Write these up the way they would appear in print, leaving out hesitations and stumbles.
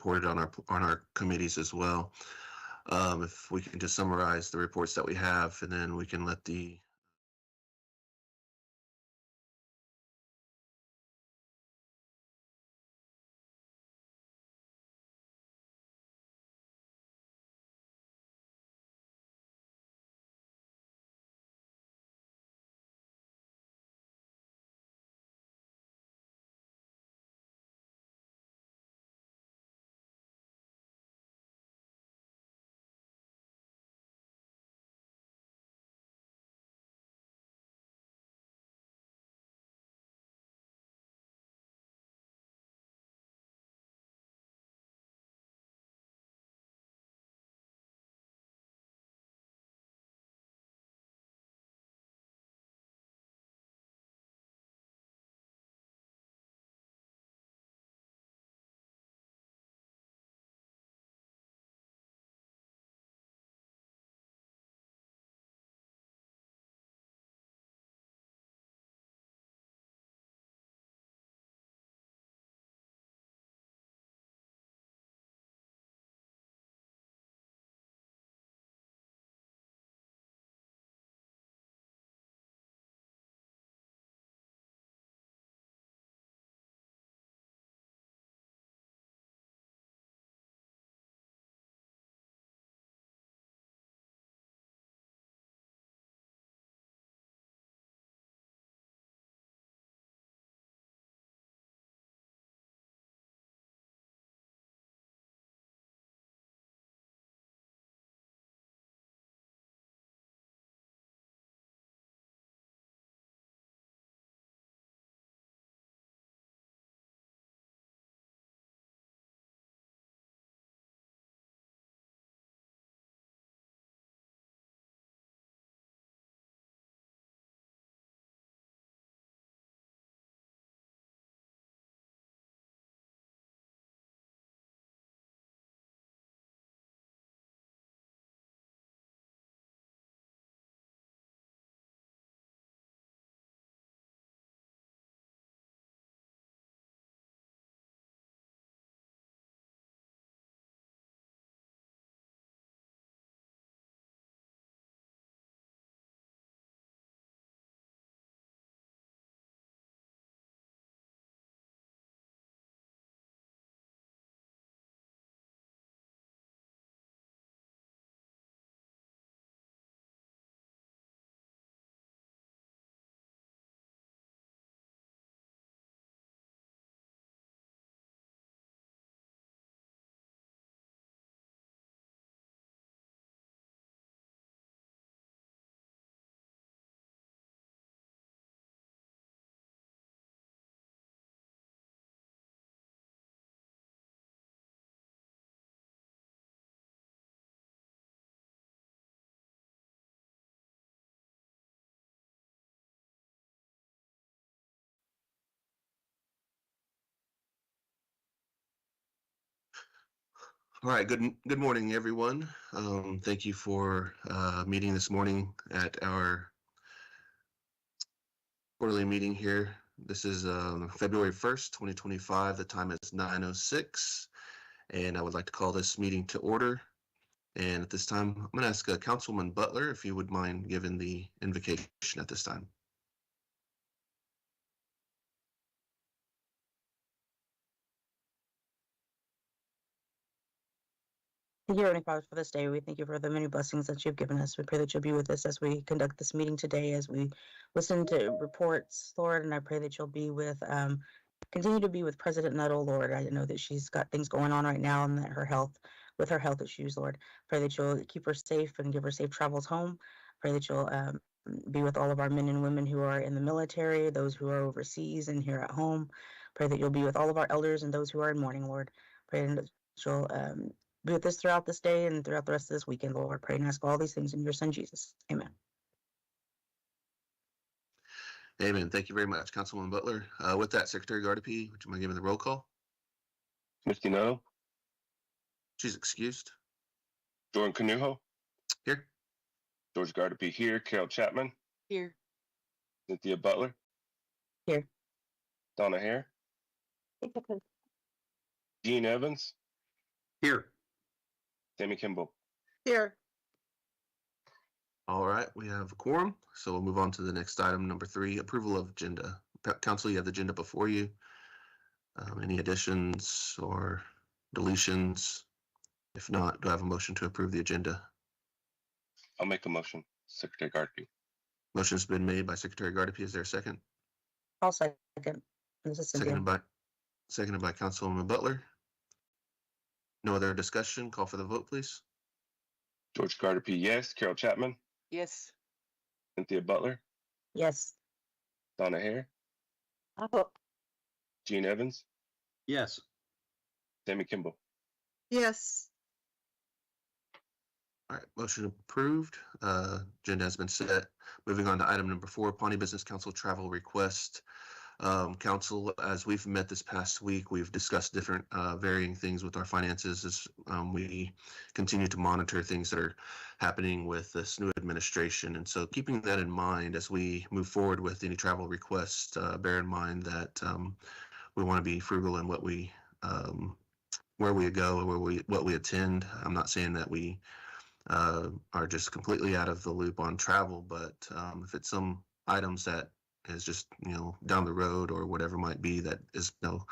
reported on our committees as well. If we can just summarize the reports that we have, and then we can let the All right, good morning, everyone. Thank you for meeting this morning at our quarterly meeting here. This is February 1st, 2025. The time is 9:06, and I would like to call this meeting to order. And at this time, I'm going to ask Councilman Butler if you would mind giving the invocation at this time. Thank you, Heavenly Father, for this day. We thank you for the many blessings that you've given us. We pray that you'll be with us as we conduct this meeting today, as we listen to reports, Lord. And I pray that you'll be with, continue to be with President Nuttall, Lord. I know that she's got things going on right now, and that with her health issues, Lord. Pray that you'll keep her safe and give her safe travels home. Pray that you'll be with all of our men and women who are in the military, those who are overseas and here at home. Pray that you'll be with all of our elders and those who are in mourning, Lord. Pray that you'll be with us throughout this day and throughout the rest of this weekend, Lord. Pray and ask all these things in your Son, Jesus. Amen. Amen. Thank you very much, Councilman Butler. With that, Secretary Gardapi, would you mind giving the roll call? Misty Nuttall. She's excused. Jordan Canuho. Here. George Gardapi here. Carol Chapman. Here. Cynthia Butler. Here. Donna Hare. Gene Evans. Here. Tammy Kimball. Here. All right, we have a quorum, so we'll move on to the next item, number 3, approval of agenda. Council, you have the agenda before you. Any additions or deletions? If not, do I have a motion to approve the agenda? I'll make a motion. Secretary Gardapi. Motion's been made by Secretary Gardapi. Is there a second? I'll second. This is Cynthia. Seconded by Councilwoman Butler. No other discussion. Call for the vote, please. George Gardapi, yes. Carol Chapman. Yes. Cynthia Butler. Yes. Donna Hare. Oh, Gene Evans. Yes. Tammy Kimball. Yes. All right, motion approved. Agenda has been set. Moving on to item number 4, Pawnee Business Council travel request. Council, as we've met this past week, we've discussed different varying things with our finances as we continue to monitor things that are happening with this new administration. And so keeping that in mind as we move forward with any travel requests, bear in mind that we want to be frugal in what we where we go or what we attend. I'm not saying that we are just completely out of the loop on travel, but if it's some items that is just down the road or whatever might be that is no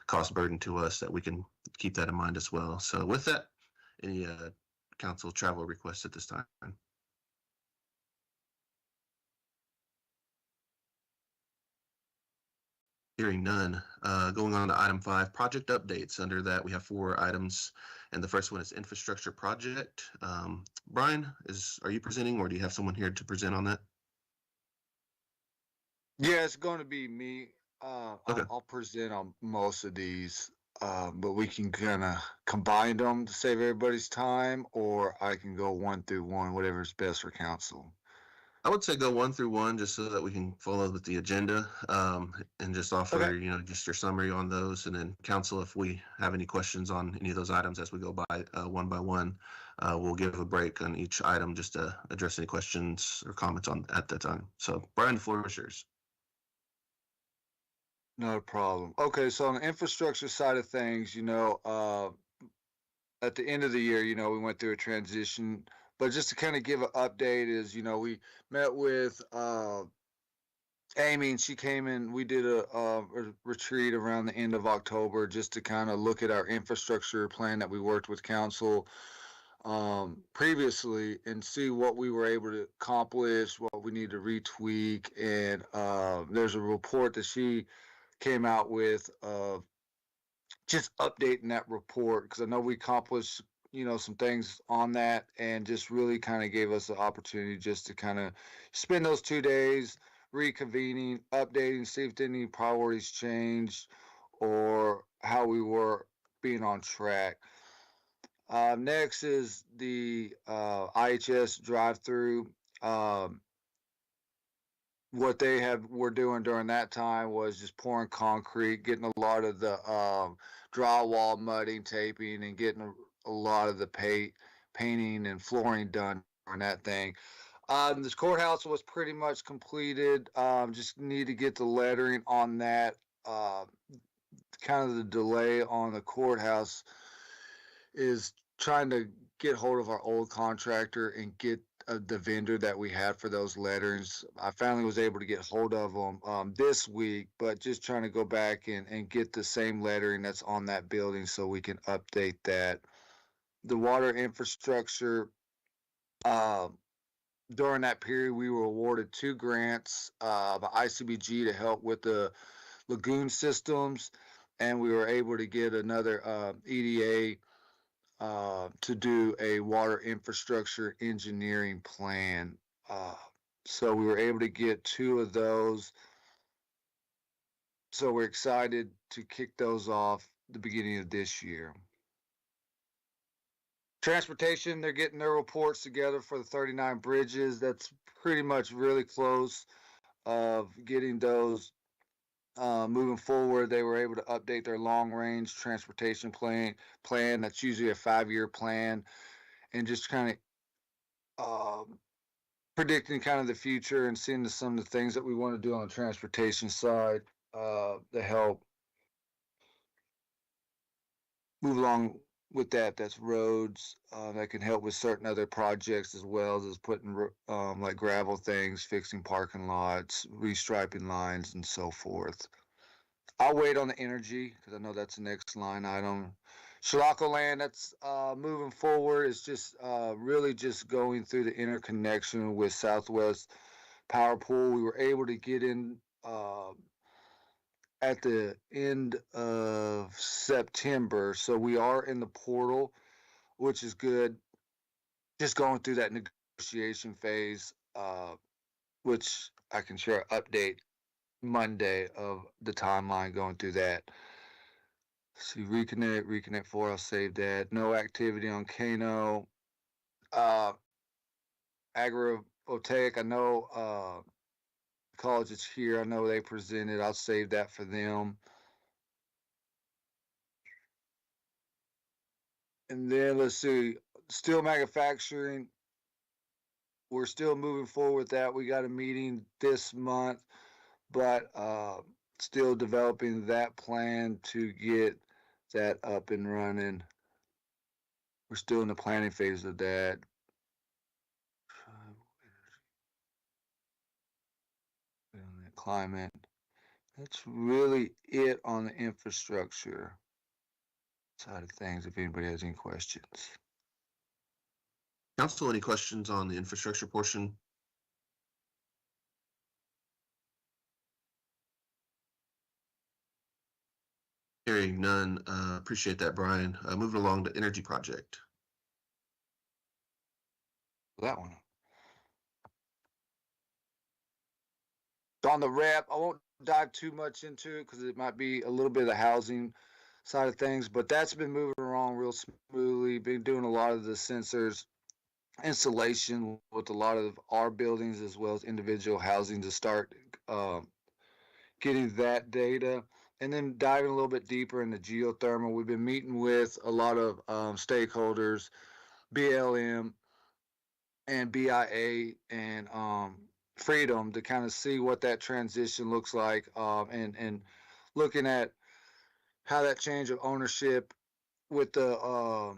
cost burden to us, that we can keep that in mind as well. So with that, any council travel requests at this time? Hearing none. Going on to item 5, project updates. Under that, we have 4 items, and the first one is infrastructure project. Brian, are you presenting, or do you have someone here to present on that? Yeah, it's going to be me. Okay. I'll present on most of these, but we can kind of combine them to save everybody's time, or I can go one through one, whatever's best for council. I would say go 1 through 1 just so that we can follow with the agenda, and just offer, Okay. just your summary on those. And then council, if we have any questions on any of those items as we go by one by one, we'll give a break on each item just to address any questions or comments on at that time. So Brian, the floor is yours. No problem. Okay, so on the infrastructure side of things, at the end of the year, we went through a transition. But just to kind of give an update is, we met with Amy, and she came in. We did a retreat around the end of October just to kind of look at our infrastructure plan that we worked with council previously and see what we were able to accomplish, what we need to retweak. And there's a report that she came out with just updating that report, because I know we accomplished some things on that, and just really kind of gave us the opportunity just to kind of spend those 2 days reconvening, updating, see if any priorities changed or how we were being on track. Next is the IHS drive-through. What they were doing during that time was just pouring concrete, getting a lot of the drywall, mudding, taping, and getting a lot of the painting and flooring done on that thing. This courthouse was pretty much completed. Just need to get the lettering on that. Kind of the delay on the courthouse is trying to get hold of our old contractor and get the vendor that we had for those letterings. I finally was able to get hold of them this week, but just trying to go back and get the same lettering that's on that building so we can update that. The water infrastructure, during that period, we were awarded 2 grants by ICBG to help with the lagoon systems, and we were able to get another EDA to do a water infrastructure engineering plan. So we were able to get 2 of those. So we're excited to kick those off the beginning of this year. Transportation, they're getting their reports together for the 39 bridges. That's pretty much really close of getting those moving forward. They were able to update their long-range transportation plan. That's usually a 5-year plan, and just kind of predicting kind of the future and seeing some of the things that we want to do on the transportation side to help move along with that. That's roads that can help with certain other projects as well as putting like gravel things, fixing parking lots, restriping lines, and so forth. I'll wait on the energy because I know that's the next line item. Shalako land, that's moving forward. It's just really just going through the interconnection with Southwest Power Pool. We were able to get in at the end of September, so we are in the portal, which is good. Just going through that negotiation phase, which I can share an update Monday of the timeline going through that. See, reconnect 4, I'll save that. No activity on Kano. Agrivoltaic, I know college is here. I know they presented. I'll save that for them. And then let's see, steel manufacturing. We're still moving forward with that. We got a meeting this month, but still developing that plan to get that up and running. We're still in the planning phase of that. Climate. That's really it on the infrastructure side of things, if anybody has any questions. Council, any questions on the infrastructure portion? Hearing none, appreciate that, Brian. Moving along to energy project. That one. On the rep, I won't dive too much into it because it might be a little bit of the housing side of things, but that's been moving along real smoothly. Been doing a lot of the sensors installation with a lot of our buildings as well as individual housing to start getting that data. And then diving a little bit deeper into geothermal. We've been meeting with a lot of stakeholders, BLM and BIA and Freedom, to kind of see what that transition looks like, and looking at how that change of ownership with the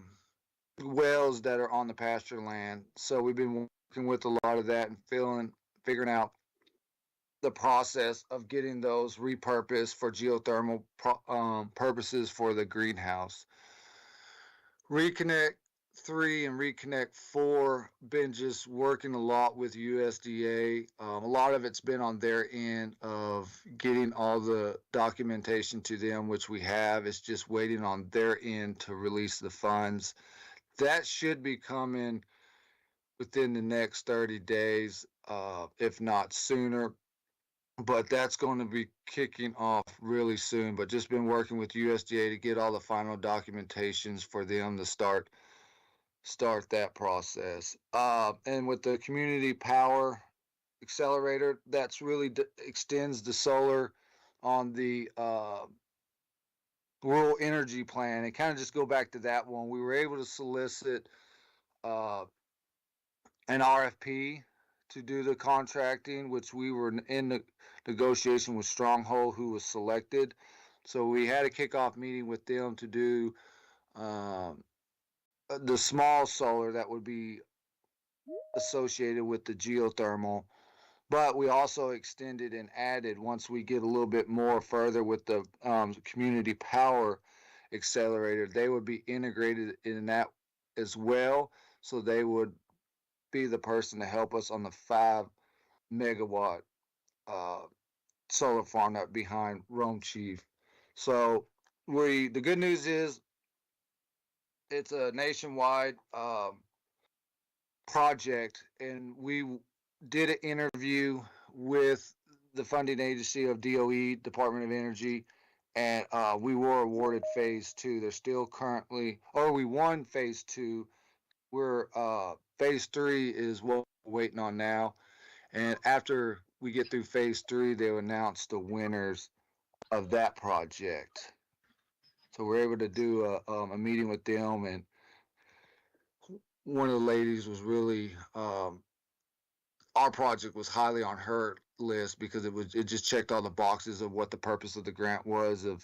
wells that are on the pasture land. So we've been working with a lot of that and figuring out the process of getting those repurposed for geothermal purposes for the greenhouse. Reconnect 3 and Reconnect 4 been just working a lot with USDA. A lot of it's been on their end of getting all the documentation to them, which we have. It's just waiting on their end to release the funds. That should be coming within the next 30 days, if not sooner. But that's going to be kicking off really soon. But just been working with USDA to get all the final documentations for them to start that process. And with the community power accelerator, that's really extends the solar on the rural energy plan. And kind of just go back to that one. We were able to solicit an RFP to do the contracting, which we were in the negotiation with Stronghold, who was selected. So we had a kickoff meeting with them to do the small solar that would be associated with the geothermal. But we also extended and added, once we get a little bit more further with the community power accelerator, they would be integrated in that as well. So they would be the person to help us on the 5 megawatt solar farm that behind Rome Chief. So the good news is it's a nationwide project, and we did an interview with the funding agency of DOE, Department of Energy, and we were awarded phase 2. They're still currently, or we won phase 2. We're phase 3 is what we're waiting on now. And after we get through phase 3, they'll announce the winners of that project. So we're able to do a meeting with them, and one of the ladies was really our project was highly on her list because it just checked all the boxes of what the purpose of the grant was, of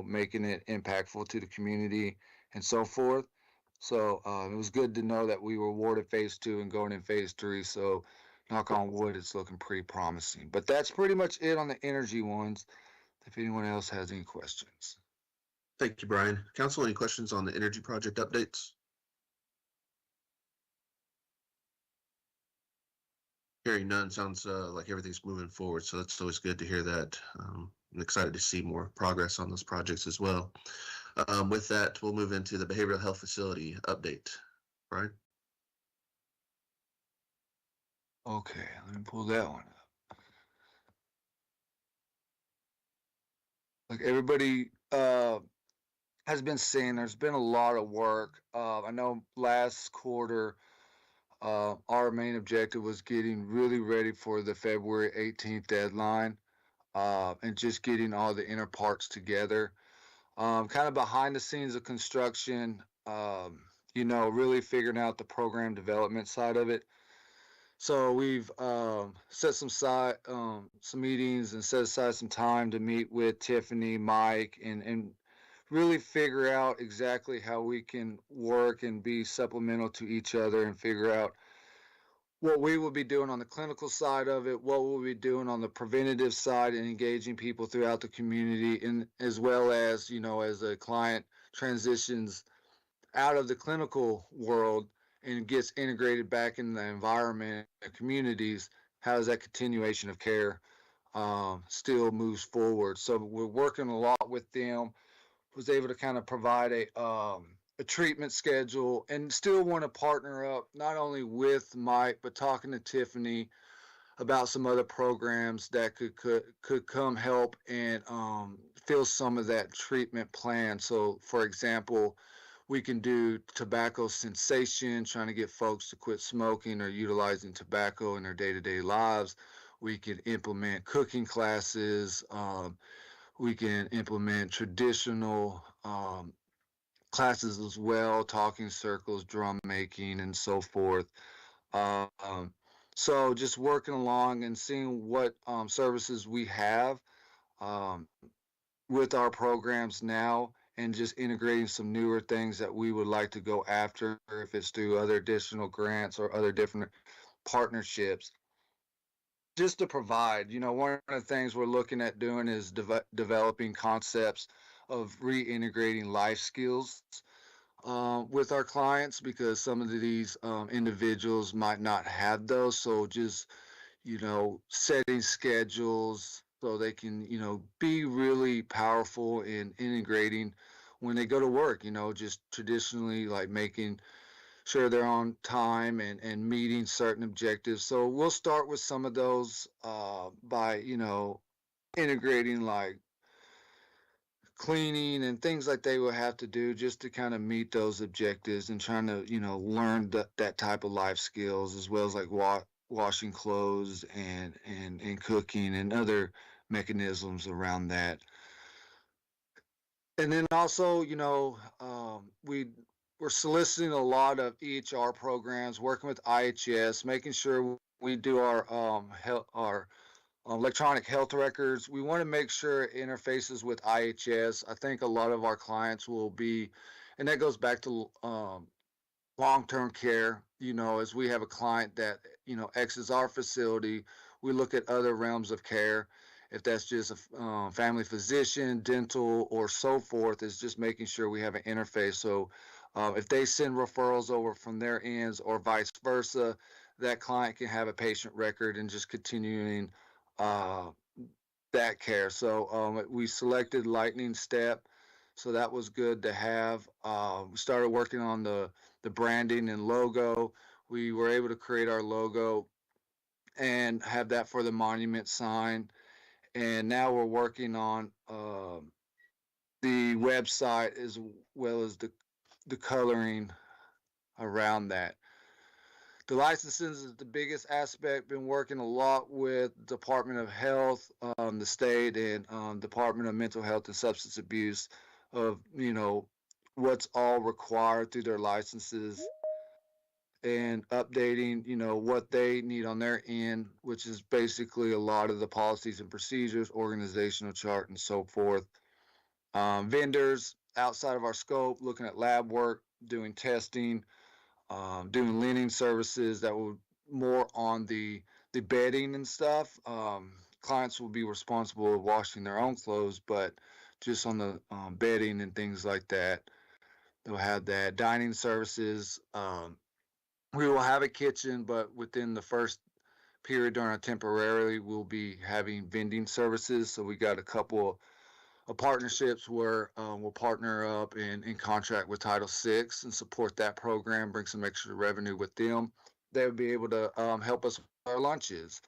making it impactful to the community and so forth. So it was good to know that we were awarded phase 2 and going in phase 3. So knock on wood, it's looking pretty promising. But that's pretty much it on the energy ones. If anyone else has any questions. Thank you, Brian. Council, any questions on the energy project updates? Hearing none, sounds like everything's moving forward, so that's always good to hear that. I'm excited to see more progress on those projects as well. With that, we'll move into the behavioral health facility update. Brian? Okay, let me pull that one up. Like everybody has been saying, there's been a lot of work. I know last quarter, our main objective was getting really ready for the February 18th deadline, and just getting all the inner parts together. Kind of behind the scenes of construction, really figuring out the program development side of it. So we've set some meetings and set aside some time to meet with Tiffany, Mike, and really figure out exactly how we can work and be supplemental to each other and figure out what we will be doing on the clinical side of it, what we'll be doing on the preventative side and engaging people throughout the community, and as well as, as a client transitions out of the clinical world and gets integrated back in the environment and communities, how does that continuation of care still moves forward? So we're working a lot with them. Was able to kind of provide a treatment schedule and still want to partner up not only with Mike but talking to Tiffany about some other programs that could come help and fill some of that treatment plan. So, for example, we can do tobacco cessation, trying to get folks to quit smoking or utilizing tobacco in their day-to-day lives. We can implement cooking classes. We can implement traditional classes as well, talking circles, drum making, and so forth. Um, so just working along and seeing what services we have um, with our programs now, and just integrating some newer things that we would like to go after, if it's through other additional grants or other different partnerships, just to provide. One of the things we're looking at doing is developing concepts of reintegrating life skills with our clients, because some of these individuals might not have those. So just, setting schedules so they can, be really powerful in integrating when they go to work, just traditionally like making sure they're on time and meeting certain objectives. So we'll start with some of those by, integrating like cleaning and things like they will have to do just to kind of meet those objectives, and trying to, learn that type of life skills, as well as like washing clothes and cooking and other mechanisms around that. And then also, we're soliciting a lot of EHR programs, working with IHS, making sure we do our electronic health records. We want to make sure it interfaces with IHS. I think a lot of our clients will be, and that goes back to long-term care. As we have a client that, exits our facility, we look at other realms of care. If that's just a family physician, dental, or so forth, is just making sure we have an interface. So if they send referrals over from their ends or vice versa, that client can have a patient record and just continuing uh, that care. So we selected Lightning Step, so that was good to have. We started working on the branding and logo. We were able to create our logo and have that for the monument sign. And now we're working on the website, as well as the coloring around that. The licenses is the biggest aspect. Been working a lot with Department of Health, the state, and Department of Mental Health and Substance Abuse, of what's all required through their licenses, and updating what they need on their end, which is basically a lot of the policies and procedures, organizational chart, and so forth. Vendors outside of our scope, looking at lab work, doing testing, doing lending services that will more on the bedding and stuff. Clients will be responsible of washing their own clothes, but just on the bedding and things like that, they'll have that. Dining services. We will have a kitchen, but within the first period during our temporarily, we'll be having vending services. So we got a couple of partnerships where we'll partner up and in contract with Title VI and support that program, bring some extra revenue with them. They would be able to help us with our lunches.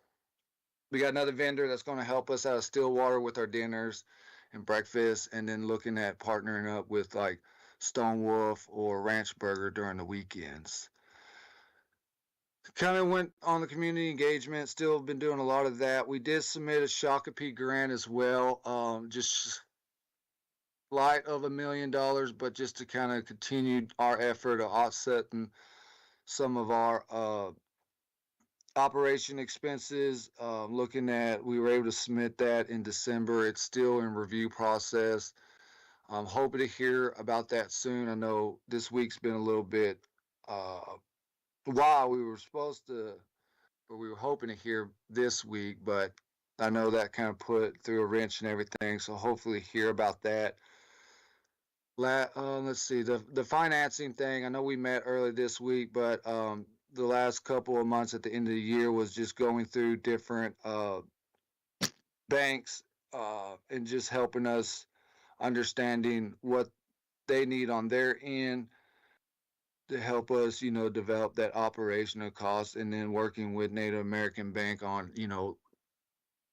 We got another vendor that's going to help us out of Stillwater with our dinners and breakfast, and then looking at partnering up with like Stone Wolf or Ranch Burger during the weekends. Kind of went on the community engagement, still been doing a lot of that. We did submit a Shakopee grant as well, just light of $1 million, but just to kind of continue our effort of offsetting some of our operation expenses. Looking at, we were able to submit that in December. It's still in review process. I'm hoping to hear about that soon. I know this week's been a little bit while we were supposed to, or we were hoping to hear this week, but I know that kind of put through a wrench and everything. So hopefully hear about that. Let's see, the financing thing. I know we met early this week, but the last couple of months at the end of the year was just going through different banks and just helping us understanding what they need on their end to help us, develop that operational cost, and then working with Native American Bank on,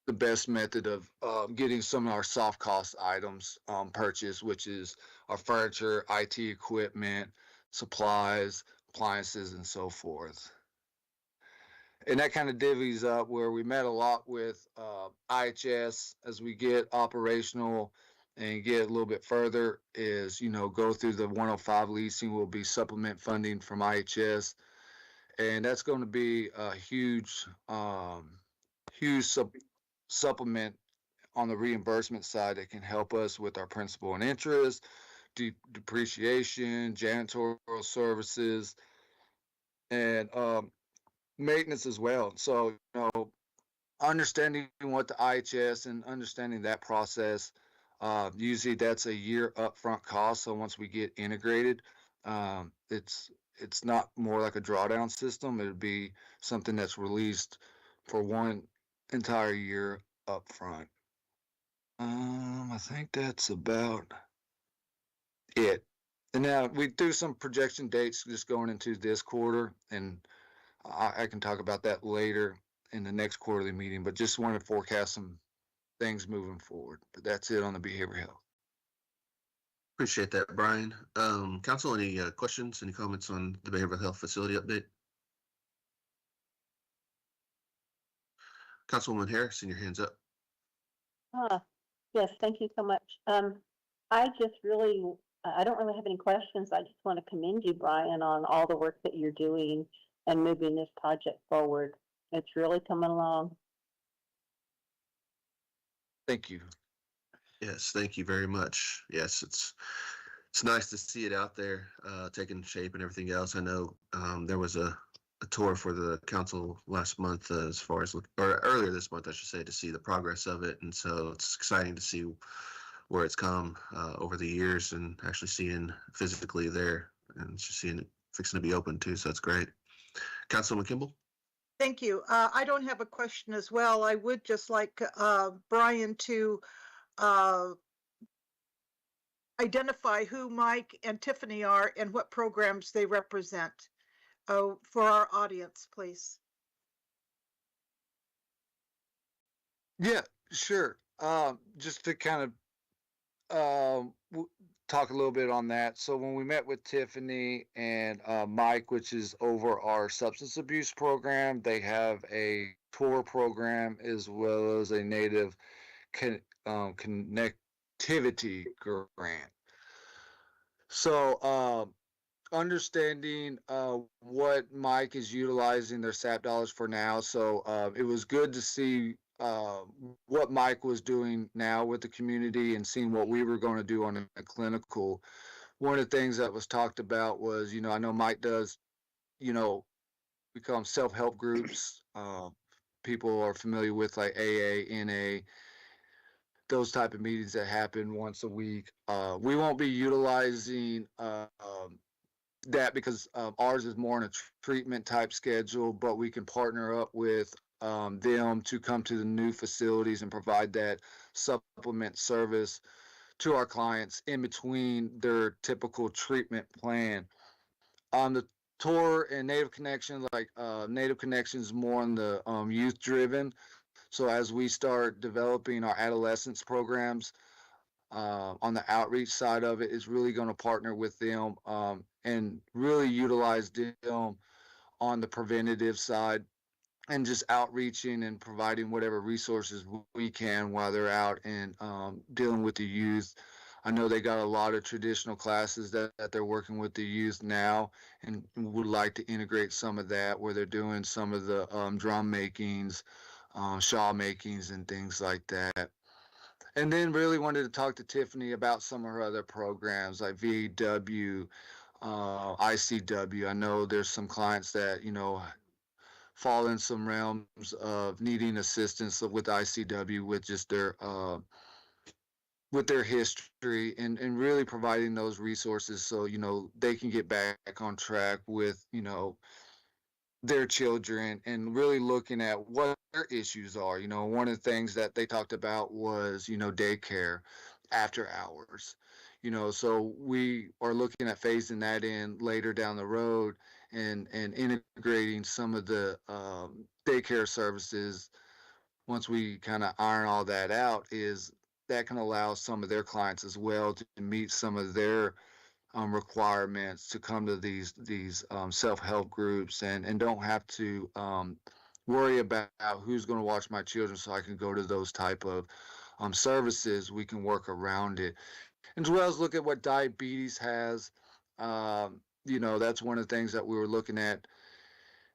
the best method of getting some of our soft cost items purchased, which is our furniture, IT equipment, supplies, appliances, and so forth. And that kind of divvies up where we met a lot with IHS as we get operational and get a little bit further is, go through the 105 leasing will be supplement funding from IHS. And that's going to be a huge, huge supplement on the reimbursement side that can help us with our principal and interest, depreciation, janitorial services, and maintenance as well. So, understanding what the IHS and understanding that process, usually that's a year upfront cost. So once we get integrated, it's not more like a drawdown system. It would be something that's released for one entire year upfront. I think that's about it. And now we do some projection dates just going into this quarter, and I can talk about that later in the next quarterly meeting, but just want to forecast some things moving forward. But that's it on the behavioral health. Appreciate that, Brian. Council, any questions, any comments on the behavioral health facility update? Councilwoman Harris, your hands up. Yes, thank you so much. I don't really have any questions. I just want to commend you, Brian, on all the work that you're doing and moving this project forward. It's really coming along. Thank you. Yes, thank you very much. Yes, it's nice to see it out there, taking shape and everything else. I know there was a tour for the council last month, as far as, or earlier this month, I should say, to see the progress of it. And so it's exciting to see where it's come over the years and actually seeing physically there and just seeing it fixing to be open too. So it's great. Councilman Kimball? Thank you. I don't have a question as well. I would just like Brian to identify who Mike and Tiffany are and what programs they represent for our audience, please. Yeah, sure. Just to kind of talk a little bit on that. So when we met with Tiffany and Mike, which is over our substance abuse program, they have a tour program as well as a Native connectivity grant. So understanding what Mike is utilizing their SAP dollars for now. So it was good to see what Mike was doing now with the community and seeing what we were going to do on a clinical one of the things that was talked about was, I know Mike does, we call them self-help groups. People are familiar with like AA, NA, those type of meetings that happen once a week. We won't be utilizing that because ours is more on a treatment type schedule, but we can partner up with them to come to the new facilities and provide that supplement service to our clients in between their typical treatment plan. On the tour and Native Connections, like Native Connections more on the youth driven. So as we start developing our adolescence programs, on the outreach side of it is really going to partner with them and really utilize them on the preventative side and just outreaching and providing whatever resources we can while they're out and dealing with the youth. I know they got a lot of traditional classes that they're working with the youth now and would like to integrate some of that where they're doing some of the drum makings, shawl makings and things like that. And then really wanted to talk to Tiffany about some of her other programs like VW, ICW. I know there's some clients that, fall in some realms of needing assistance with ICW with just with their history and really providing those resources so, they can get back on track with, their children and really looking at what their issues are. One of the things that they talked about was, daycare after hours. So we are looking at phasing that in later down the road and integrating some of the daycare services once we kind of iron all that out is that can allow some of their clients as well to meet some of their requirements to come to these self-help groups and don't have to worry about who's going to watch my children so I can go to those type of services. We can work around it. As well as look at what diabetes has. That's one of the things that we were looking at.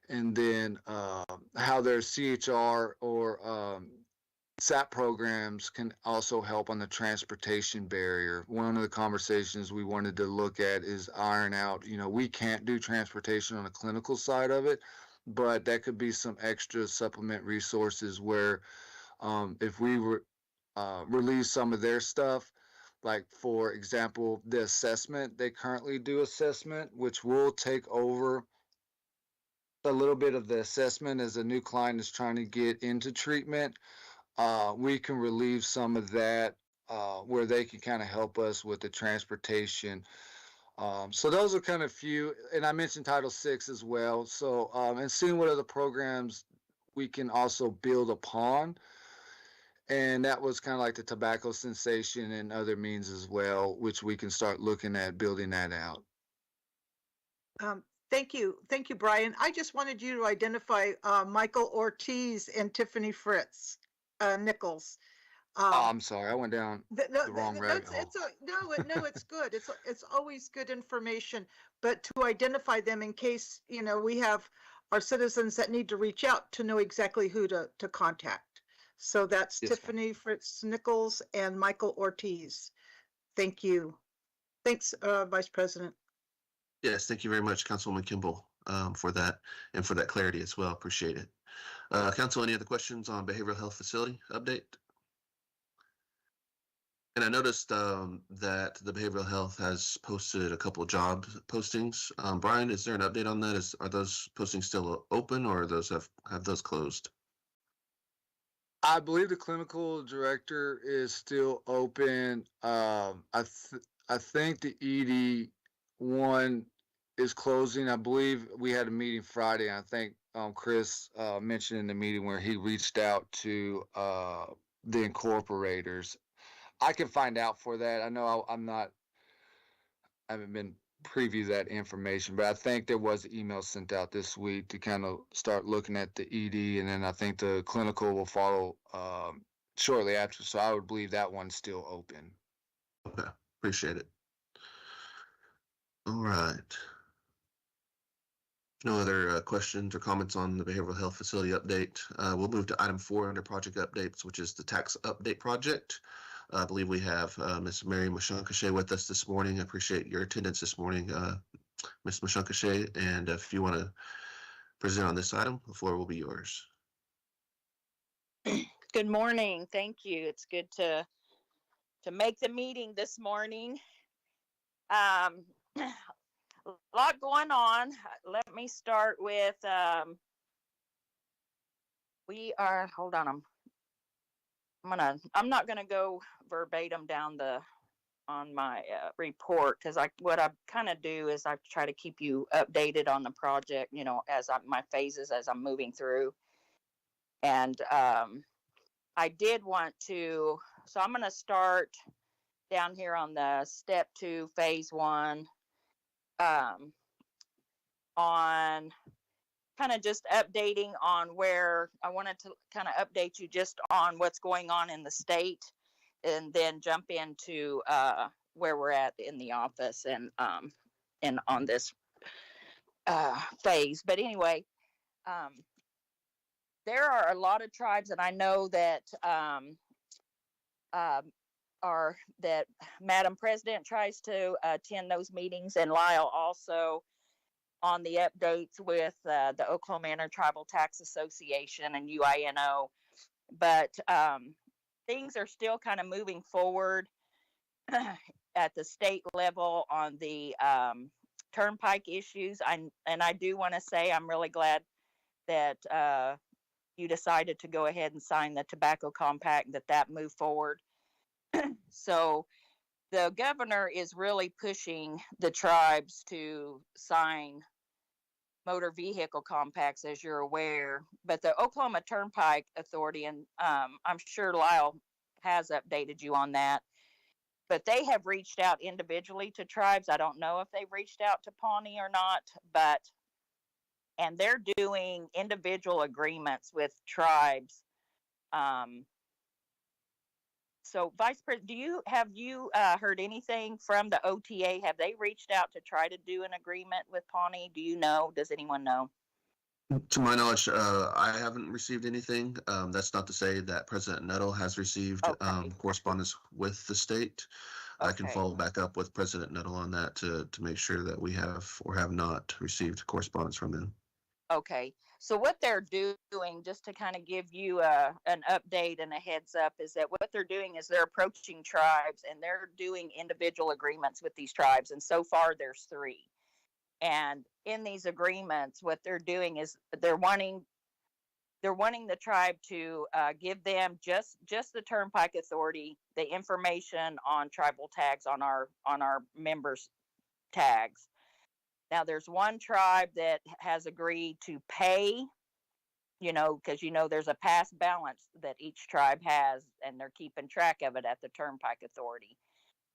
And then how their CHR or SAP programs can also help on the transportation barrier. One of the conversations we wanted to look at is iron out, we can't do transportation on the clinical side of it, but that could be some extra supplement resources where if we release some of their stuff, like for example, the assessment, they currently do assessment, which will take over a little bit of the assessment as a new client is trying to get into treatment. We can relieve some of that where they can kind of help us with the transportation. So those are kind of few, and I mentioned Title VI as well. So and seeing what other programs we can also build upon. And that was kind of like the tobacco cessation and other means as well, which we can start looking at building that out. Thank you, Brian. I just wanted you to identify Michael Ortiz and Tiffany Fritz Nichols. I'm sorry, I went down the wrong rabbit hole. It's good. It's always good information, but to identify them in case we have our citizens that need to reach out to know exactly who to contact. So that's yes, Tiffany Fritz Nichols and Michael Ortiz. Thank you. Thanks, Vice President. Yes, thank you very much, Councilwoman Kimball, for that and for that clarity as well. Appreciate it. Council, any other questions on behavioral health facility update? And I noticed that the behavioral health has posted a couple of job postings. Brian, is there an update on that? Are those postings still open or have those closed? I believe the clinical director is still open. I think the ED one is closing. I believe we had a meeting Friday. I think Chris mentioned in the meeting where he reached out to the incorporators. I can find out for that. I know I haven't been preview that information, but I think there was an email sent out this week to kind of start looking at the ED, and then I think the clinical will follow shortly after. So I would believe that one's still open. Okay, appreciate it. All right. No other questions or comments on the behavioral health facility update. We'll move to item 4 under project updates, which is the tax update project. I believe we have Ms. Mary Mashankashay with us this morning. I appreciate your attendance this morning, Ms. Mashankashay. And if you want to present on this item, the floor will be yours. Good morning. Thank you. It's good to make the meeting this morning. A lot going on. Let me start with hold on. I'm not gonna go verbatim down on my report, because what I kind of do is I try to keep you updated on the project, as my phases as I'm moving through. And I did want to, so I'm going to start down here on the step 2, phase 1, on kind of just updating on where I wanted to kind of update you just on what's going on in the state, and then jump into where we're at in the office and on this phase. But anyway, there are a lot of tribes, and I know that that Madam President tries to attend those meetings, and Lyle also on the updates with the Oklahoma Intertribal Tax Association and UINO. But things are still kind of moving forward at the state level on the turnpike issues. And I do want to say I'm really glad that you decided to go ahead and sign the tobacco compact, that moved forward. So the governor is really pushing the tribes to sign motor vehicle compacts, as you're aware. But the Oklahoma Turnpike Authority, and I'm sure Lyle has updated you on that, but they have reached out individually to tribes. I don't know if they've reached out to Pawnee or not, and they're doing individual agreements with tribes. So, Vice President, have you heard anything from the OTA? Have they reached out to try to do an agreement with Pawnee? Do you know? Does anyone know? To my knowledge, I haven't received anything. That's not to say that President Nettle has received correspondence with the state. I can follow back up with President Nettle on that to make sure that we have or have not received correspondence from them. Okay. So what they're doing, just to kind of give you an update and a heads up, is that what they're doing is they're approaching tribes and they're doing individual agreements with these tribes. And so far there's 3. And in these agreements, what they're doing is they're wanting the tribe to give them just the Turnpike Authority the information on tribal tags on our members' tags. Now, there's one tribe that has agreed to pay, because there's a past balance that each tribe has, and they're keeping track of it at the Turnpike Authority.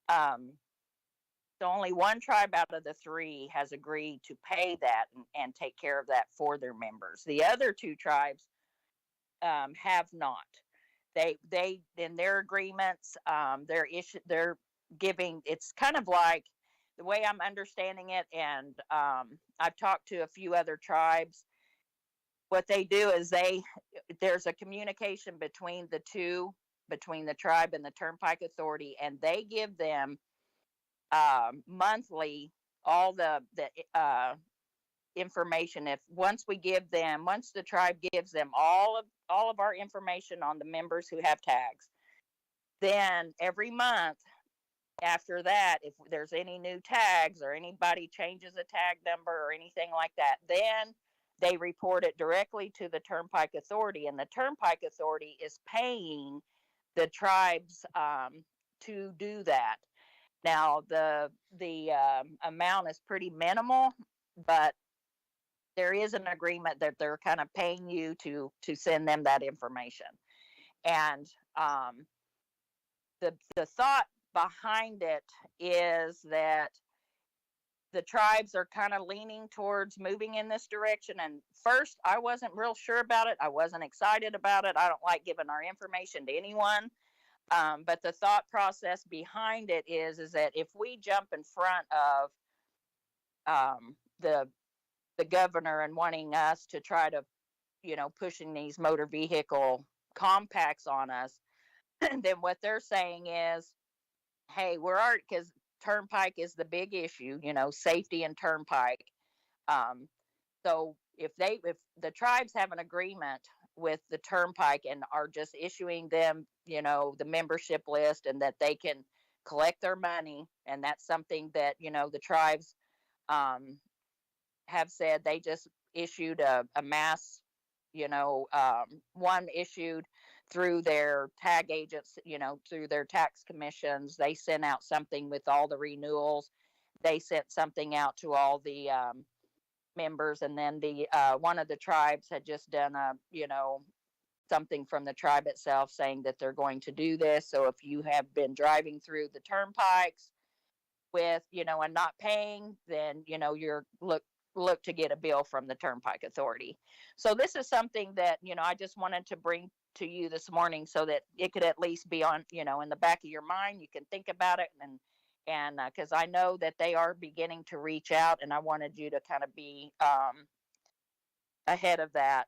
So only one tribe out of the 3 has agreed to pay that and take care of that for their members. The other 2 tribes have not. They in their agreements, they're giving. It's kind of like, the way I'm understanding it, and I've talked to a few other tribes. What they do is there's a communication between the tribe and the Turnpike Authority, and they give them monthly all the information. Once the tribe gives them all of our information on the members who have tags, then every month after that, if there's any new tags or anybody changes a tag number or anything like that, then they report it directly to the Turnpike Authority, and the Turnpike Authority is paying the tribes to do that. Now, the amount is pretty minimal, but there is an agreement that they're kind of paying you to send them that information. And the thought behind it is that the tribes are kind of leaning towards moving in this direction. And first, I wasn't real sure about it. I wasn't excited about it. I don't like giving our information to anyone. But the thought process behind it is that if we jump in front of the governor and wanting us to try to, pushing these motor vehicle compacts on us, then what they're saying is, hey, we're already, because turnpike is the big issue, safety and turnpike. Um, so if the tribes have an agreement with the turnpike and are just issuing them, the membership list, and that they can collect their money, and that's something that, the tribes um, have said. They just issued a mass, one issued through their tag agents, through their tax commissions. They sent out something with all the renewals. They sent something out to all the members, and then the one of the tribes had just done something from the tribe itself saying that they're going to do this. So if you have been driving through the turnpikes with, and not paying, then, you're look to get a bill from the Turnpike Authority. So this is something that, I just wanted to bring to you this morning, so that it could at least be on, in the back of your mind. You can think about it, and because I know that they are beginning to reach out, and I wanted you to kind of be ahead of that.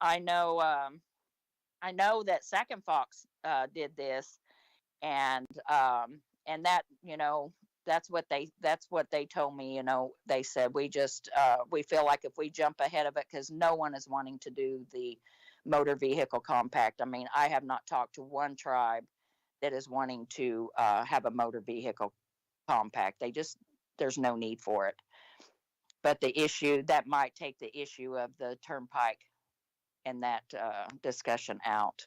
I know that Sac and Fox did this, and that, that's what they told me. They said, we feel like if we jump ahead of it, because no one is wanting to do the motor vehicle compact. I mean, I have not talked to one tribe that is wanting to have a motor vehicle compact. There's no need for it. But the issue that might take the issue of the turnpike and that discussion out.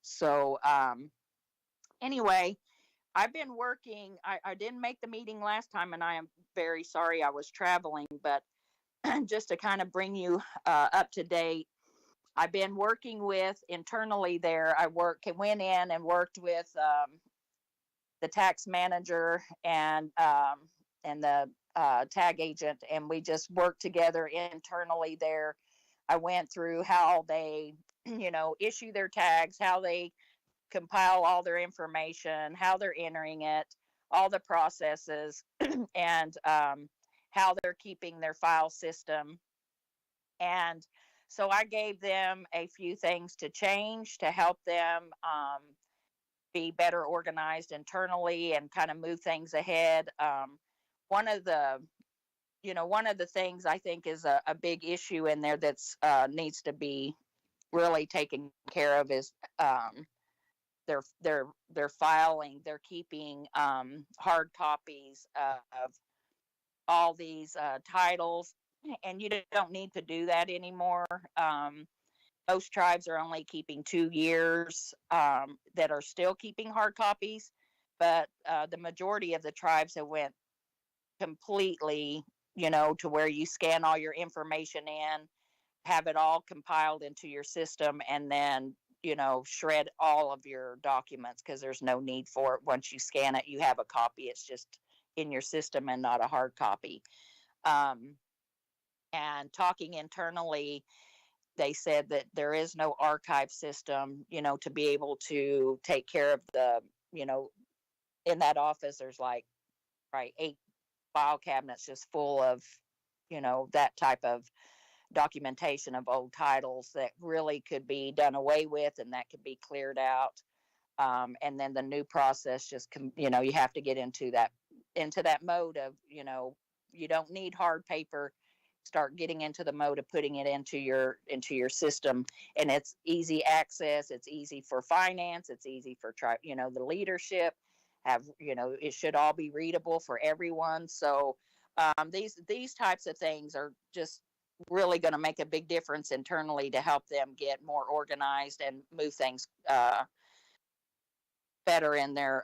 So anyway, I've been working. I didn't make the meeting last time, and I am very sorry. I was traveling, but just to kind of bring you up to date, I've been working with internally there. Went in and worked with the tax manager and the tag agent, and we just worked together internally there. I went through how they, issue their tags, how they compile all their information, how they're entering it, all the processes, and how they're keeping their file system. And so I gave them a few things to change to help them be better organized internally and kind of move things ahead. One of the things I think is a big issue in there that's needs to be really taken care of is their filing. They're keeping hard copies of all these titles, and you don't need to do that anymore. Most tribes are only keeping 2 years that are still keeping hard copies, but the majority of the tribes have went completely, to where you scan all your information in, have it all compiled into your system, and then, shred all of your documents, because there's no need for it. Once you scan it, you have a copy. It's just in your system and not a hard copy. And talking internally, they said that there is no archive system, to be able to take care of the, in that office, there's like, right, 8 file cabinets just full of, that type of documentation of old titles that really could be done away with, and that could be cleared out. And then the new process just, you have to get into that mode of, you don't need hard paper. Start getting into the mode of putting it into your system, and it's easy access. It's easy for finance. It's easy for the leadership. It should all be readable for everyone. So these types of things are just really going to make a big difference internally to help them get more organized and move things better in their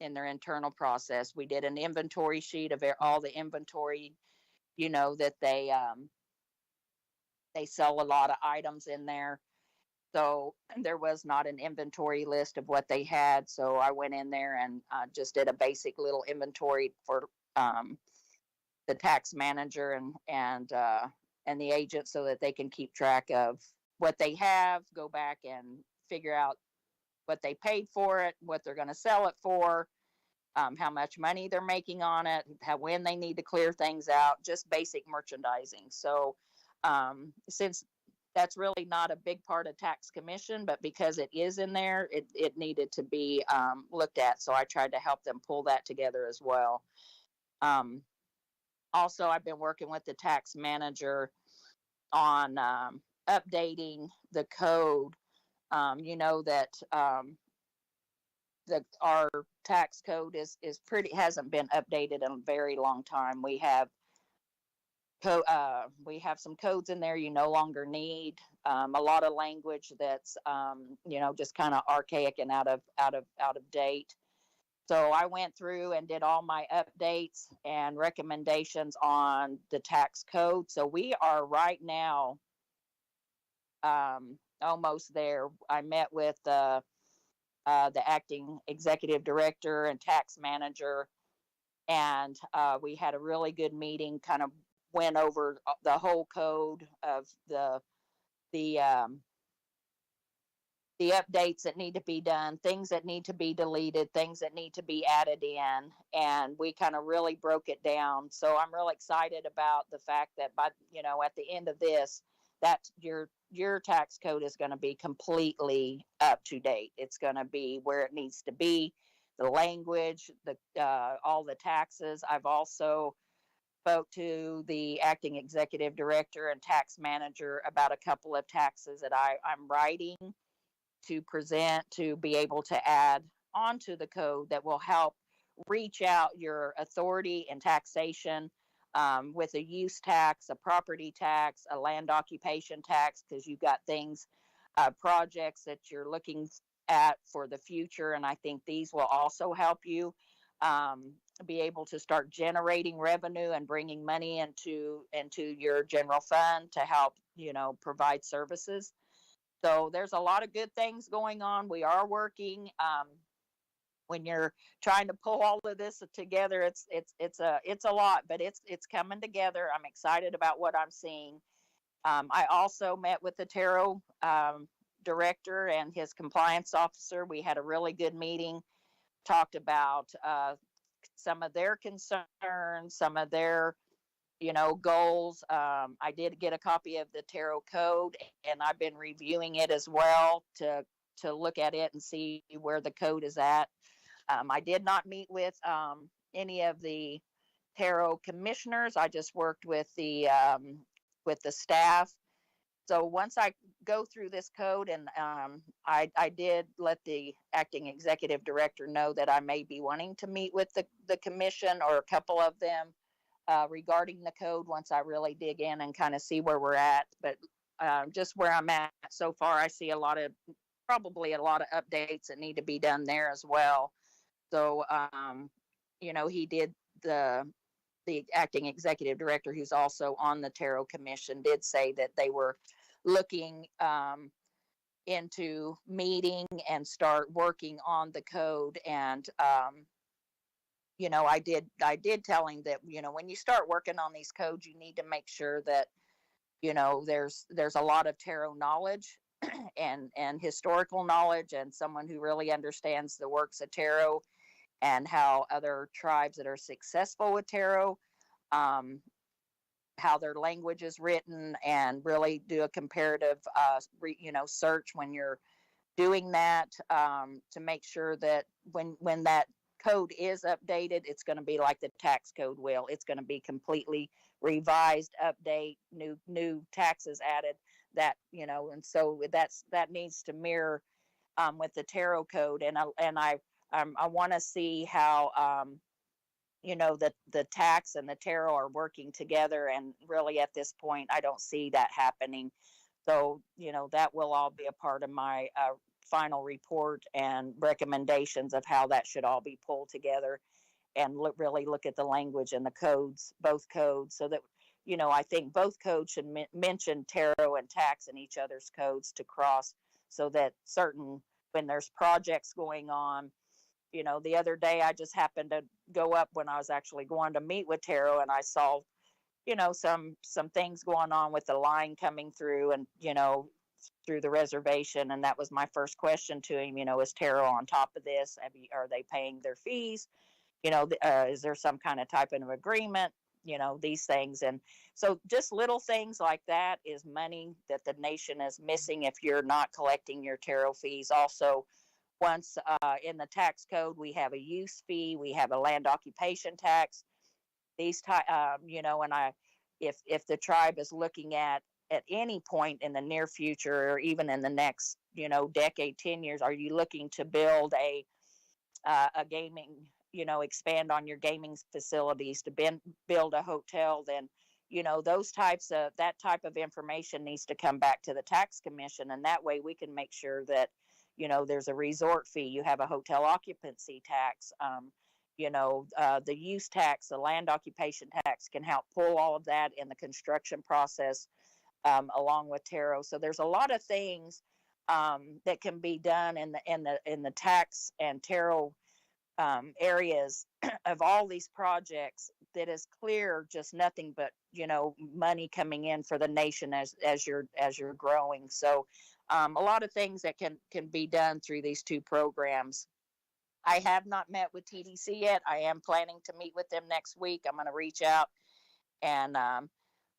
internal process. We did an inventory sheet of all the inventory, that they sell a lot of items in there. So there was not an inventory list of what they had. So I went in there and just did a basic little inventory for the tax manager and the agent, so that they can keep track of what they have, go back and figure out what they paid for it, what they're going to sell it for, how much money they're making on it, when they need to clear things out, just basic merchandising. So since that's really not a big part of tax commission, but because it is in there, it needed to be looked at. So I tried to help them pull that together as well. Also, I've been working with the tax manager on updating the code. You know that our tax code is pretty hasn't been updated in a very long time. We have some codes in there you no longer need. A lot of language that's just kind of archaic and out of date. So I went through and did all my updates and recommendations on the tax code. So we are right now almost there. I met with the acting executive director and tax manager, and we had a really good meeting. Kind of went over the whole code of the updates that need to be done, things that need to be deleted, things that need to be added in, and we kind of really broke it down. So I'm really excited about the fact that by at the end of this, that your tax code is going to be completely up to date. It's going to be where it needs to be. The language, all the taxes. I've also spoke to the acting executive director and tax manager about a couple of taxes that I'm writing to present to be able to add onto the code that will help reach out your authority and taxation with a use tax, a property tax, a land occupation tax, because you've got things, projects that you're looking at for the future. And I think these will also help you be able to start generating revenue and bringing money into your general fund to help, provide services. So there's a lot of good things going on. We are working. When you're trying to pull all of this together, it's a lot, but it's coming together. I'm excited about what I'm seeing. I also met with the Tarot director and his compliance officer. We had a really good meeting. Talked about some of their concerns, some of their goals. I did get a copy of the Tarot code, and I've been reviewing it as well to look at it and see where the code is at. I did not meet with any of the Tarot commissioners. I just worked with the staff. So once I go through this code, and I did let the acting executive director know that I may be wanting to meet with the commission or a couple of them regarding the code once I really dig in and kind of see where we're at. But just where I'm at so far, I see probably a lot of updates that need to be done there as well. So, he did the acting executive director, who's also on the Tarot commission, did say that they were looking into meeting and start working on the code. And, I did tell him that, when you start working on these codes, you need to make sure that, there's a lot of Tarot knowledge and historical knowledge, and someone who really understands the works of Tarot and how other tribes that are successful with Tarot, how their language is written, and really do a comparative, search when you're doing that, to make sure that when that code is updated, it's going to be like the tax code will. It's going to be completely revised, update, new taxes added. That and so that needs to mirror with the Tarot code, and I want to see how the tax and the Tarot are working together. And really, at this point, I don't see that happening. So that will all be a part of my final report and recommendations of how that should all be pulled together, and really look at the language and the codes, both codes, so that I think both codes should mention Tarot and tax in each other's codes to cross, so that when there's projects going on. The other day I just happened to go up when I was actually going to meet with Tarot, and I saw, some things going on with the line coming through and, through the reservation. And that was my first question to him, is Tarot on top of this? Are they paying their fees? Is there some kind of type of agreement? these things. And so just little things like that is money that the nation is missing if you're not collecting your taro fees. Also, once in the tax code, we have a use fee, we have a land occupation tax. These and if the tribe is looking at any point in the near future, or even in the next decade, 10 years, are you looking to build a gaming, expand on your gaming facilities, to build a hotel, then that type of information needs to come back to the tax commission, and that way we can make sure that there's a resort fee, you have a hotel occupancy tax, the use tax, the land occupation tax can help pull all of that in the construction process, along with taro. So there's a lot of things that can be done in the tax and taro areas of all these projects, that is clear, just nothing but money coming in for the nation as you're growing. So a lot of things that can be done through these two programs. I have not met with TDC yet. I am planning to meet with them next week. I'm going to reach out and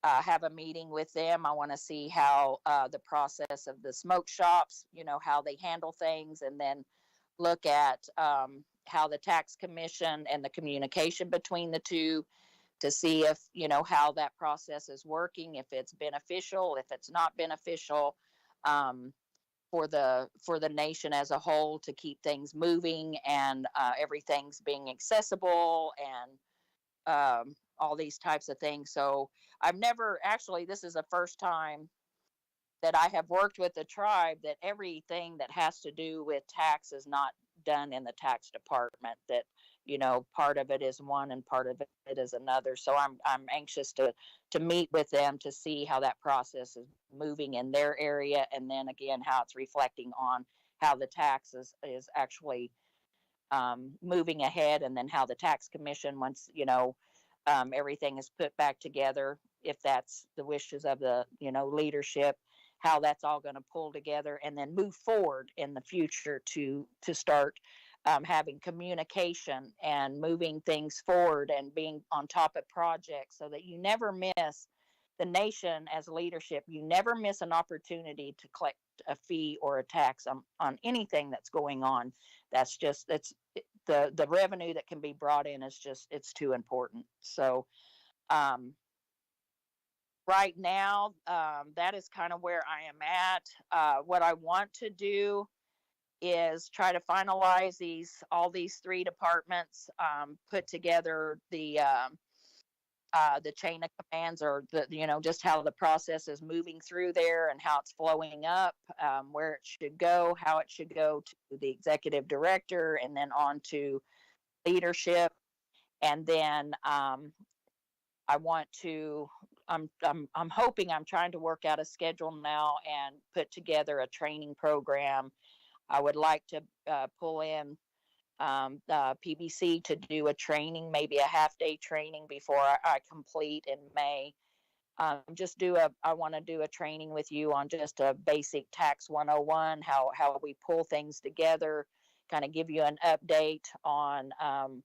have a meeting with them. I want to see how the process of the smoke shops, how they handle things, and then look at how the tax commission and the communication between the two, to see if how that process is working, if it's beneficial, if it's not beneficial for the nation as a whole, to keep things moving and everything's being accessible and all these types of things. So I've never actually, this is the first time that I have worked with the tribe that everything that has to do with tax is not done in the tax department, that part of it is one and part of it is another. So I'm anxious to meet with them to see how that process is moving in their area, and then again how it's reflecting on how the tax is actually moving ahead, and then how the tax commission, once everything is put back together, if that's the wishes of the leadership, how that's all going to pull together and then move forward in the future to start having communication and moving things forward and being on top of projects, so that you never miss, the nation as leadership, you never miss an opportunity to collect a fee or a tax on anything that's going on. That's the revenue that can be brought in is just, it's too important. So right now, that is kind of where I am at. What I want to do is try to finalize all these three departments, put together the chain of commands, or just how the process is moving through there and how it's flowing up, where it should go, how it should go to the executive director, and then on to leadership. And then I want to, I'm hoping, I'm trying to work out a schedule now and put together a training program. I would like to pull in PBC to do a training, maybe a half-day training before I complete in May. I want to do a training with you on just a basic tax 101, how we pull things together, kind of give you an update on all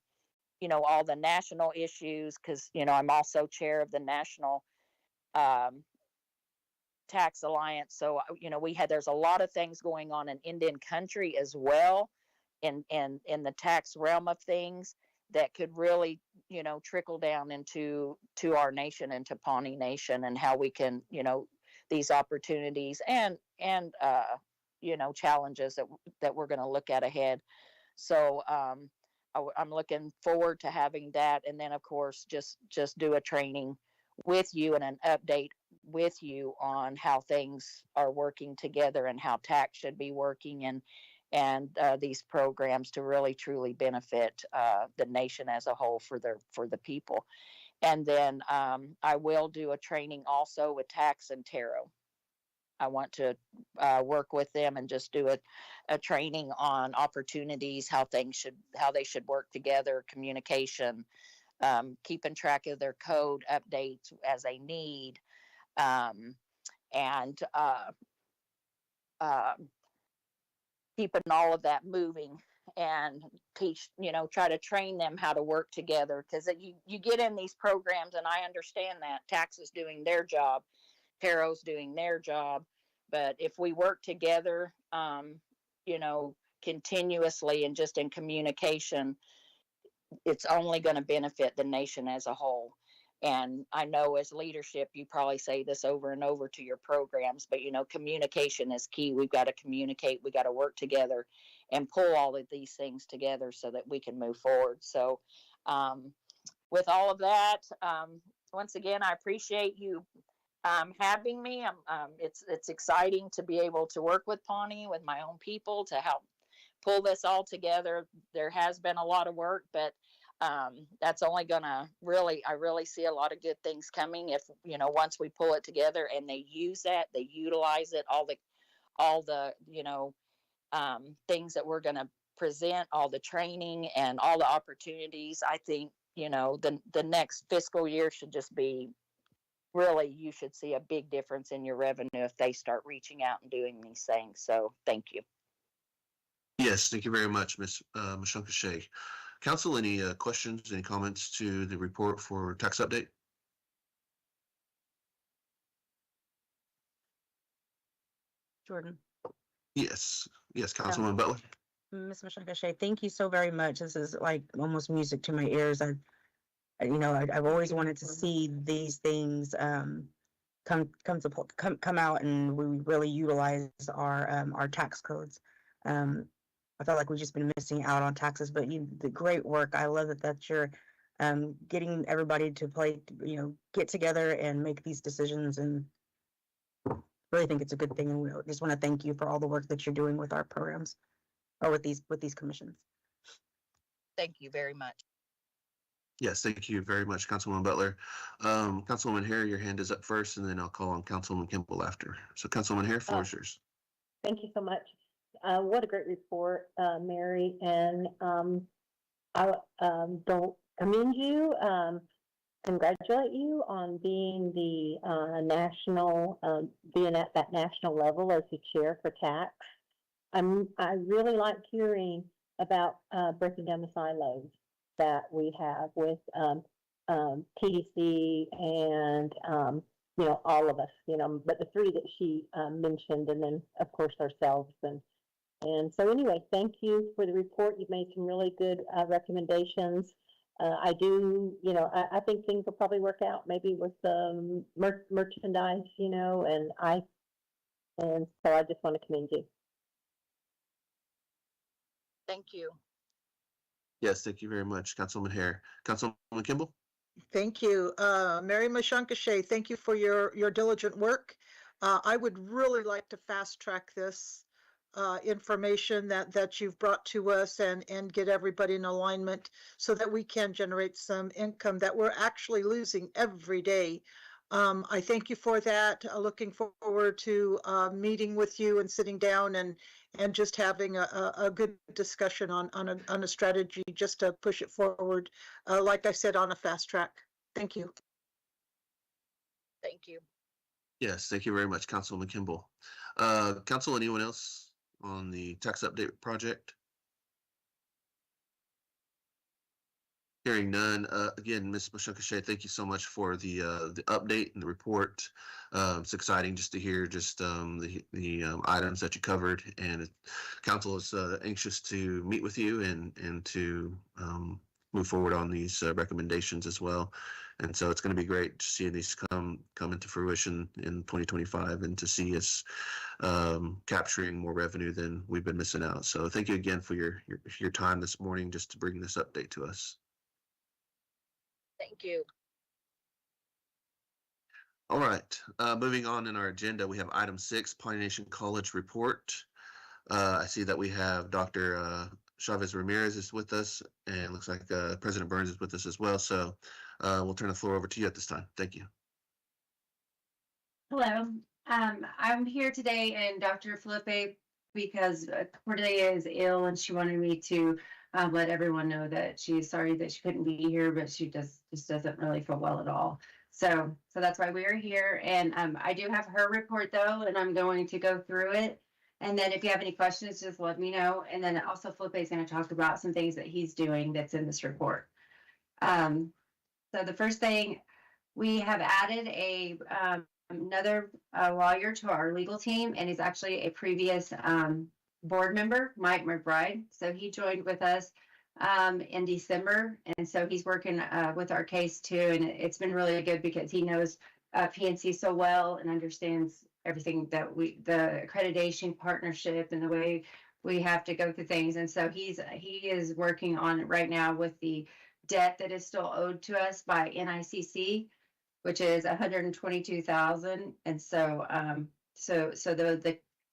the national issues, because I'm also chair of the National Tax Alliance. So there's a lot of things going on in Indian country as well, in the tax realm of things, that could really trickle down into our nation, into Pawnee Nation, and how we can these opportunities and challenges that we're going to look at ahead. So I'm looking forward to having that, and then of course just do a training with you and an update with you on how things are working together and how tax should be working, and these programs to really truly benefit the nation as a whole, for the people. And then I will do a training also with tax and taro. I want to work with them and just do a training on opportunities, how they should work together, communication, keeping track of their code updates as they need, and keeping all of that moving and teach, try to train them how to work together. Because you get in these programs, and I understand that taxes doing their job, Taro's doing their job, but if we work together, continuously and just in communication, it's only going to benefit the nation as a whole. And I know as leadership, you probably say this over and over to your programs, but communication is key. We've got to communicate, we got to work together and pull all of these things together so that we can move forward. So with all of that, once again, I appreciate you having me. It's exciting to be able to work with Pawnee, with my own people, to help pull this all together. There has been a lot of work, but that's only gonna I really see a lot of good things coming if, once we pull it together and they use that, they utilize it, all the things that we're gonna present, all the training and all the opportunities. I think, the next fiscal year should just be really, you should see a big difference in your revenue if they start reaching out and doing these things. So thank you. Yes, thank you very much, Ms. Mashunkashay. Council, any questions, any comments to the report for tax update? Jordan. Yes, Councilwoman Butler. Ms. Mashunkashay, thank you so very much. This is like almost music to my ears. I've always wanted to see these things come out, and we really utilize our tax codes. I felt like we've just been missing out on taxes, but the great work. I love that you're getting everybody to get together and make these decisions, and really think it's a good thing. And we just want to thank you for all the work that you're doing with our programs, or with these commissions. Thank you very much. Yes, thank you very much, Councilwoman Butler. Councilwoman Hare, your hand is up first, and then I'll call on Councilwoman Kimball after. So Councilwoman Hare, floor is yours. Thank you so much. What a great report, Mary, and I don't commend you, congratulate you on being the national, being at that national level as the chair for tax. I really like hearing about breaking down the silos that we have with TDC and all of us, but the three that she mentioned, and then of course ourselves. And so anyway, thank you for the report. You've made some really good recommendations. I do, I think things will probably work out maybe with the merchandise, and so I just want to commend you. Thank you. Yes, thank you very much, Councilwoman Hare. Councilwoman Kimball? Thank you. Mary Mashunkashay, thank you for your diligent work. I would really like to fast track this information that you've brought to us and get everybody in alignment so that we can generate some income that we're actually losing every day. I thank you for that. Looking forward to meeting with you and sitting down and just having a good discussion on a strategy just to push it forward, like I said, on a fast track. Thank you. Thank you. Yes, thank you very much, Councilwoman Kimball. Council, anyone else on the tax update project? Hearing none. Again, Ms. Mashunkashay, thank you so much for the update and the report. It's exciting just to hear just the items that you covered, and council is anxious to meet with you and to move forward on these recommendations as well. And so it's going to be great to see these come into fruition in 2025, and to see us capturing more revenue than we've been missing out. So thank you again for your time this morning just to bring this update to us. Thank you. All right, moving on in our agenda, we have item 6, Pawnee Nation College report. I see that we have Dr. Chavez Ramirez is with us, and looks like President Burns is with us as well. So we'll turn the floor over to you at this time. Thank you. Hello, I'm here today and Dr. Felipe, because Cordelia is ill and she wanted me to let everyone know that she's sorry that she couldn't be here, but she just doesn't really feel well at all. So that's why we are here. And I do have her report though, and I'm going to go through it. And then if you have any questions, just let me know. And then also Felipe is going to talk about some things that he's doing that's in this report. So the first thing, we have added another lawyer to our legal team, and he's actually a previous board member, Mike McBride. So he joined with us in December, and so he's working with our case too, and it's been really good because he knows PNC so well and understands everything that the accreditation partnership and the way we have to go through things. And so he is working on it right now with the debt that is still owed to us by NICC, which is 122,000. And so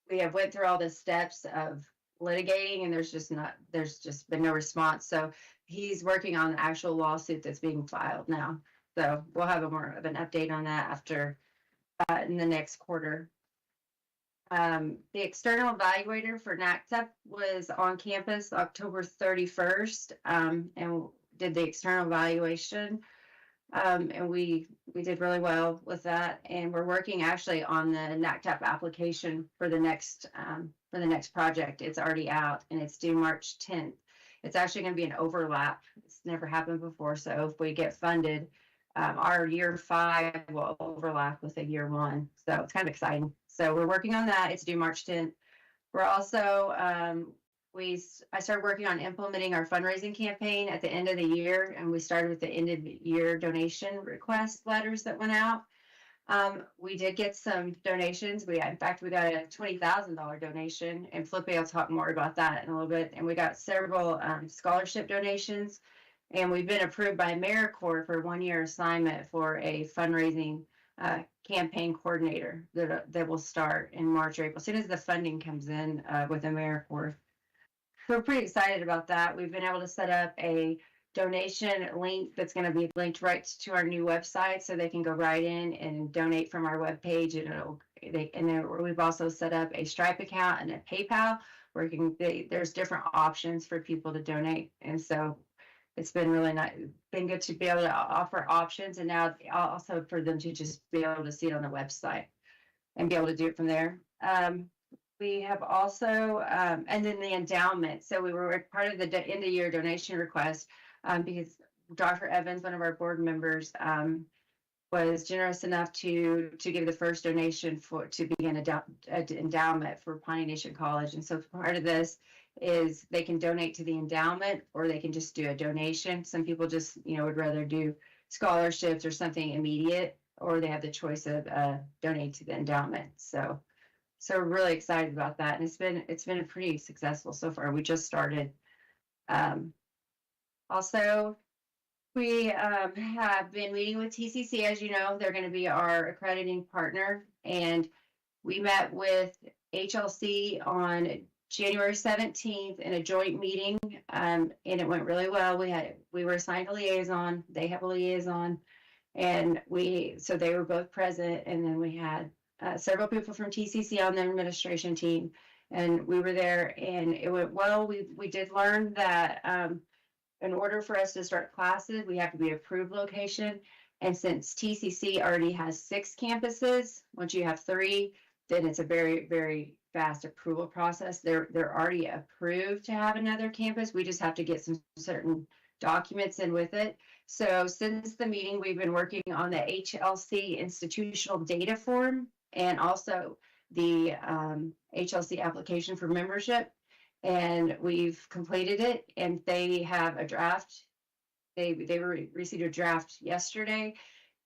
we have went through all the steps of litigating, and there's just been no response. So he's working on the actual lawsuit that's being filed now. So we'll have more of an update on that after in the next quarter. The external evaluator for NACTEP was on campus October 31st and did the external evaluation. And we did really well with that. And we're working actually on the NACTEP application for the next project. It's already out and it's due March 10th. It's actually going to be an overlap. It's never happened before. So if we get funded, our year 5 will overlap with a year 1. So it's kind of exciting. So we're working on that. It's due March 10th. We're also, I started working on implementing our fundraising campaign at the end of the year, and we started with the end of the year donation request letters that went out. We did get some donations. In fact, we got a $20,000 donation, and Felipe will talk more about that in a little bit. And we got several scholarship donations, and we've been approved by AmeriCorps for a 1-year assignment for a fundraising campaign coordinator that will start in March or April, as soon as the funding comes in with AmeriCorps. We're pretty excited about that. We've been able to set up a donation link that's going to be linked right to our new website, so they can go right in and donate from our webpage. And then we've also set up a Stripe account and a PayPal where there's different options for people to donate. And so it's been really nice, been good to be able to offer options, and now also for them to just be able to see it on the website and be able to do it from there. We have also, and then the endowment. So we were part of the end of year donation request because Dr. Evans, one of our board members, was generous enough to give the first donation to begin an endowment for Pawnee Nation College. And so part of this is they can donate to the endowment, or they can just do a donation. Some people just, would rather do scholarships or something immediate, or they have the choice of donating to the endowment. So we're really excited about that, and it's been pretty successful so far. We just started. Also, we have been meeting with TCC. As you know, they're going to be our accrediting partner, and we met with HLC on January 17th in a joint meeting, and it went really well. We were assigned a liaison. They have a liaison, and so they were both present, and then we had several people from TCC on the administration team, and we were there, and it went well. We did learn that in order for us to start classes, we have to be approved location. And since TCC already has 6 campuses, once you have 3, then it's a very, very fast approval process. They're already approved to have another campus. We just have to get some certain documents in with it. So since the meeting, we've been working on the HLC institutional data form and also the HLC application for membership. And we've completed it, and they have a draft. They received a draft yesterday.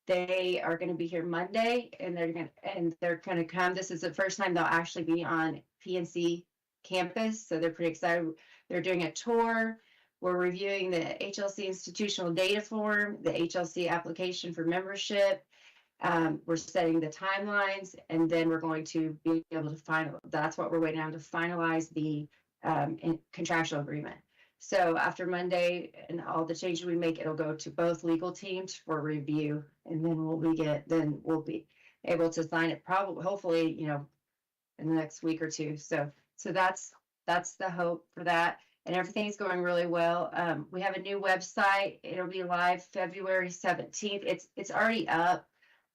They are going to be here Monday, and they're going to come. This is the first time they'll actually be on PNC campus, so they're pretty excited. They're doing a tour. We're reviewing the HLC institutional data form, the HLC application for membership. We're setting the timelines, and then we're going to be able to that's what we're waiting on, to finalize the contractual agreement. So after Monday and all the changes we make, it'll go to both legal teams for review, and then we'll be able to sign it hopefully, in the next week or two. So that's the hope for that. And everything's going really well. We have a new website. It'll be live February 17th. It's already up.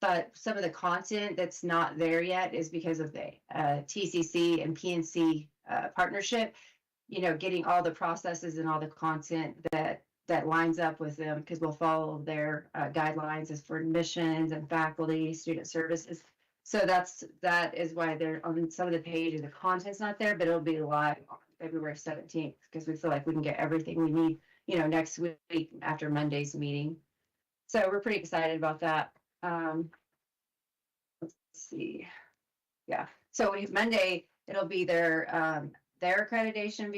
but some of the content that's not there yet is because of the TCC and PNC partnership. You know, getting all the processes and all the content that lines up with them, because we'll follow their guidelines as for admissions and faculty, student services. So that is why they're on some of the pages, the content's not there, but it'll be live on February 17th, because we feel like we can get everything we need, you know, next week after Monday's meeting. So we're pretty excited about that. Let's see. Yeah. So Monday, it'll be their accreditation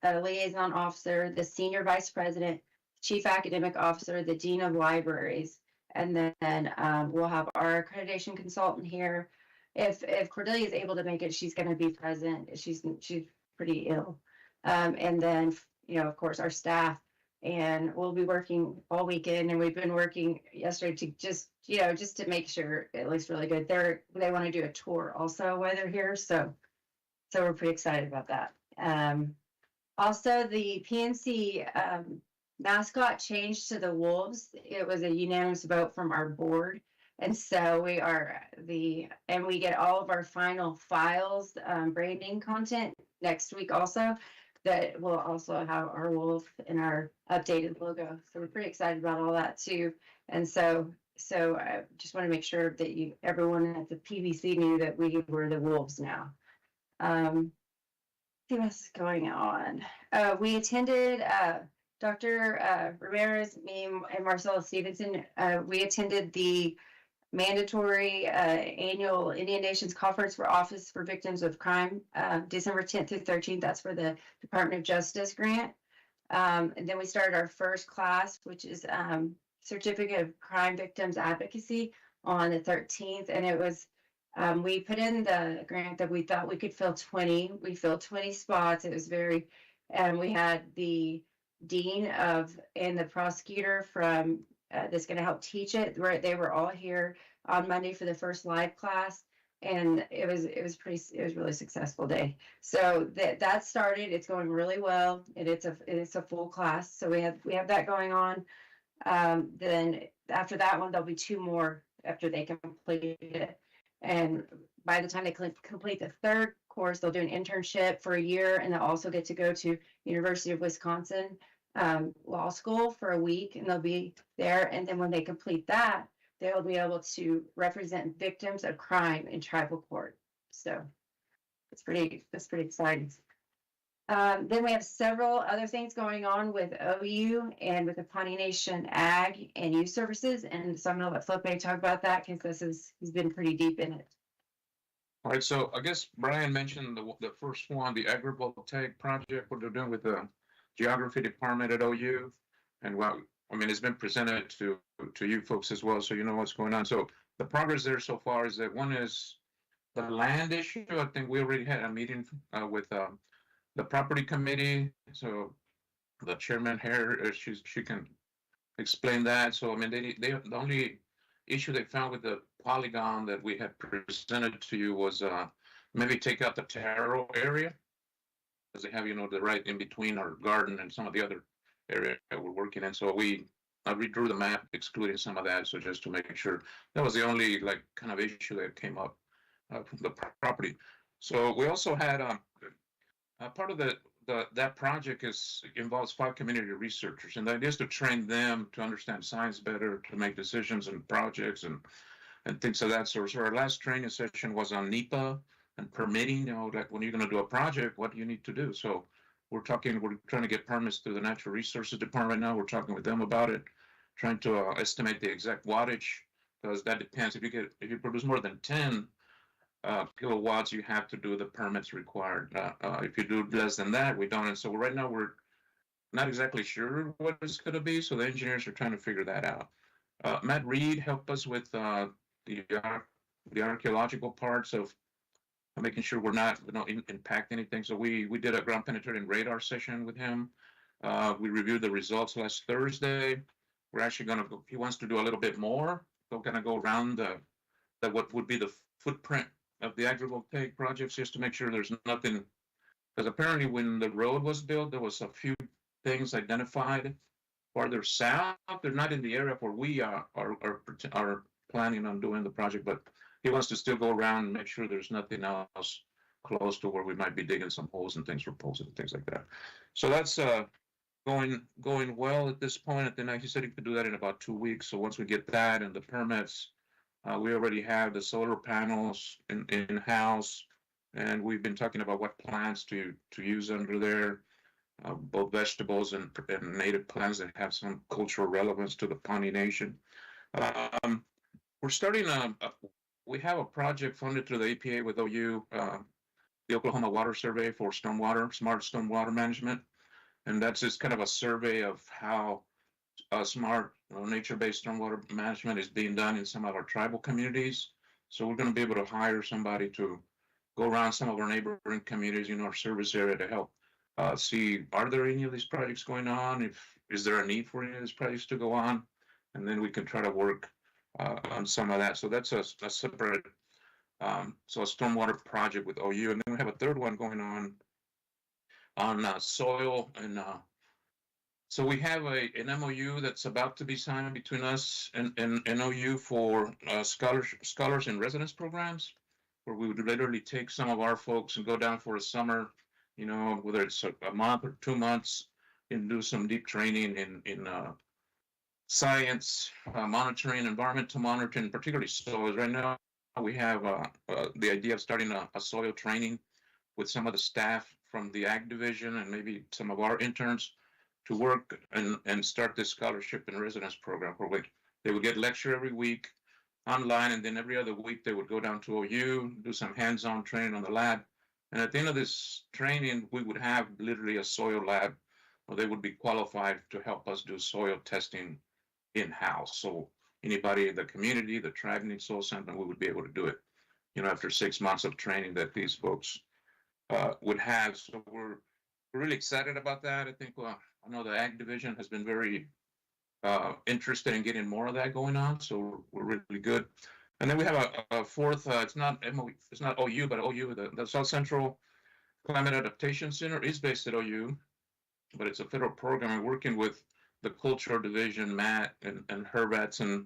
liaison officer, the senior vice president, chief academic officer, the dean of libraries, and then we'll have our accreditation consultant here. If Cordelia is able to make it, she's going to be present. She's pretty ill, and then you know, of course, our staff. And we'll be working all weekend, and we've been working yesterday to just to make sure it looks really good. They want to do a tour also while they're here, so we're pretty excited about that. Also, the PNC mascot changed to the wolves. It was a unanimous vote from our board, and so we get all of our final files, branding content next week also. That will also have our wolf and our updated logo. So we're pretty excited about all that too. And so I just want to make sure that everyone at the PBC knew that we were the wolves now. See what's going on. We attended Dr. Ramirez, me, and Marcella Stevenson. We attended the mandatory annual Indian Nations Conference for Office for Victims of Crime, December 10th through 13th. That's for the Department of Justice grant. And then we started our first class, which is Certificate of Crime Victims Advocacy on the 13th. And it was, we put in the grant that we thought we could fill 20. We filled 20 spots. It was very, and we had the dean and the prosecutor from that's going to help teach it. They were all here on Monday for the first live class, and it was really successful day. So that started. It's going really well, and it's a full class. So we have that going on. Then after that one, there'll be 2 more after they complete it, and by the time they complete the 3rd course, they'll do an internship for a year, and they'll also get to go to University of Wisconsin law school for a week, and they'll be there. And then when they complete that, they'll be able to represent victims of crime in tribal court. So that's pretty exciting. Then we have several other things going on with OU and with the Pawnee Nation Ag and Youth Services. And so I'm going to let Felipe talk about that, because he's been pretty deep in it. All right, so I guess Brian mentioned the first one, the agrivoltaic project, what they're doing with the geography department at OU. And it's been presented to you folks as well, so you know what's going on. So the progress there so far is that one is the land issue. I think we already had a meeting with the property committee. So the chairman here, she can explain that. So the only issue they found with the polygon that we had presented to you was maybe take out the taro area, because they have, the right in between our garden and some of the other area that we're working in. So I redrew the map excluding some of that. So just to make sure, that was the only kind of issue that came up from the property. So we also had part of that project involves 5 community researchers, and the idea is to train them to understand science better, to make decisions and projects and things of that sort. So our last training session was on NEPA and permitting, that when you're going to do a project, what do you need to do? So we're trying to get permits through the Natural Resources Department now. We're talking with them about it, trying to estimate the exact wattage, because that depends. If you produce more than 10 kilowatts, you have to do the permits required. If you do less than that, we don't. And so right now we're not exactly sure what it's going to be. So the engineers are trying to figure that out. Matt Reed helped us with the archaeological parts of making sure we don't impact anything. So we did a ground penetrating radar session with him. We reviewed the results last Thursday. We're actually he wants to do a little bit more. We're going to go around what would be the footprint of the agrivoltaic projects, just to make sure there's nothing, because apparently when the road was built, there was a few things identified farther south. They're not in the area where we are planning on doing the project, but he wants to still go around and make sure there's nothing else close to where we might be digging some holes and things for poles and things like that. So that's going well at this point. And then he said he could do that in about 2 weeks. So once we get that and the permits, we already have the solar panels in house, and we've been talking about what plants to use under there, both vegetables and native plants that have some cultural relevance to the Pawnee Nation. We're starting we have a project funded through the EPA with OU, the Oklahoma Water Survey for stormwater, smart stormwater management. And that's just kind of a survey of how smart nature-based stormwater management is being done in some of our tribal communities. So we're going to be able to hire somebody to go around some of our neighboring communities in our service area to help see, are there any of these projects going on? Is there a need for any of these projects to go on? And then we can try to work on some of that. So that's a separate, so a stormwater project with OU. And then we have a third one going on soil. And so we have an MOU that's about to be signed between us and OU for scholars and residence programs, where we would literally take some of our folks and go down for a summer, whether it's a month or 2 months, and do some deep training in science, monitoring, environmental monitoring, particularly soils. Right now, we have the idea of starting a soil training with some of the staff from the Ag Division and maybe some of our interns to work and start this scholarship and residence program where they would get lecture every week online, and then every other week they would go down to OU, do some hands-on training on the lab. And at the end of this training, we would have literally a soil lab where they would be qualified to help us do soil testing in-house. So anybody in the community, the tribe needs soil sampling, we would be able to do it, after 6 months of training that these folks would have. So we're really excited about that. I think, I know the Ag Division has been very interested in getting more of that going on. So we're really good. And then we have a fourth, it's not OU, but OU, the South Central Climate Adaptation Center is based at OU, but it's a federal program. I'm working with the Cultural Division, Matt and Herbatz, and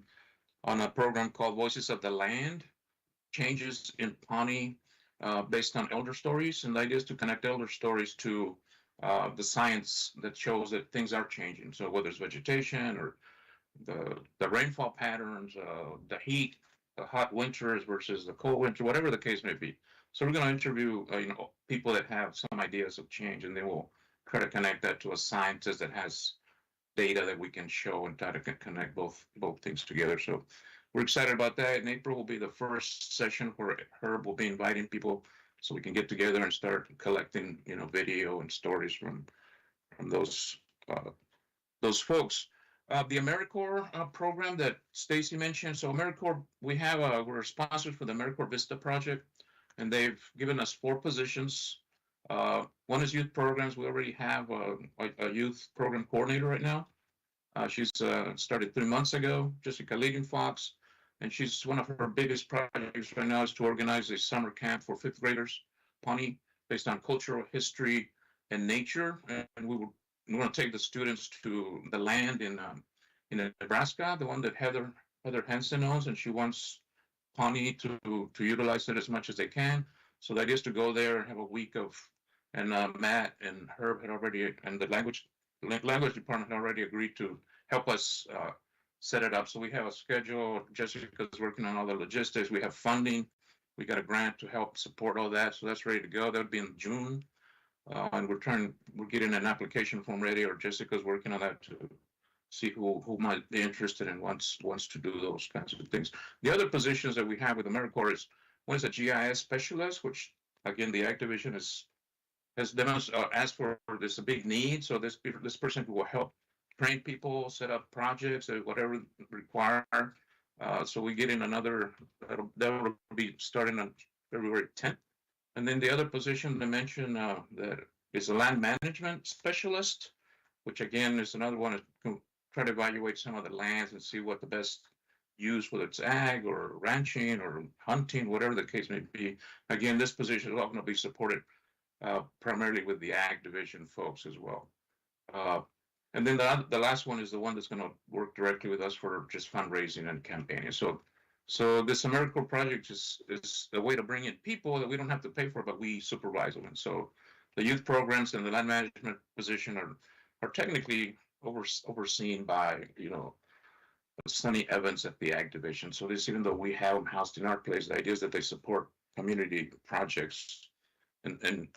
on a program called Voices of the Land, Changes in Pawnee, based on elder stories. And the idea is to connect elder stories to the science that shows that things are changing. So whether it's vegetation or the rainfall patterns, the heat, the hot winters versus the cold winter, whatever the case may be. So we're going to interview people that have some ideas of change, and then we'll try to connect that to a scientist that has data that we can show and try to connect both things together. So we're excited about that. In April will be the first session where Herb will be inviting people so we can get together and start collecting, video and stories from those folks. The AmeriCorps program that Stacy mentioned. So AmeriCorps, we're sponsors for the AmeriCorps Vista project, and they've given us 4 positions. One is youth programs. We already have a youth program coordinator right now. She's started 3 months ago, Jessica Legan-Fox, and she's one of her biggest projects right now is to organize a summer camp for 5th graders, Pawnee, based on cultural history and nature. And we want to take the students to the land in Nebraska, the one that Heather Henson owns, and she wants Pawnee to utilize it as much as they can. So the idea is to go there and have a week of, and Matt and Herb had already, and the language department had already agreed to help us set it up. So we have a schedule. Jessica's working on all the logistics. We have funding. We got a grant to help support all that. So that's ready to go. That would be in June. And we're getting an application form ready, or Jessica's working on that to see who might be interested and wants to do those kinds of things. The other positions that we have with AmeriCorps is, one is a GIS specialist, which again, the Ag Division has asked for this a big need. So this person will help train people, set up projects, whatever require. So we get in another, that will be starting on February 10th. And then the other position I mentioned that is a land management specialist, which again is another one to try to evaluate some of the lands and see what the best use, whether it's ag or ranching or hunting, whatever the case may be. Again, this position is all going to be supported primarily with the Ag Division folks as well. And then the last one is the one that's going to work directly with us for just fundraising and campaigning. So So this AmeriCorps project is a way to bring in people that we don't have to pay for, but we supervise them. And so the youth programs and the land management position are technically overseen by, Sonny Evans at the Ag Division. So this, even though we have them housed in our place, the idea is that they support community projects and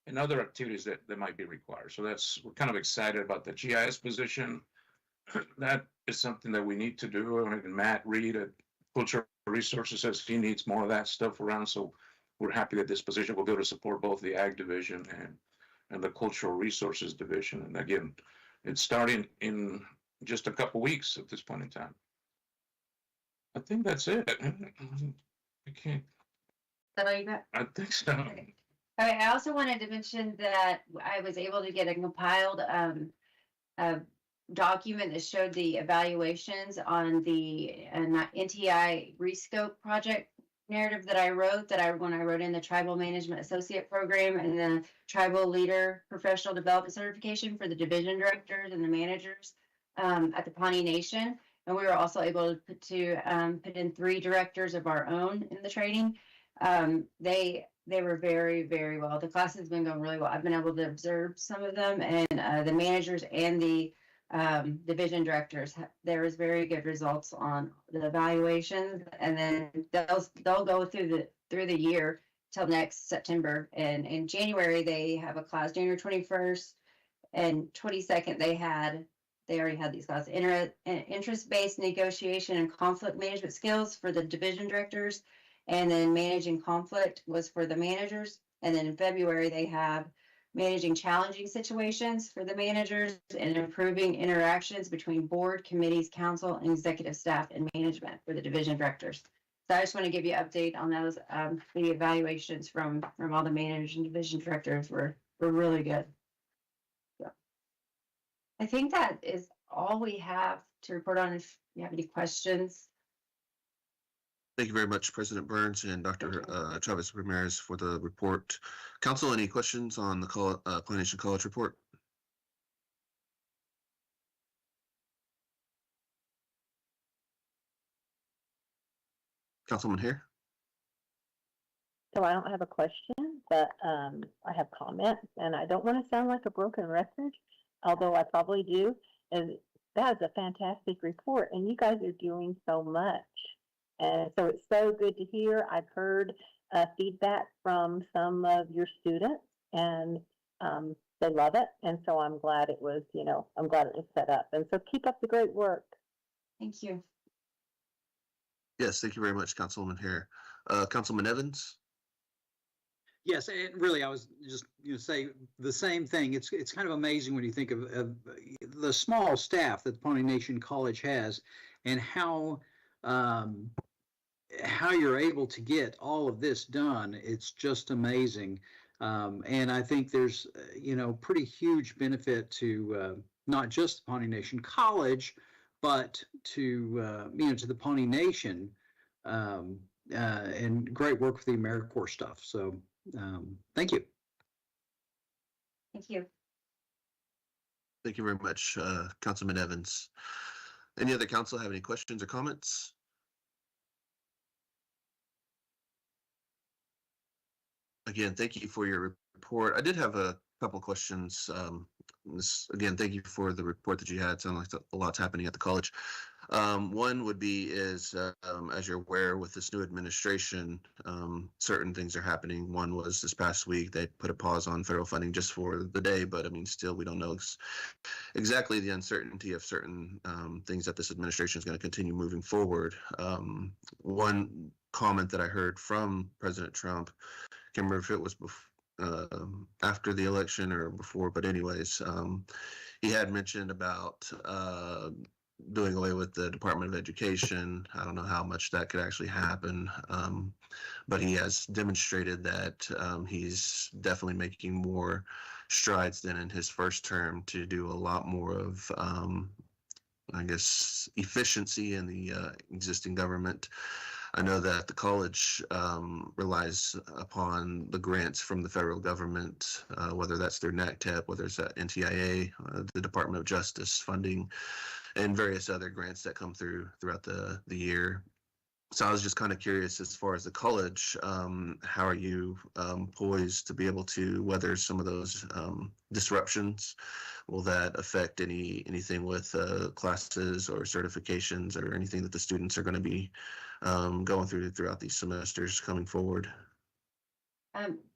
and other activities that might be required. So we're kind of excited about the GIS position. That is something that we need to do. And Matt Reed at Cultural Resources says he needs more of that stuff around. So we're happy that this position will be able to support both the Ag Division and the Cultural Resources Division. And again, it's starting in just a couple weeks at this point in time. I think that's it. I can't. Is that all you got? I think so. Okay. All right, I also wanted to mention that I was able to get a compiled a document that showed the evaluations on the NTI Rescope project narrative that I wrote, when I wrote in the Tribal Management Associate Program and the Tribal Leader Professional Development Certification for the division directors and the managers at the Pawnee Nation. And we were also able to put in 3 directors of our own in the training. They were very, very well. The class has been going really well. I've been able to observe some of them, and the managers and the division directors, there was very good results on the evaluations, and then they'll go through the year till next September. And in January they have a class, January 21st and 22nd. They already had these classes: interest-based negotiation and conflict management skills for the division directors, and then managing conflict was for the managers. And then in February they have managing challenging situations for the managers and improving interactions between board, committees, council, and executive staff and management for the division directors. So I just want to give you an update on those. The evaluations from all the managers and division directors were really good. So I think that is all we have to report on. If you have any questions. Thank you very much, President Burns and Dr. Travis Ramirez, for the report. Council, any questions on the Pawnee Nation College report? Councilman here. So I don't have a question, but I have comments, and I don't want to sound like a broken record, although I probably do. And that is a fantastic report, and you guys are doing so much. And so it's so good to hear. I've heard feedback from some of your students, and they love it. And so I'm glad it was, I'm glad it was set up. And so keep up the great work. Thank you. Yes, thank you very much, Councilwoman Hare. Councilman Evans? Yes, and really, I was just say the same thing. It's kind of amazing when you think of the small staff that the Pawnee Nation College has, and how you're able to get all of this done. It's just amazing. And I think there's, pretty huge benefit to not just the Pawnee Nation College, but to, to the Pawnee Nation, and great work with the AmeriCorps stuff. So thank you. Thank you. Thank you very much, Councilman Evans. Any other council have any questions or comments? Again, thank you for your report. I did have a couple questions. Again, thank you for the report that you had. It sounds like a lot's happening at the college. One would be as you're aware, with this new administration, certain things are happening. One was this past week, they put a pause on federal funding just for the day, but I mean, still, we don't know exactly the uncertainty of certain things that this administration is going to continue moving forward. One comment that I heard from President Trump, I can't remember if it was after the election or before, but anyways, he had mentioned about doing away with the Department of Education. I don't know how much that could actually happen, but he has demonstrated that he's definitely making more strides than in his first term to do a lot more of, I guess, efficiency in the existing government. I know that the college relies upon the grants from the federal government, whether that's through NACTEP, whether it's at NTIA, the Department of Justice funding, and various other grants that come throughout the year. So I was just kind of curious as far as the college, how are you poised to be able to weather some of those disruptions? Will that affect anything with classes or certifications or anything that the students are going to be going through throughout these semesters coming forward?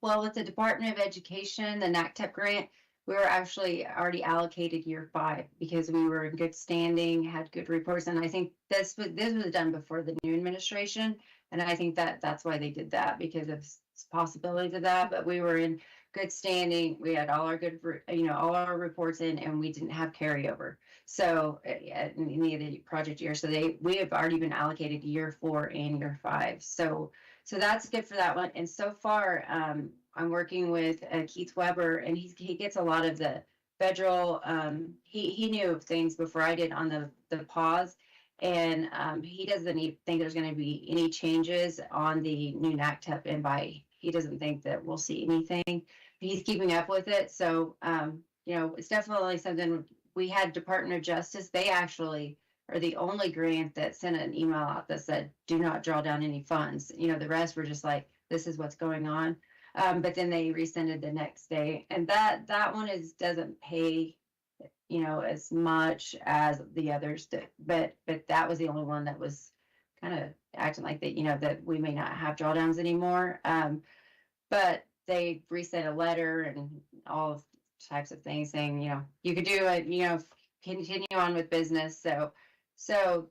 Well, with the Department of Education, the NACTEP grant, we were actually already allocated year 5 because we were in good standing, had good reports, and I think this was done before the new administration, and I think that's why they did that, because of possibilities of that. But we were in good standing. We had all our good, all our reports in, and we didn't have carryover. So in any of the project years, so we have already been allocated year 4 and year 5. So that's good for that one. And so far, I'm working with Keith Weber, and he gets a lot of the federal. He knew of things before I did on the pause, and he doesn't think there's going to be any changes on the new NACTEP invite. He doesn't think that we'll see anything. He's keeping up with it, so it's definitely something. We had Department of Justice. They actually are the only grant that sent an email out that said, do not draw down any funds. The rest were just like, this is what's going on. But then they rescinded the next day. And that one doesn't pay, as much as the others did. But that was the only one that was kind of acting like that, that we may not have drawdowns anymore. But they resent a letter and all types of things saying, you could do it, continue on with business. So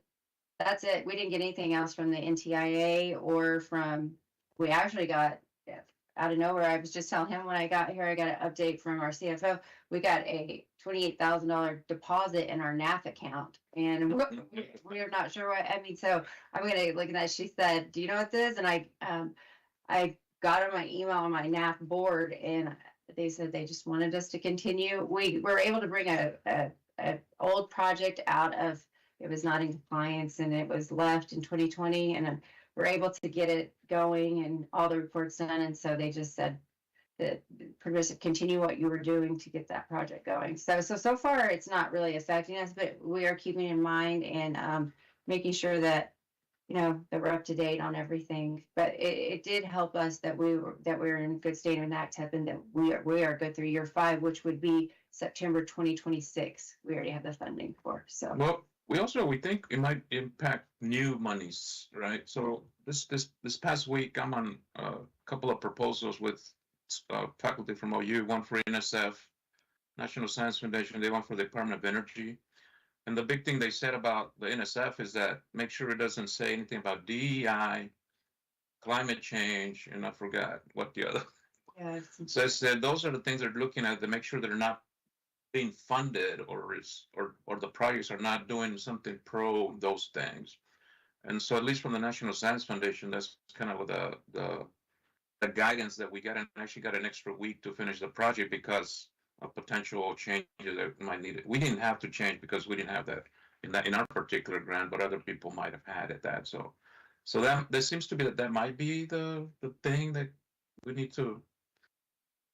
that's it. We didn't get anything else from the NTIA or we actually got out of nowhere. I was just telling him when I got here, I got an update from our CFO. We got a $28,000 deposit in our NAF account, and we're not sure what, so I'm going to look at that. She said, do you know what this is? And I got on my email on my NAF board, and they said they just wanted us to continue. We were able to bring a old project out of, it was not in compliance, and it was left in 2020, and we're able to get it going and all the reports done. And so they just said that Progressive, continue what you were doing to get that project going. So far it's not really affecting us, but we are keeping in mind and making sure that that we're up to date on everything. But it did help us that we're in good state in NACTEP, and that we are good through year 5, which would be September 2026. We already have the funding for. So well, we think it might impact new monies, right? So this past week, I'm on a couple of proposals with faculty from OU, one for NSF, National Science Foundation, they one for the Department of Energy. And the big thing they said about the NSF is that make sure it doesn't say anything about DEI, climate change, and I forgot what the other. yeah, So I said those are the things they're looking at to make sure they're not being funded or the projects are not doing something pro those things. And so at least from the National Science Foundation, that's kind of the guidance that we got, and actually got an extra week to finish the project because of potential changes that might need it. We didn't have to change because we didn't have that in our particular grant, but other people might have had it that. So that there seems to be that might be the thing that we need to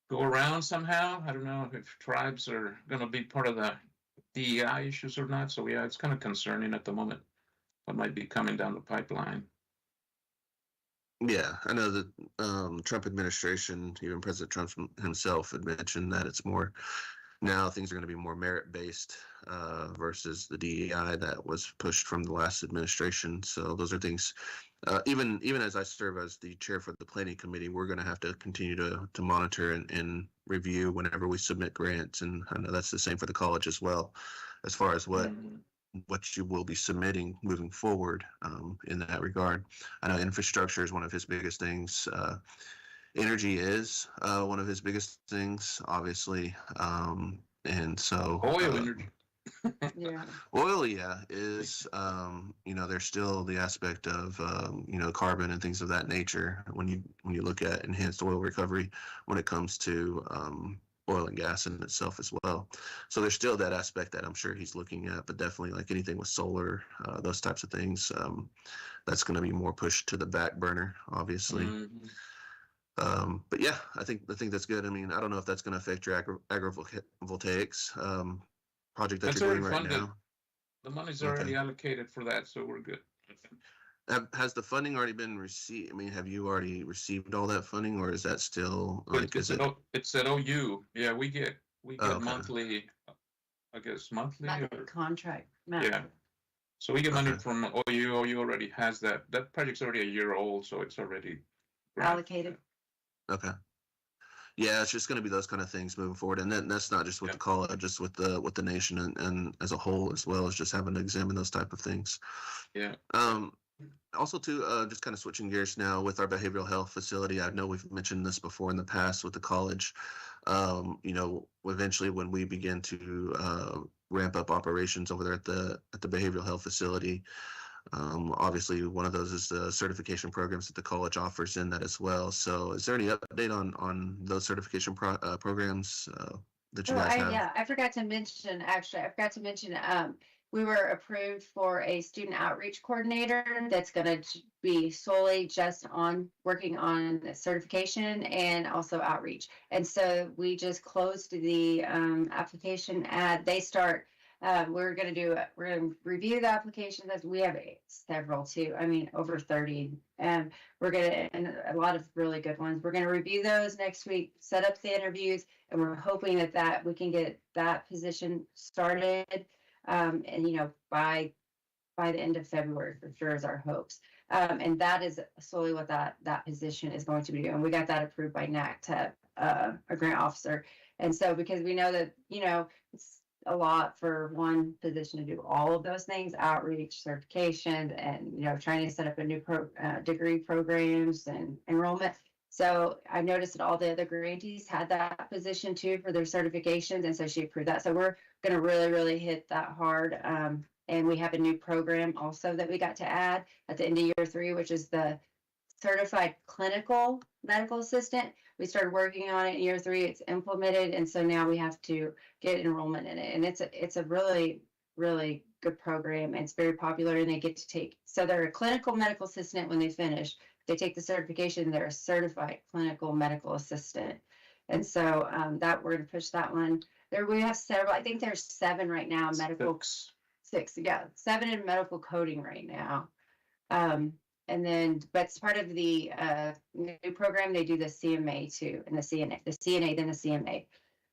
go around somehow. I don't know if tribes are going to be part of the DEI issues or not. So yeah, it's kind of concerning at the moment what might be coming down the pipeline. Yeah, I know that Trump administration, even President Trump himself had mentioned that it's more now things are going to be more merit-based versus the DEI that was pushed from the last administration. So those are things, even as I serve as the chair for the planning committee, we're going to have to continue to monitor and review whenever we submit grants. And I know that's the same for the college as well, as far as what you will be submitting moving forward in that regard. I know infrastructure is one of his biggest things. Energy is one of his biggest things, obviously. And so oil energy. yeah. Oil, is, there's still the aspect of, carbon and things of that nature when you look at enhanced oil recovery when it comes to oil and gas in itself as well. So there's still that aspect that I'm sure he's looking at, but definitely like anything with solar, those types of things, that's going to be more pushed to the back burner, obviously. But yeah, I think that's good. I mean, I don't know if that's going to affect your agrivoltaics project that That's you're doing already right funded. now. The money's already allocated for that, so we're good. Has the funding already been received? I mean, have you already received all that funding, or is that still like? It's Is it? it's at OU. Yeah, we get Oh, okay. monthly. I guess monthly. Not Or, the contract. yeah. So we get money Okay. from OU. OU already has that. That project's already a year old, so it's already granted. Allocated. Okay. Yeah, it's just going to be those kind of things moving forward, and then that's not just with Yeah. the college, just with the nation and as a whole, as well as just having to examine those type of things. Yeah. Also, too, just kind of switching gears now with our behavioral health facility. I know we've mentioned this before in the past with the college. You know, eventually when we begin to ramp up operations over there at the behavioral health facility, obviously one of those is the certification programs that the college offers in that as well. So, is there any update on those certification programs that you Oh, guys have? yeah, I forgot to mention, actually, I forgot to mention, we were approved for a student outreach coordinator that's gonna be solely just on working on the certification and also outreach. And so we just closed the application they start, we're gonna review the applications as we have several too. I mean, over 30. And and a lot of really good ones. We're gonna review those next week, set up the interviews, and we're hoping that we can get that position started. And by the end of February for sure is our hopes. And that is solely what that position is going to be doing. We got that approved by NACTEP, a grant officer. And so because we know that, it's a lot for one position to do all of those things, outreach, certification, and, trying to set up a new degree programs and enrollment. So I noticed that all the other grantees had that position too for their certifications. And so she approved that. So we're going to really, really hit that hard. And we have a new program also that we got to add at the end of year 3, which is the certified clinical medical assistant. We started working on it in year 3. It's implemented. And so now we have to get enrollment in it. And it's a really, really good program. It's very popular, and they get to so they're a clinical medical assistant when they finish. They take the certification, they're a certified clinical medical assistant. And so that we're going to push that one. We have several, I think there's 7 right now, medical. 6, yeah, 7 in medical coding right now. And then, but it's part of the new program, they do the CMA too, and the CNA, then the CMA.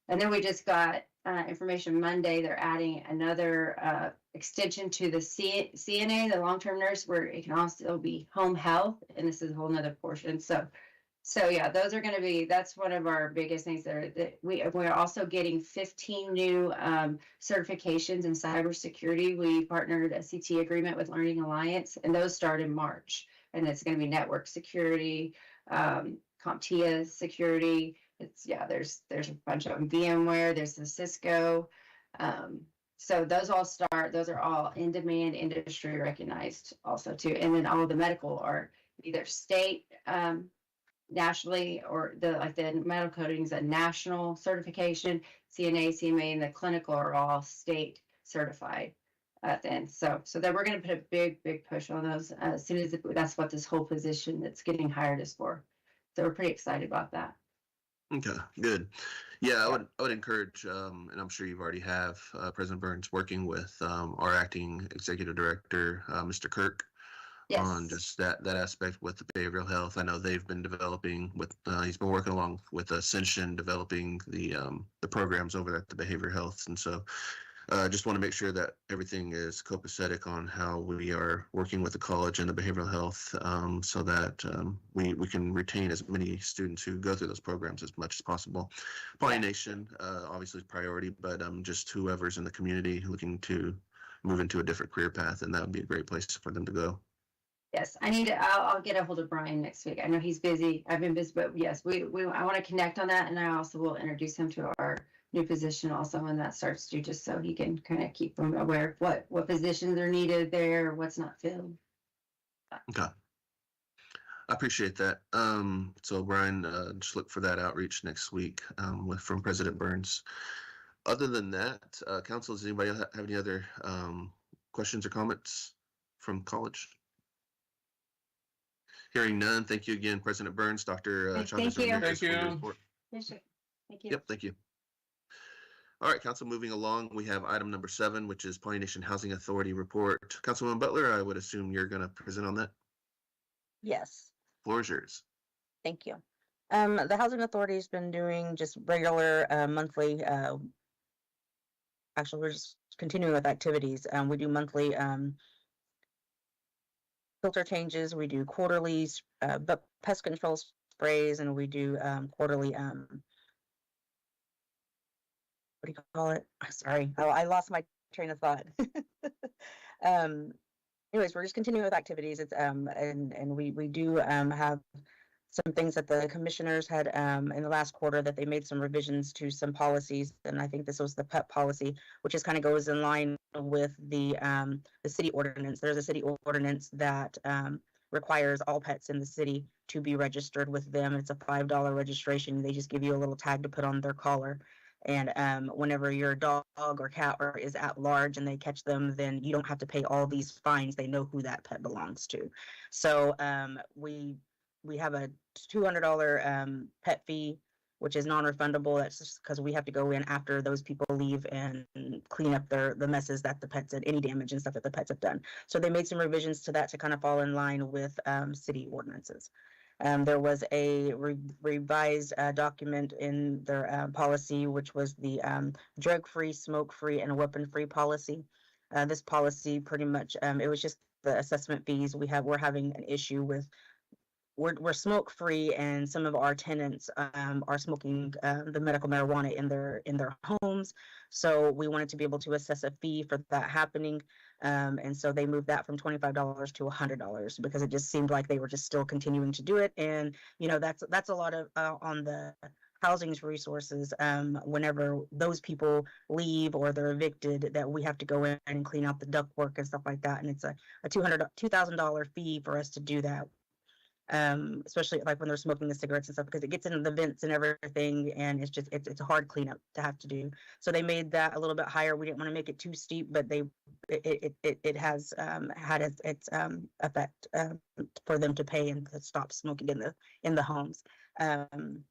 And then we just got information Monday, they're adding another extension to the CNA, the long-term nurse, where it can also be home health, and this is a whole nother portion. So yeah, those are going to be, that's one of our biggest things there. That we're also getting 15 new certifications in cybersecurity. We partnered a CT agreement with Learning Alliance, and those start in March. And it's going to be network security, CompTIA security. There's a bunch of them. VMware, there's the Cisco. So those are all in-demand, industry recognized also too. And then all of the medical are either state, nationally, or the medical coding is a national certification. CNA, CMA, and the clinical are all state certified. Then so that we're going to put a big push on those as soon as that's what this whole position that's getting hired is for. So we're pretty excited about that. Okay, good. Yeah, I would encourage, and I'm sure you've already have, President Burns working with our acting executive director, Mr. Kirk, on just that aspect with the behavioral health. I know they've been developing he's been working along with Ascension, developing the programs over at the behavioral health, and so just want to make sure that everything is copacetic on how we are working with the college and the behavioral health, so that we can retain as many students who go through those programs as much as possible. Pawnee Nation obviously is priority, but just whoever's in the community looking to move into a different career path, and that would be a great place for them to go. Yes, I'll get a hold of Brian next week. I know he's busy. I've been busy, but yes, I want to connect on that, and I also will introduce him to our new position also when that starts to, just so he can kind of keep them aware of what positions are needed there, what's not filled. Okay. I appreciate that. So Brian, just look for that outreach next week from President Burns. Other than that, council, does anybody have any other questions or comments from college? Hearing none, thank you again, President Burns, Dr. Chavez. Thank you. Thank you. Thank you. Yep, thank you. All right, council, moving along, we have item number 7, which is Pawnee Nation Housing Authority report. Councilwoman Butler, I would assume you're going to present on that. Yes. Floor is yours. Thank you. The Housing Authority has been doing just regular monthly. Actually, we're just continuing with activities. We do monthly filter changes. We do quarterly but pest control sprays, and we do quarterly. What do you call it? Sorry, I lost my train of thought. um, Anyways, we're just continuing with activities. It's and we do have some things that the commissioners had in the last quarter that they made some revisions to some policies, and I think this was the pet policy, which just kind of goes in line with the city ordinance. There's a city ordinance that requires all pets in the city to be registered with them. It's a $5 registration. They just give you a little tag to put on their collar. And whenever your dog or cat is at large and they catch them, then you don't have to pay all these fines. They know who that pet belongs to. So we have a $200 pet fee, which is non-refundable. That's just because we have to go in after those people leave and clean up the messes that the pets had, any damage and stuff that the pets have done. So they made some revisions to that to kind of fall in line with city ordinances. There was a revised document in their policy, which was the drug-free, smoke-free, and weapon-free policy. This policy pretty much, it was just the assessment fees. We're having an issue with, we're smoke-free, and some of our tenants are smoking the medical marijuana in their homes. So we wanted to be able to assess a fee for that happening. And so they moved that from $25 to $100 because it just seemed like they were just still continuing to do it. And, you know, that's a lot of on the housing's resources. Whenever those people leave or they're evicted, that we have to go in and clean out the ductwork and stuff like that. And it's a $2,000 fee for us to do that. Especially like when they're smoking the cigarettes and stuff, because it gets into the vents and everything, and it's a hard cleanup to have to do. So they made that a little bit higher. We didn't want to make it too steep, but it has had its effect for them to pay and to stop smoking in the homes. And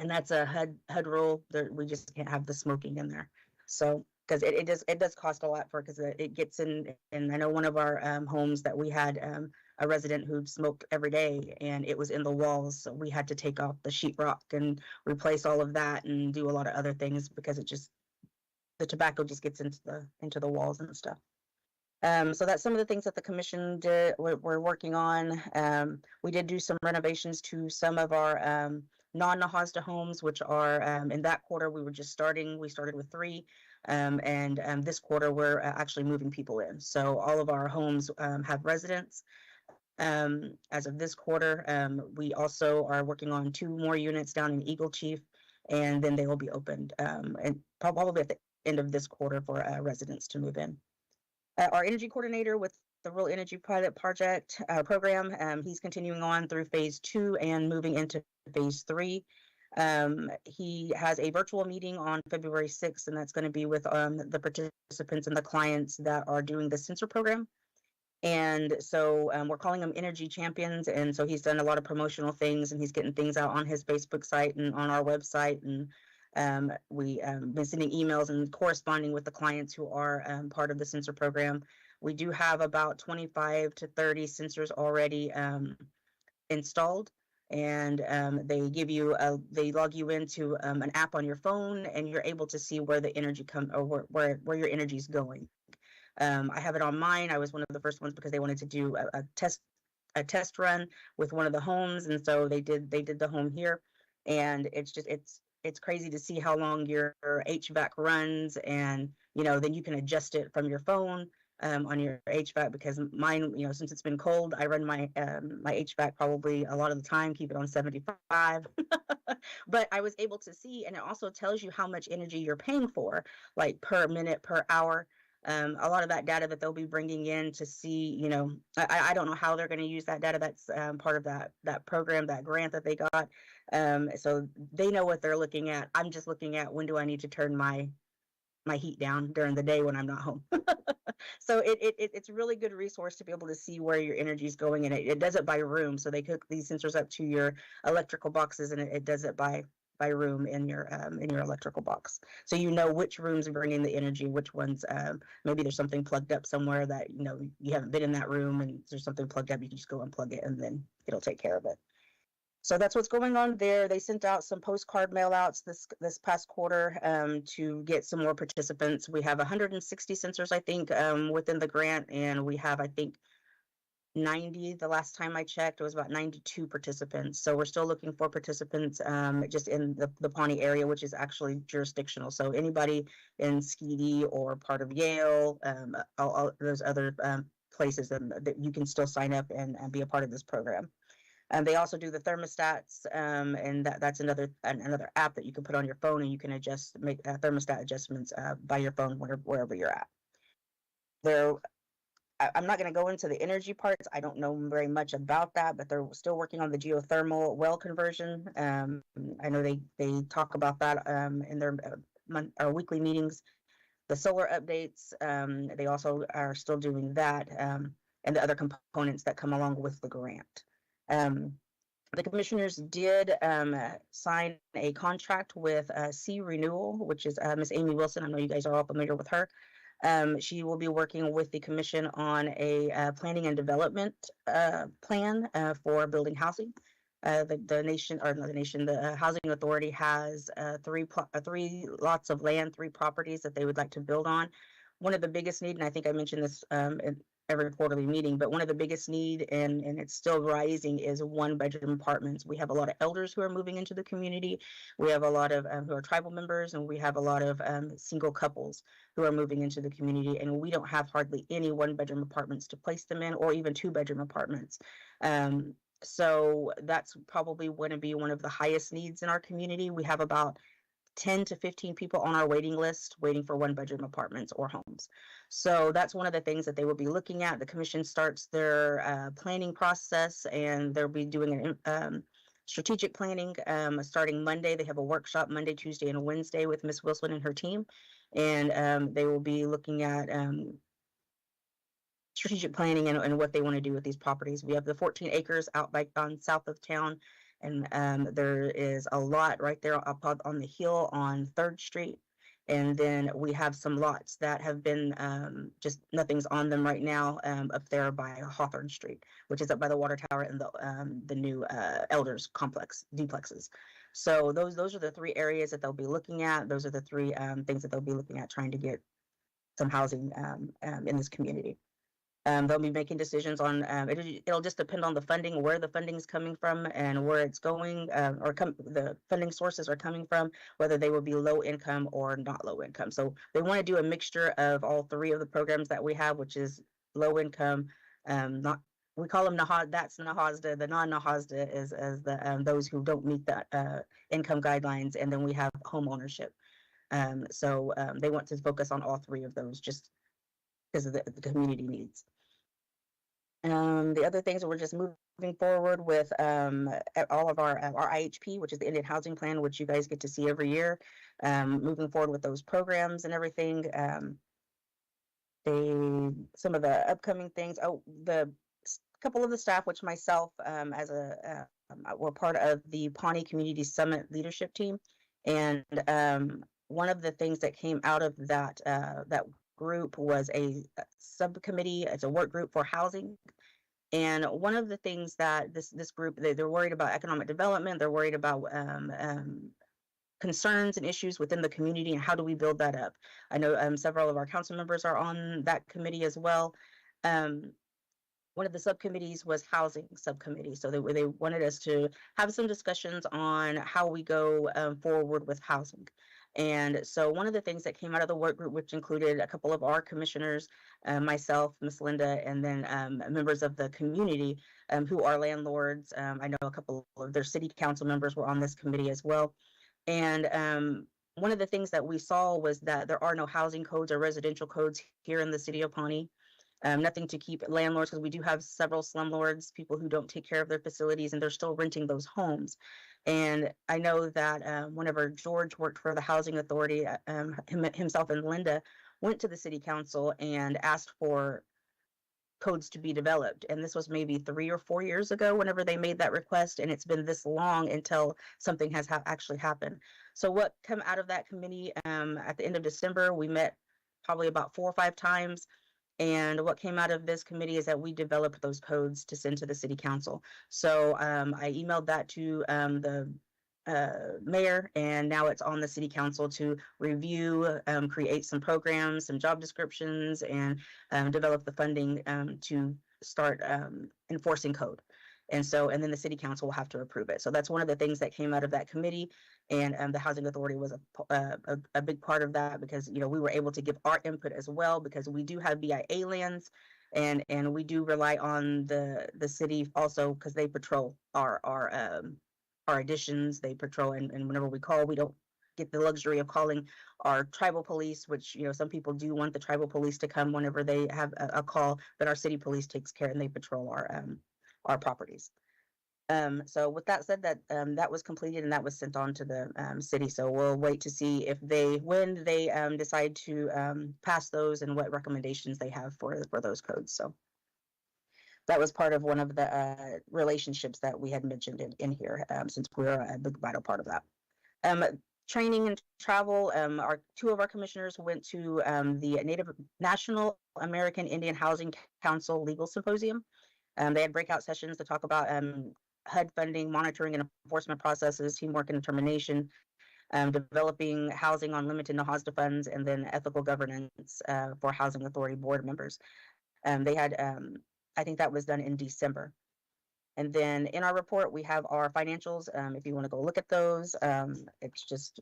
that's a HUD rule. We just can't have the smoking in there. So because it does cost a lot because it gets in. And I know one of our homes that we had a resident who smoked every day, and it was in the walls. So we had to take off the sheetrock and replace all of that and do a lot of other things because the tobacco just gets into the walls and stuff. So that's some of the things that the commission we're working on. We did do some renovations to some of our non-Nahasda homes, which are in that quarter we were just starting. We started with 3. And this quarter we're actually moving people in. So all of our homes have residents. As of this quarter, we also are working on 2 more units down in Eagle Chief, and then they will be opened and probably at the end of this quarter for residents to move in. Our energy coordinator with the Rural Energy Pilot Project program, he's continuing on through phase 2 and moving into phase 3. He has a virtual meeting on February 6th, and that's going to be with the participants and the clients that are doing the sensor program. And so we're calling them energy champions. And so he's done a lot of promotional things, and he's getting things out on his Facebook site and on our website. And we been sending emails and corresponding with the clients who are part of the sensor program. We do have about 25 to 30 sensors already installed. And they log you into an app on your phone, and you're able to see where the energy where your energy is going. I have it on mine. I was one of the first ones because they wanted to do a test run with one of the homes, and so they did the home here, and it's crazy to see how long your HVAC runs, and then you can adjust it from your phone on your HVAC, because mine, since it's been cold, I run my my HVAC probably a lot of the time, keep it on 75. But I was able to see, and it also tells you how much energy you're paying for, like per minute, per hour. A lot of that data that they'll be bringing in to see, I don't know how they're going to use that data. That's part of that program, that grant that they got. So they know what they're looking at. I'm just looking at when do I need to turn my heat down during the day when I'm not home. So it's a really good resource to be able to see where your energy is going, and it does it by room. So they hook these sensors up to your electrical boxes, and it does it by by room in your electrical box. So you know which rooms are bringing the energy, which ones, maybe there's something plugged up somewhere that, you know, you haven't been in that room and there's something plugged up, you can just go unplug it and then it'll take care of it. So that's what's going on there. They sent out some postcard mail outs this past quarter to get some more participants. We have 160 sensors, I think, within the grant, and we have, I think, 90. The last time I checked, it was about 92 participants. So we're still looking for participants just in the Pawnee area, which is actually jurisdictional. So anybody in Skeety or part of Yale, all those other places that you can still sign up and be a part of this program. They also do the thermostats, and that's another app that you can put on your phone, and you can make thermostat adjustments by your phone wherever you're at. I'm not going to go into the energy parts. I don't know very much about that, but they're still working on the geothermal well conversion. I know they talk about that in their weekly meetings. The solar updates, they also are still doing that, and the other components that come along with the grant. The commissioners did sign a contract with C Renewal, which is Miss Amy Wilson. I know you guys are all familiar with her. She will be working with the commission on a planning and development plan for building housing. The housing authority has three lots of land, 3 properties that they would like to build on. One of the biggest need, and I think I mentioned this in every quarterly meeting, but one of the biggest need, and it's still rising, is 1-bedroom apartments. We have a lot of elders who are moving into the community. We have a lot of who are tribal members, and we have a lot of single couples who are moving into the community, and we don't have hardly any 1-bedroom apartments to place them in, or even 2-bedroom apartments. So that's probably going to be one of the highest needs in our community. We have about 10 to 15 people on our waiting list waiting for 1-bedroom apartments or homes. So that's one of the things that they will be looking at. The commission starts their planning process, and they'll be doing an strategic planning starting Monday. They have a workshop Monday, Tuesday, and Wednesday with Miss Wilson and her team, and they will be looking at strategic planning and what they want to do with these properties. We have the 14 acres out on south of town, and there is a lot right there up on the hill on 3rd Street. And then we have some lots that have been just nothing's on them right now up there by Hawthorne Street, which is up by the water tower and the new Elders complex duplexes. So those are the 3 areas that they'll be looking at. Those are the 3 things that they'll be looking at, trying to get some housing in this community. They'll be making decisions on, it'll just depend on the funding, where the funding is coming from and where it's going, the funding sources are coming from, whether they will be low income or not low income. So they want to do a mixture of all 3 of the programs that we have, which is low income, we call them that's NAHASDA. The non-NAHASDA is those who don't meet the income guidelines, and then we have home ownership. So they want to focus on all 3 of those just because of the community needs. The other things that we're just moving forward with all of our IHP, which is the Indian Housing Plan, which you guys get to see every year. Moving forward with those programs and everything. Some of the upcoming things. The couple of the staff, which myself we're part of the Pawnee Community Summit leadership team, and one of the things that came out of that group was a subcommittee. It's a work group for housing. And one of the things that this group, they're worried about economic development. They're worried about concerns and issues within the community, and how do we build that up? I know several of our council members are on that committee as well. One of the subcommittees was housing subcommittee. So they wanted us to have some discussions on how we go forward with housing. And so one of the things that came out of the work group, which included a couple of our commissioners, myself, Miss Linda, and then members of the community who are landlords. I know a couple of their city council members were on this committee as well. And one of the things that we saw was that there are no housing codes or residential codes here in the city of Pawnee. Nothing to keep landlords, because we do have several slumlords, people who don't take care of their facilities, and they're still renting those homes. And I know that whenever George worked for the housing authority, himself and Linda went to the city council and asked for codes to be developed. And this was maybe 3 or 4 years ago whenever they made that request, and it's been this long until something has actually happened. So what come out of that committee, at the end of December, we met probably about 4 or 5 times. And what came out of this committee is that we developed those codes to send to the city council. So I emailed that to the mayor, and now it's on the city council to review, create some programs, some job descriptions, and develop the funding to start enforcing code. And then the city council will have to approve it. So that's one of the things that came out of that committee. And the housing authority was a big part of that, because, you know, we were able to give our input as well, because we do have BIA lands, and we do rely on the city also, because they patrol our additions. They patrol, and whenever we call, we don't get the luxury of calling our tribal police, which, you know, some people do want the tribal police to come whenever they have a call, but our city police takes care, and they patrol our properties. So with that said, that was completed, and that was sent on to the city. So we'll wait to see if when they decide to pass those, and what recommendations they have for those codes. So that was part of one of the relationships that we had mentioned in here, since we're a big vital part of that. Training and travel. Two of our commissioners went to the National American Indian Housing Council Legal Symposium. They had breakout sessions to talk about HUD funding, monitoring and enforcement processes, teamwork and determination, developing housing on limited no-HOSTA funds, and then ethical governance for housing authority board members. They had, I think that was done in December. And then in our report, we have our financials. If you want to go look at those, it's just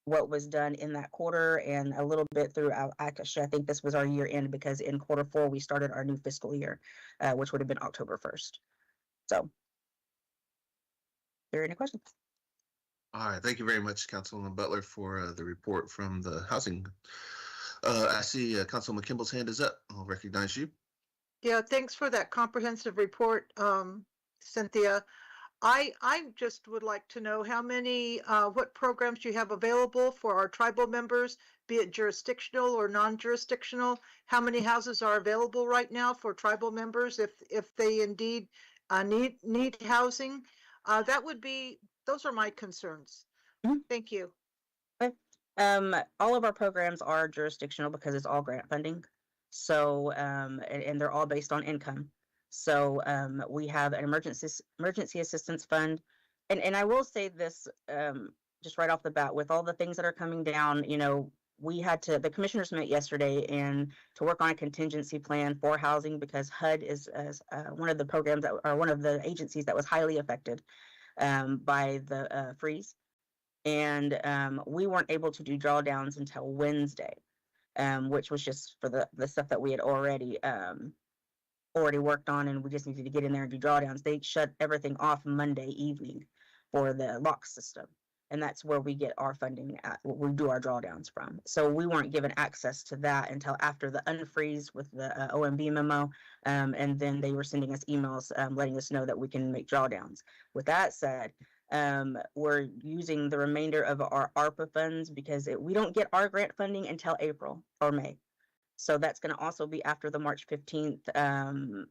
what was done in that quarter, and a little bit throughout. Actually, I think this was our year end, because in Q4, we started our new fiscal year, which would have been October 1st. So, are there any questions? All right, thank you very much, Councilwoman Butler, for the report from the housing. I see Councilwoman Kimball's hand is up. I'll recognize you. Yeah, thanks for that comprehensive report, Cynthia. I just would like to know how many, what programs you have available for our tribal members, be it jurisdictional or non-jurisdictional. How many houses are available right now for tribal members if they indeed need housing? Those are my concerns. Mm-hmm. Thank you. Okay. All of our programs are jurisdictional because it's all grant funding. So, and they're all based on income. So we have an emergency assistance fund. And I will say this, just right off the bat, with all the things that are coming down, you know, the commissioners met yesterday and to work on a contingency plan for housing, because HUD is one of the programs one of the agencies that was highly affected by the freeze. And we weren't able to do drawdowns until Wednesday, which was just for the stuff that we had already worked on, and we just needed to get in there and do drawdowns. They shut everything off Monday evening for the lock system, and that's where we get our funding we do our drawdowns from. So we weren't given access to that until after the unfreeze with the OMB memo, and then they were sending us emails letting us know that we can make drawdowns. With that said, we're using the remainder of our ARPA funds, because we don't get our grant funding until April or May. So that's going to also be after the March 15th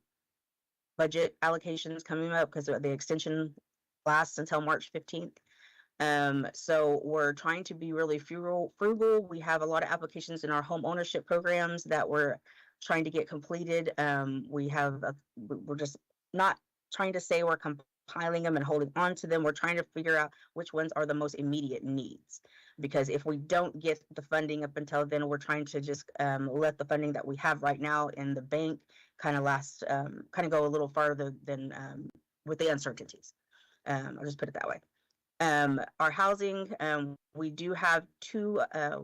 budget allocations coming up, because the extension lasts until March 15th. So we're trying to be really frugal. We have a lot of applications in our home ownership programs that we're trying to get completed. We're just not trying to say we're compiling them and holding on to them. We're trying to figure out which ones are the most immediate needs, because if we don't get the funding up until then, we're trying to just let the funding that we have right now in the bank kind of go a little farther than with the uncertainties. I'll just put it that way. Our housing, we do have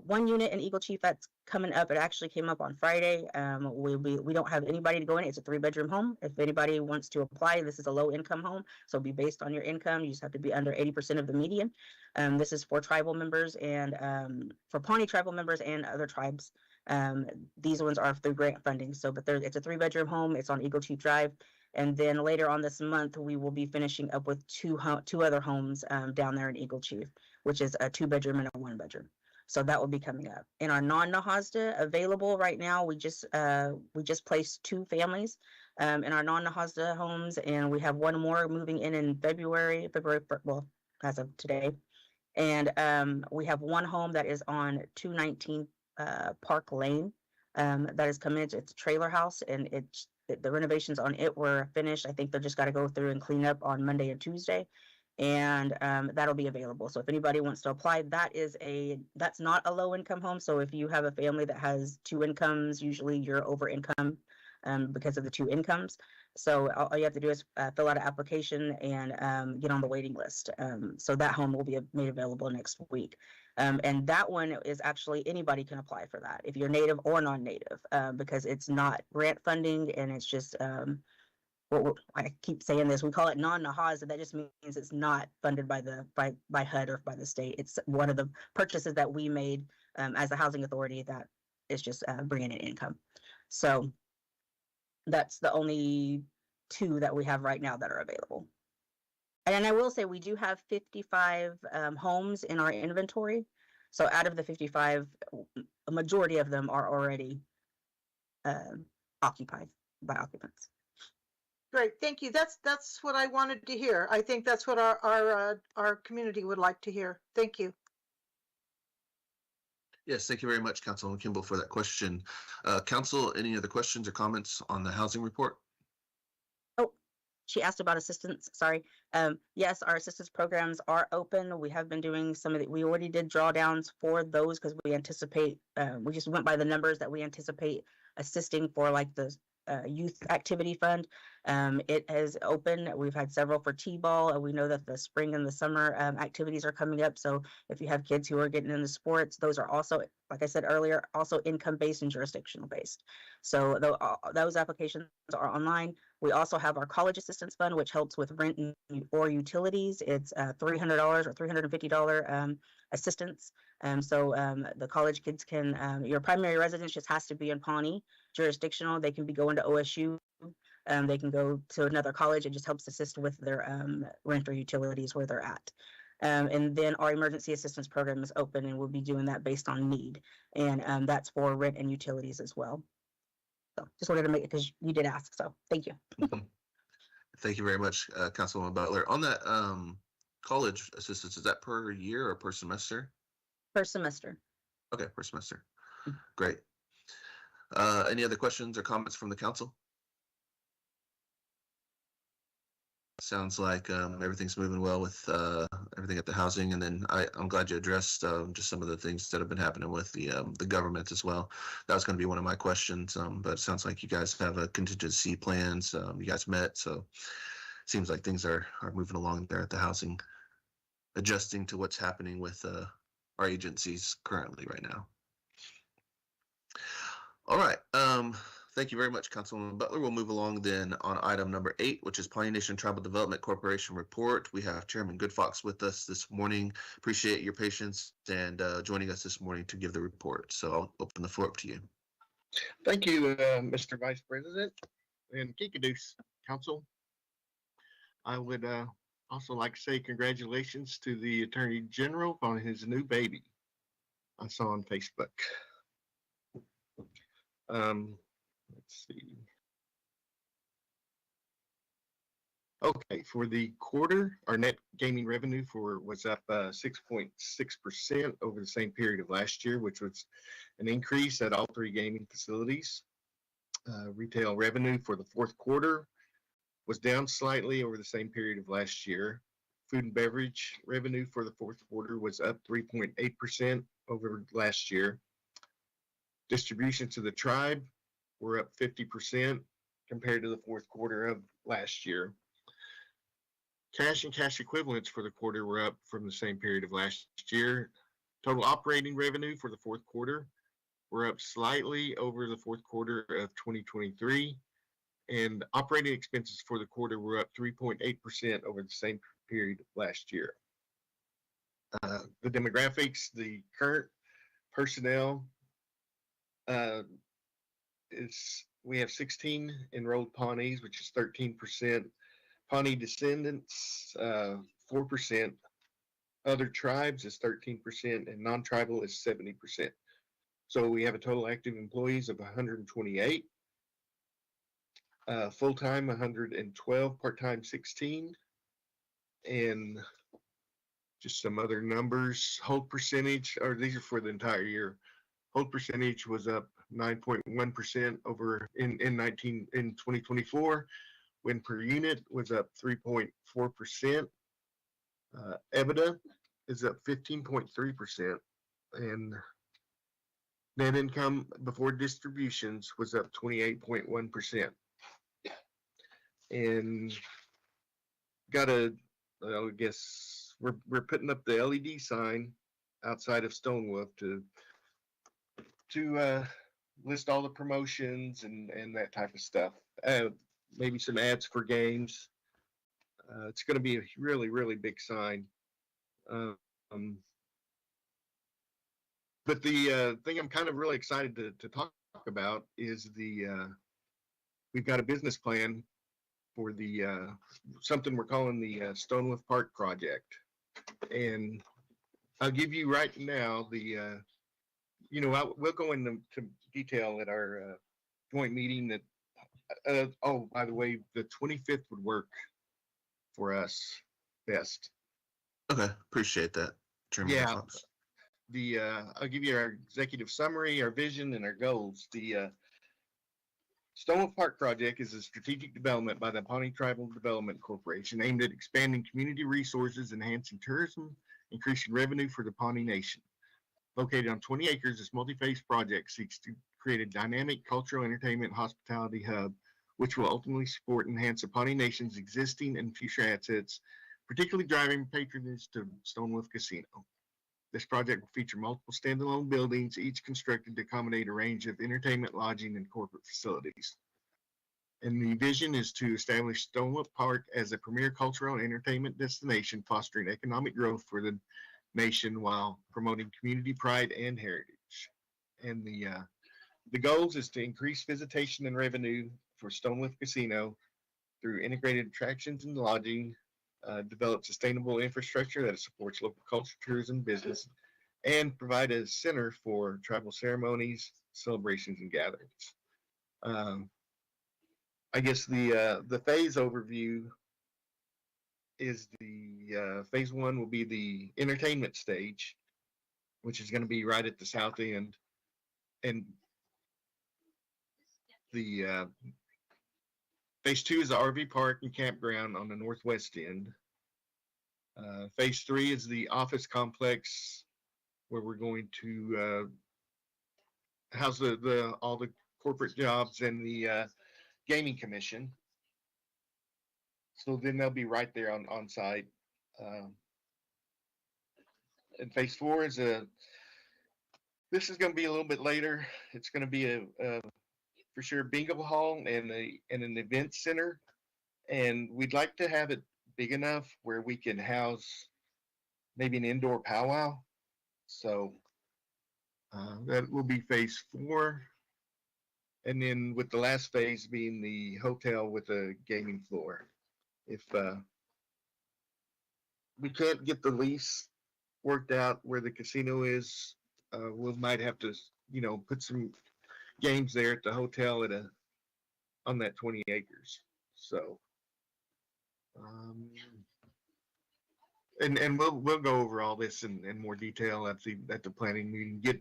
one unit in Eagle Chief that's coming up. It actually came up on Friday. We don't have anybody to go in. It's a 3-bedroom home. If anybody wants to apply, this is a low income home. So it'll be based on your income. You just have to be under 80% of the median. This is for tribal members and for Pawnee tribal members and other tribes. These ones are through grant funding. So, but it's a 3-bedroom home. It's on Eagle Chief Drive. And then later on this month, we will be finishing up with two other homes down there in Eagle Chief, which is a 2-bedroom and a 1-bedroom. So that will be coming up. In our non-Nahasda available right now, we just placed 2 families in our non-Nahasda homes, and we have one more moving in February, well, as of today. And we have one home that is on 219 Park Lane that is coming. It's a trailer house, and the renovations on it were finished. I think they're just got to go through and clean up on Monday and Tuesday, and that'll be available. So if anybody wants to apply, that's not a low income home. So if you have a family that has 2 incomes, usually you're over income because of the 2 incomes. So all you have to do is fill out an application and get on the waiting list. So that home will be made available next week. And that one is actually anybody can apply for that if you're native or non-native, because it's not grant funding, and it's just I keep saying this, we call it non-Nahasda. That just means it's not funded by HUD or by the state. It's one of the purchases that we made as a housing authority that is just bringing in income. So that's the only 2 that we have right now that are available. And I will say we do have 55 homes in our inventory. So out of the 55, a majority of them are already occupied by occupants. Great, thank you. That's what I wanted to hear. I think that's what our community would like to hear. Thank you. Yes, thank you very much, Councilwoman Kimball, for that question. Council, any other questions or comments on the housing report? Oh, she asked about assistance. Sorry. Yes, our assistance programs are open. We have been doing we already did drawdowns for those because we anticipate, we just went by the numbers that we anticipate assisting for, like the youth activity fund. It has opened. We've had several for T-ball, and we know that the spring and the summer activities are coming up. So if you have kids who are getting into sports, those are also, like I said earlier, also income-based and jurisdictional based. So those applications are online. We also have our college assistance fund, which helps with rent or utilities. It's $300 or $350 assistance. So the college kids can, your primary residence just has to be in Pawnee. Jurisdictional, they can be going to OSU. They can go to another college. It just helps assist with their rent or utilities where they're at. And then our emergency assistance program is open, and we'll be doing that based on need. And that's for rent and utilities as well. So just wanted to make it because you did ask. So thank you. Thank you very much, Councilwoman Butler. On that college assistance, is that per year or per semester? Per semester. Okay, per semester. Great. Any other questions or comments from the council? Sounds like everything's moving well with everything at the housing, and then I'm glad you addressed just some of the things that have been happening with the government as well. That was going to be one of my questions, but it sounds like you guys have a contingency plans. You guys met, so it seems like things are moving along there at the housing, adjusting to what's happening with our agencies currently right now. All right. Thank you very much, Councilwoman Butler. We'll move along then on item number 8, which is Pawnee Nation Tribal Development Corporation report. We have Chairman Goodfox with us this morning. Appreciate your patience and joining us this morning to give the report. So I'll open the floor up to you. Thank you, Mr. Vice President and Kikadoos Council. I would also like to say congratulations to the Attorney General on his new baby. I saw on Facebook. Let's see. Okay, for the quarter, our net gaming revenue was up 6.6% over the same period of last year, which was an increase at all 3 gaming facilities. Retail revenue for the fourth quarter was down slightly over the same period of last year. Food and beverage revenue for the fourth quarter was up 3.8% over last year. Distribution to the tribe were up 50% compared to the fourth quarter of last year. Cash and cash equivalents for the quarter were up from the same period of last year. Total operating revenue for the fourth quarter were up slightly over the fourth quarter of 2023. And operating expenses for the quarter were up 3.8% over the same period last year. The demographics, the current personnel, we have 16 enrolled Pawnees, which is 13%. Pawnee descendants, 4%. Other tribes is 13%, and non-tribal is 70%. So we have a total active employees of 128, full-time 112, part-time 16, and just some other numbers. Hold percentage, or these are for the entire year. Hold percentage was up 9.1% over in 2024. Win per unit was up 3.4%. EBITDA is up 15.3%, and net income before distributions was up 28.1%. And I guess we're putting up the LED sign outside of Stonewolf to list all the promotions and that type of stuff. Maybe some ads for games. It's going to be a really, really big sign. But the thing I'm kind of really excited to talk about is we've got a business plan for something we're calling the Stonewolf Park project. And I'll give you right now we'll go into detail at our joint meeting that, by the way, the 25th would work for us best. Okay, appreciate that, Chairman Yeah. Fox. I'll give you our executive summary, our vision, and our goals. The Stonewolf Park project is a strategic development by the Pawnee Tribal Development Corporation aimed at expanding community resources, enhancing tourism, increasing revenue for the Pawnee Nation. Located on 20 acres, this multi-phase project seeks to create a dynamic cultural, entertainment, hospitality hub, which will ultimately support and enhance the Pawnee Nation's existing and future assets, particularly driving patronage to Stonewolf Casino. This project will feature multiple standalone buildings, each constructed to accommodate a range of entertainment, lodging, and corporate facilities. And the vision is to establish Stonewolf Park as a premier cultural and entertainment destination, fostering economic growth for the nation while promoting community pride and heritage. And the goals is to increase visitation and revenue for Stonewolf Casino through integrated attractions and lodging, develop sustainable infrastructure that supports local culture, tourism, business, and provide a center for tribal ceremonies, celebrations, and gatherings. I guess the phase overview is phase one will be the entertainment stage, which is going to be right at the south end, and the phase two is the RV park and campground on the northwest end. Phase three is the office complex, where we're going to house all the corporate jobs and the gaming commission. So then they'll be right there on site. And phase four is this is going to be a little bit later. It's going to be a for sure bingo hall and an event center, and we'd like to have it big enough where we can house maybe an indoor powwow. So that will be phase four, and then with the last phase being the hotel with a gaming floor. If we can't get the lease worked out where the casino is, we might have to put some games there at the hotel on that 20 acres. So and we'll go over all this in more detail at the planning meeting, get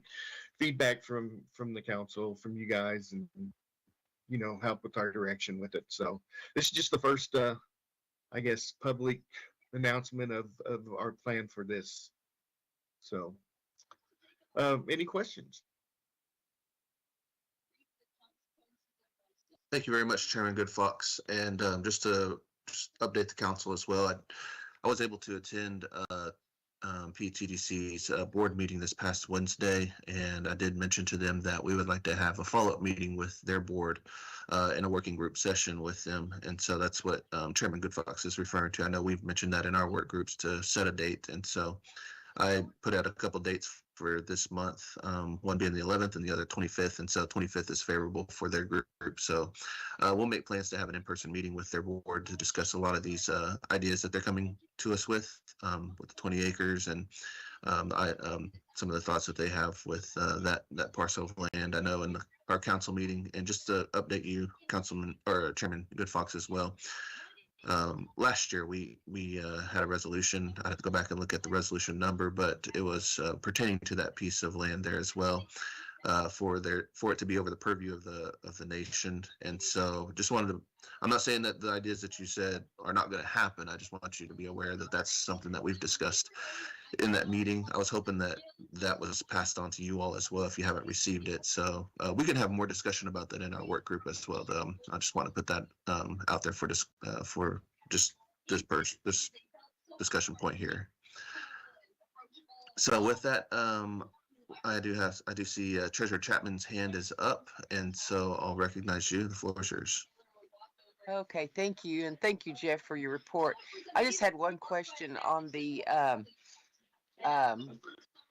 feedback from the council, from you guys, and help with our direction with it. So this is just the first I guess public announcement of our plan for this. So any questions? Thank you very much, Chairman Good Fox. And just to update the council as well, I was able to attend PTDC's board meeting this past Wednesday, and I did mention to them that we would like to have a follow-up meeting with their board in a working group session with them. And so that's what Chairman Good Fox is referring to. I know we've mentioned that in our work groups to set a date, and so I put out a couple dates for this month, one being the 11th and the other 25th. And so 25th is favorable for their group. So we'll make plans to have an in-person meeting with their board to discuss a lot of these ideas that they're coming to us with the 20 acres and some of the thoughts that they have with that parcel of land. I know in our council meeting, and just to update you, Councilman or Chairman Good Fox as well, last year we had a resolution. I have to go back and look at the resolution number, but it was pertaining to that piece of land there as well, for it to be over the purview of the nation. And so just wanted to, I'm not saying that the ideas that you said are not going to happen. I just want you to be aware that that's something that we've discussed in that meeting. I was hoping that that was passed on to you all as well if you haven't received it. So we can have more discussion about that in our work group as well. I just want to put that out there for this discussion point here. So with that, I do see Treasurer Chapman's hand is up, and so I'll recognize you. The floor is yours. Okay, thank you. And thank you, Jeff, for your report. I just had one question on the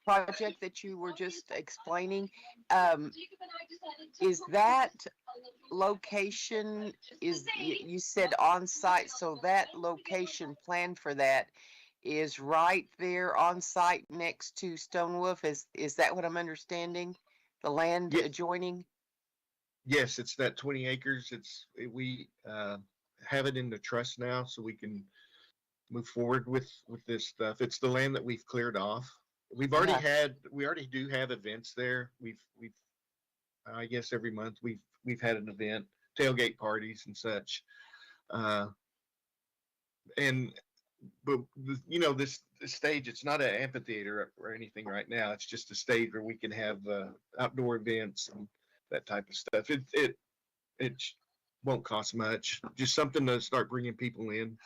project that you were just explaining. Is that location, you said on site, so that location planned for that is right there on site next to Stone Wolf? Is that what I'm understanding? The land adjoining? Yes, it's that 20 acres. We have it in the trust now, so we can move forward with this stuff. It's the land that we've cleared off. We already do have events there. We've I guess every month we've had an event, tailgate parties and such. But this stage, it's not an amphitheater or anything right now. It's just a stage where we can have outdoor events and that type of stuff. It won't cost much. Just something to start bringing people in.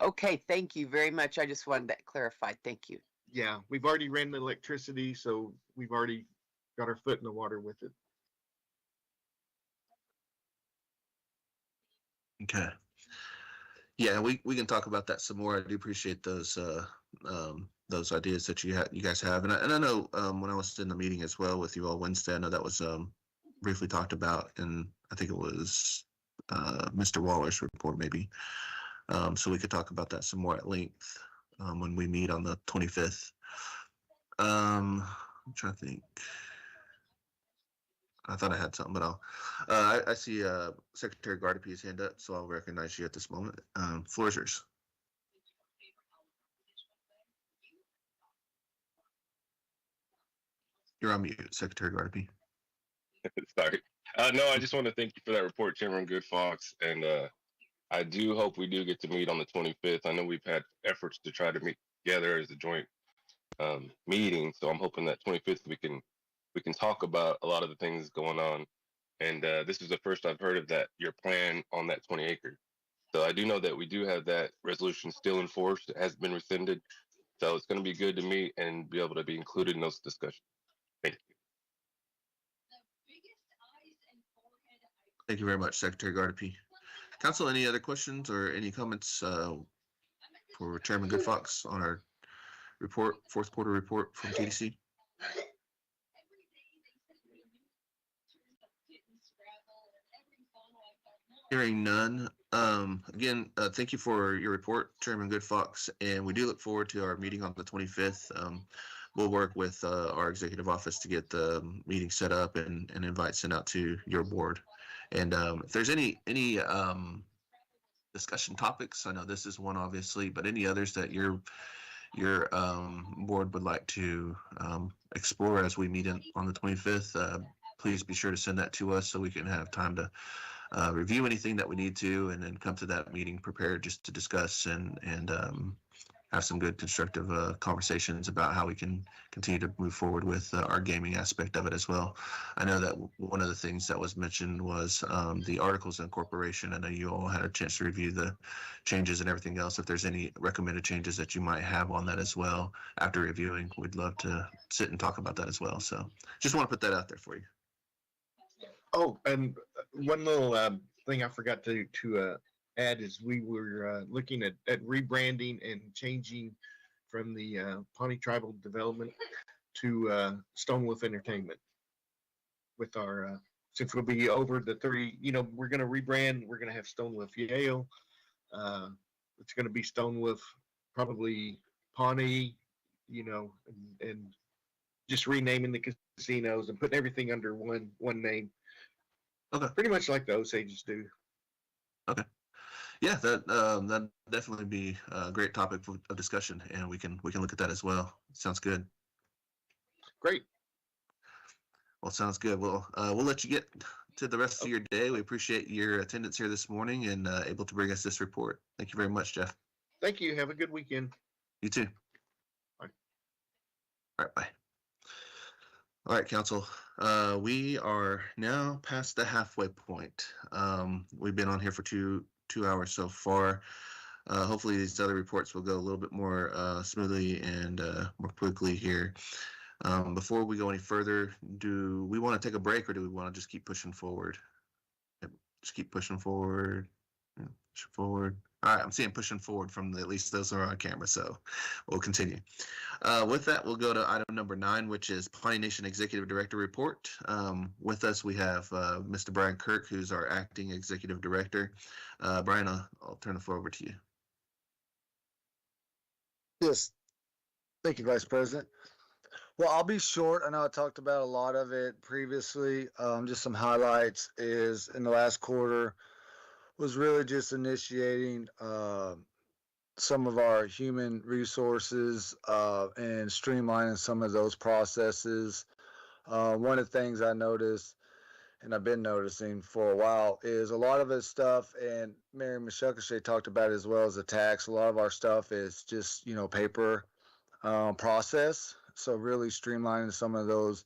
Okay, thank you very much. I just wanted that clarified. Thank you. Yeah, we've already ran the electricity, so we've already got our foot in the water with it. Okay. Yeah, we can talk about that some more. I do appreciate those ideas that you guys have, and I know when I was in the meeting as well with you all Wednesday, I know that was briefly talked about, and I think it was Mr. Waller's report maybe. So we could talk about that some more at length when we meet on the 25th. I'm trying to think. I thought I had something, but I see Secretary Gardapi's hand up, so I'll recognize you at this moment. Floor is yours. You're on mute, Secretary Gardapi. Sorry. No, I just want to thank you for that report, Chairman Good Fox, and I do hope we do get to meet on the 25th. I know we've had efforts to try to meet together as a joint meeting, so I'm hoping that 25th we can talk about a lot of the things going on. And this is the first I've heard of that, your plan on that 20 acres. So I do know that we do have that resolution still in force. It has been rescinded. So it's going to be good to meet and be able to be included in those discussions. Thank you. Thank you very much, Secretary Gardapi. Council, any other questions or any comments for Chairman Good Fox on our report, fourth quarter report from TDC? Hearing none. Again, thank you for your report, Chairman Good Fox, and we do look forward to our meeting on the 25th. We'll work with our executive office to get the meeting set up and invites sent out to your board. And if there's any discussion topics, I know this is one obviously, but any others that your board would like to explore as we meet on the 25th, please be sure to send that to us so we can have time to review anything that we need to, and then come to that meeting prepared just to discuss and have some good constructive conversations about how we can continue to move forward with our gaming aspect of it as well. I know that one of the things that was mentioned was the articles of incorporation. I know you all had a chance to review the changes and everything else. If there's any recommended changes that you might have on that as well after reviewing, we'd love to sit and talk about that as well. So just want to put that out there for you. Oh, and one little thing I forgot to add is we were looking at rebranding and changing from the Pawnee Tribal Development to Stone Wolf Entertainment. With our since we'll be over the 30, we're going to rebrand. We're going to have Stone Wolf Yale. It's going to be Stone Wolf, probably Pawnee, and just renaming the casinos and putting everything under one name. Okay. Pretty much like the Osages do. Okay. Yeah, that definitely be a great topic of discussion, and we can look at that as well. Sounds good. Great. Well, sounds good. Well, we'll let you get to the rest of your day. We appreciate your attendance here this morning and able to bring us this report. Thank you very much, Jeff. Thank you. Have a good weekend. You too. Bye. All right, bye. All right, Council. We are now past the halfway point. We've been on here for two hours so far. Hopefully, these other reports will go a little bit more smoothly and more quickly here. Before we go any further, do we want to take a break or do we want to just keep pushing forward? Yep, just keep pushing forward. Yeah, push forward. All right, I'm seeing pushing forward from at least those who are on camera, so we'll continue. With that, we'll go to item number 9, which is Pawnee Nation Executive Director Report. With us, we have Mr. Brian Kirk, who's our acting Executive Director. Brian, I'll turn the floor over to you. Yes. Thank you, Vice President. Well, I'll be short. I know I talked about a lot of it previously. Just some highlights is in the last quarter was really just initiating some of our human resources and streamlining some of those processes. One of the things I noticed, and I've been noticing for a while, is a lot of this stuff, and Mary Mashukashay talked about it as well as the tax. A lot of our stuff is just, paper process. So really streamlining some of those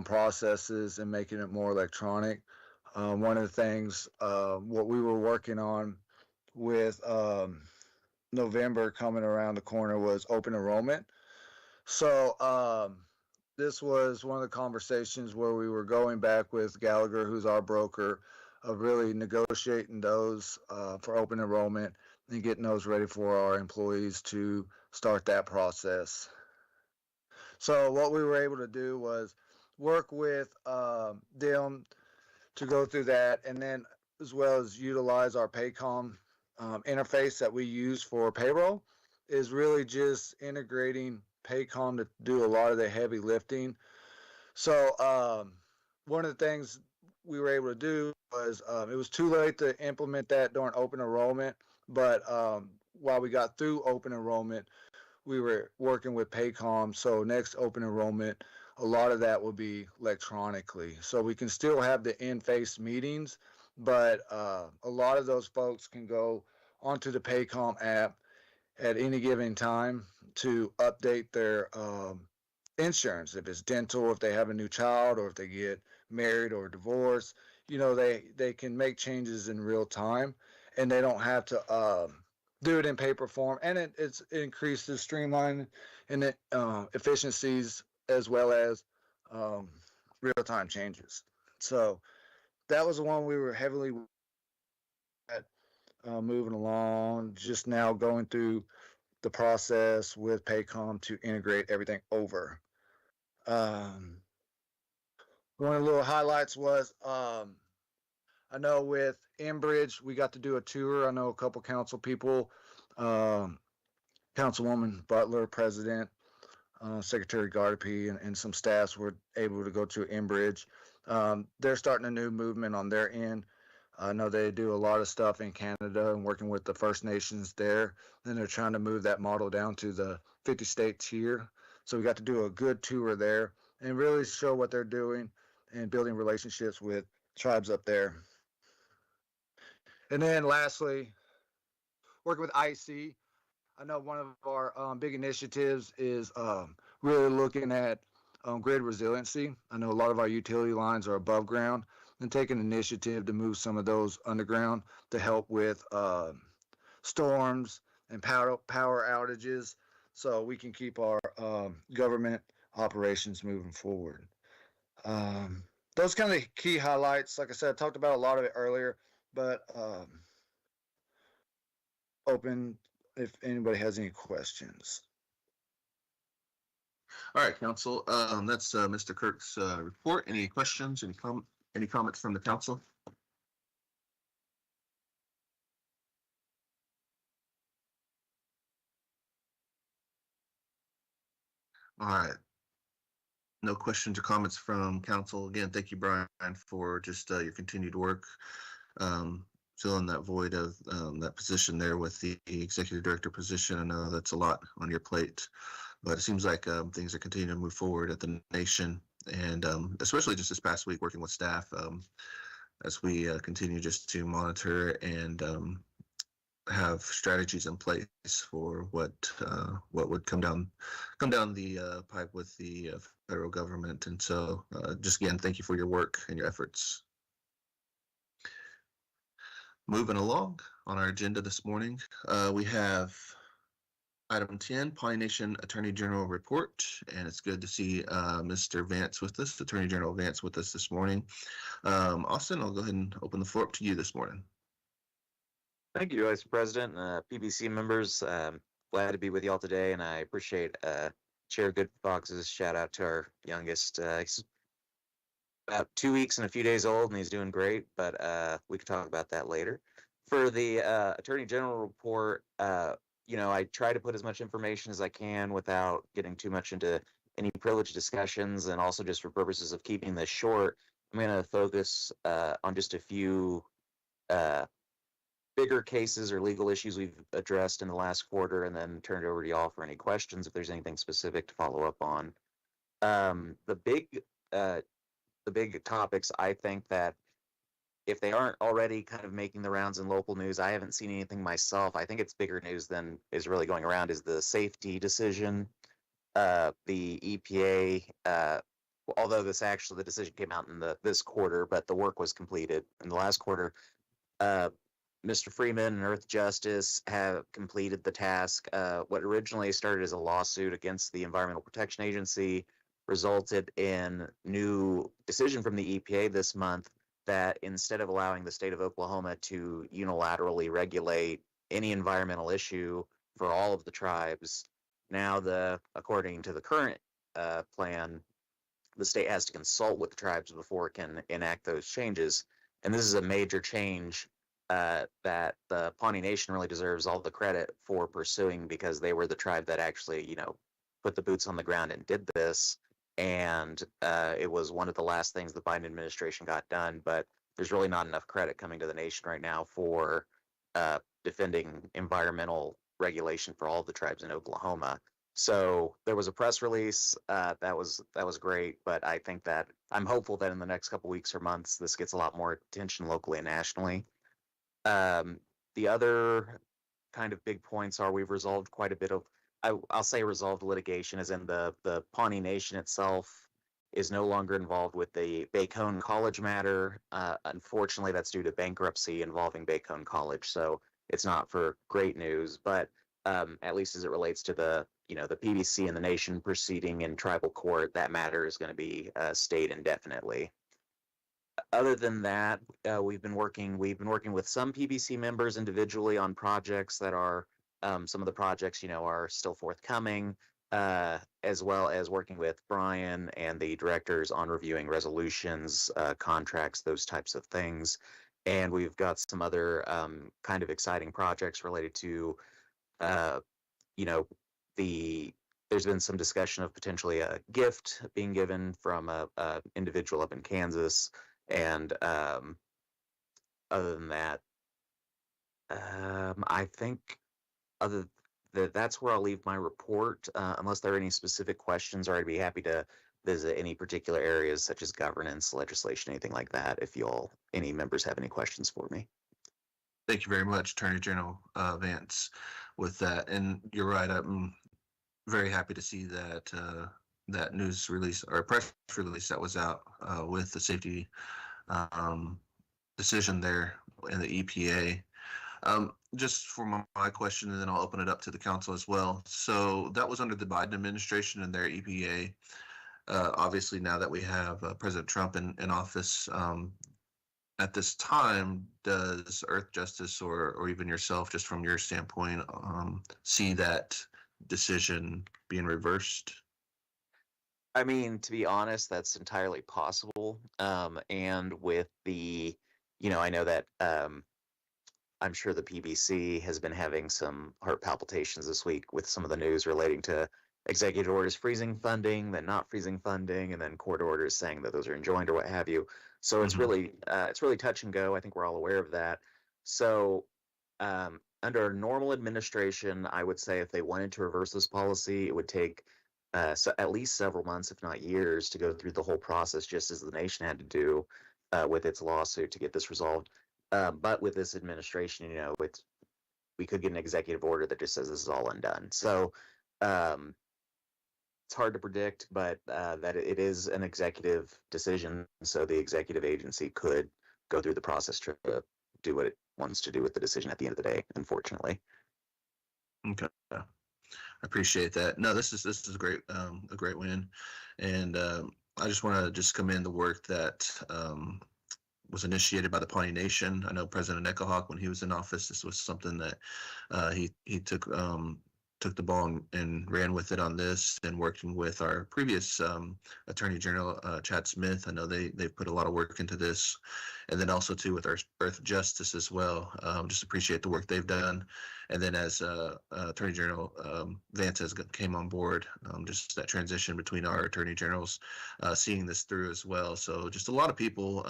processes and making it more electronic. One of the things, what we were working on with November coming around the corner was open enrollment. So this was one of the conversations where we were going back with Gallagher, who's our broker, of really negotiating those for open enrollment and getting those ready for our employees to start that process. So what we were able to do was work with them to go through that, and then as well as utilize our Paycom interface that we use for payroll, is really just integrating Paycom to do a lot of the heavy lifting. So one of the things we were able to do was it was too late to implement that during open enrollment, but while we got through open enrollment, we were working with Paycom. So next open enrollment, a lot of that will be electronically. So we can still have the in-face meetings, but a lot of those folks can go onto the Paycom app at any given time to update their insurance. If it's dental, if they have a new child, or if they get married or divorced, they can make changes in real time, and they don't have to do it in paper form. And it increases streamline and efficiencies as well as real-time changes. So that was the one we were heavily at, moving along, just now going through the process with Paycom to integrate everything over. One of the little highlights was I know with Enbridge, we got to do a tour. I know a couple council people, Councilwoman Butler, President, Secretary Gardapi, and some staffs were able to go to Enbridge. They're starting a new movement on their end. I know they do a lot of stuff in Canada and working with the First Nations there. Then they're trying to move that model down to the 50 states here. So we got to do a good tour there and really show what they're doing and building relationships with tribes up there. And then lastly, working with IC. I know one of our big initiatives is really looking at grid resiliency. I know a lot of our utility lines are above ground, and take an initiative to move some of those underground to help with storms and power outages, so we can keep our government operations moving forward. Those kind of key highlights. Like I said, I talked about a lot of it earlier, but open if anybody has any questions. All right, council. That's Mr. Kirk's report. Any questions? Any comments from the council? All right. No questions or comments from council. Again, thank you, Brian, for just your continued work, filling that void of that position there with the executive director position. I know that's a lot on your plate, but it seems like things are continuing to move forward at the nation, and especially just this past week working with staff as we continue just to monitor and have strategies in place for what would come down the pipe with the federal government. And so just again, thank you for your work and your efforts. Moving along on our agenda this morning, we have item 10, Pawnee Nation Attorney General Report, and it's good to see Mr. Vance with us, Attorney General Vance with us this morning. Austin, I'll go ahead and open the floor up to you this morning. Thank you, Vice President, PBC members. Glad to be with y'all today, and I appreciate Chair Good Fox's shout out to our youngest. He's about 2 weeks and a few days old, and he's doing great, but we can talk about that later. For the Attorney General report, I try to put as much information as I can without getting too much into any privileged discussions, and also just for purposes of keeping this short, I'm going to focus on just a few bigger cases or legal issues we've addressed in the last quarter, and then turn it over to y'all for any questions if there's anything specific to follow up on. The big topics, I think that if they aren't already kind of making the rounds in local news, I haven't seen anything myself. I think it's bigger news than is really going around is the safety decision. The EPA, although the decision came out in this quarter, but the work was completed in the last quarter. Mr. Freeman and Earth Justice have completed the task. What originally started as a lawsuit against the Environmental Protection Agency resulted in new decision from the EPA this month that instead of allowing the state of Oklahoma to unilaterally regulate any environmental issue for all of the tribes, now according to the current plan, the state has to consult with the tribes before it can enact those changes. And this is a major change that the Pawnee Nation really deserves all the credit for pursuing, because they were the tribe that actually, put the boots on the ground and did this. And it was one of the last things the Biden administration got done, but there's really not enough credit coming to the nation right now for defending environmental regulation for all of the tribes in Oklahoma. So there was a press release that was great, but I think that I'm hopeful that in the next couple weeks or months, this gets a lot more attention locally and nationally. The other kind of big points are we've resolved quite a bit of, I'll say resolved litigation, as in the Pawnee Nation itself is no longer involved with the Bacone College matter. Unfortunately, that's due to bankruptcy involving Bacone College, so it's not for great news, but at least as it relates to the PBC and the nation proceeding in tribal court, that matter is going to be stayed indefinitely. Other than that, we've been working with some PBC members individually on projects that are some of the projects are still forthcoming, as well as working with Brian and the directors on reviewing resolutions, contracts, those types of things. And we've got some other kind of exciting projects related to there's been some discussion of potentially a gift being given from a individual up in Kansas. And other than that, I think that's where I'll leave my report, unless there are any specific questions, or I'd be happy to visit any particular areas such as governance, legislation, anything like that, if any members have any questions for me. Thank you very much, Attorney General Vance, with that. And you're right, I'm very happy to see that that news release or press release that was out with the safety decision there in the EPA. Just for my question, and then I'll open it up to the council as well. So that was under the Biden administration and their EPA. Obviously, now that we have President Trump in office, at this time, does Earth Justice or even yourself, just from your standpoint, see that decision being reversed? I mean, to be honest, that's entirely possible. And with the, I know that I'm sure the PBC has been having some heart palpitations this week with some of the news relating to executive orders freezing funding, then not freezing funding, and then court orders saying that those are enjoined or what have you. So it's really touch and go. I think we're all aware of that. So under normal administration, I would say if they wanted to reverse this policy, it would take so at least several months, if not years, to go through the whole process, just as the nation had to do with its lawsuit to get this resolved. But with this administration, we could get an executive order that just says this is all undone. So it's hard to predict, but that it is an executive decision. So the executive agency could go through the process to do what it wants to do with the decision at the end of the day, unfortunately. Okay. I appreciate that. No, this is a great win. And I just want to just commend the work that was initiated by the Pawnee Nation. I know President Echohawk, when he was in office, this was something that he took the ball and ran with it on this, and working with our previous Attorney General, Chad Smith. I know they've put a lot of work into this. And then also too with our Earth Justice as well. Just appreciate the work they've done. And then as Attorney General Vance came on board, just that transition between our Attorney Generals, seeing this through as well. So just a lot of people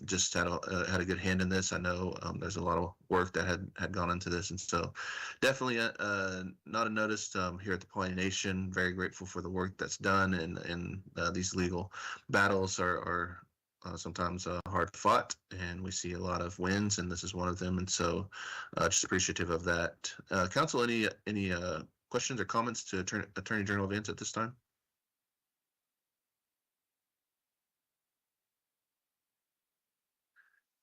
just had a good hand in this. I know there's a lot of work that had gone into this, and so definitely not unnoticed here at the Pawnee Nation. Very grateful for the work that's done, and these legal battles are sometimes hard fought, and we see a lot of wins, and this is one of them. And so just appreciative of that. Council, any questions or comments to Attorney General Vance at this time?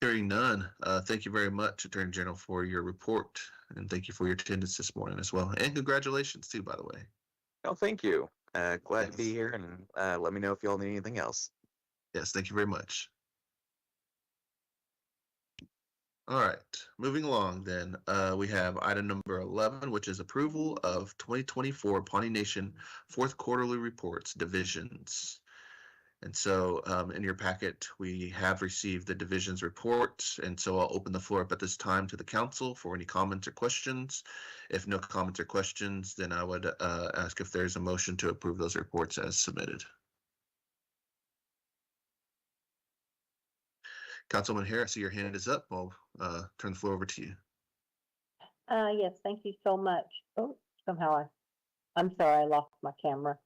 Hearing none, thank you very much, Attorney General, for your report, and thank you for your attendance this morning as well. And congratulations too, by the way. Oh, thank you. Glad to be here, and let me know if you all need anything else. Yes, thank you very much. All right, moving along then, we have item number 11, which is approval of 2024 Pawnee Nation fourth quarterly reports divisions. And so in your packet, we have received the divisions reports, and so I'll open the floor up at this time to the council for any comments or questions. If no comments or questions, then I would ask if there's a motion to approve those reports as submitted. Councilman Hare, I see your hand is up. I'll turn the floor over to you. Yes, thank you so much. Oh, somehow I'm sorry, I lost my camera.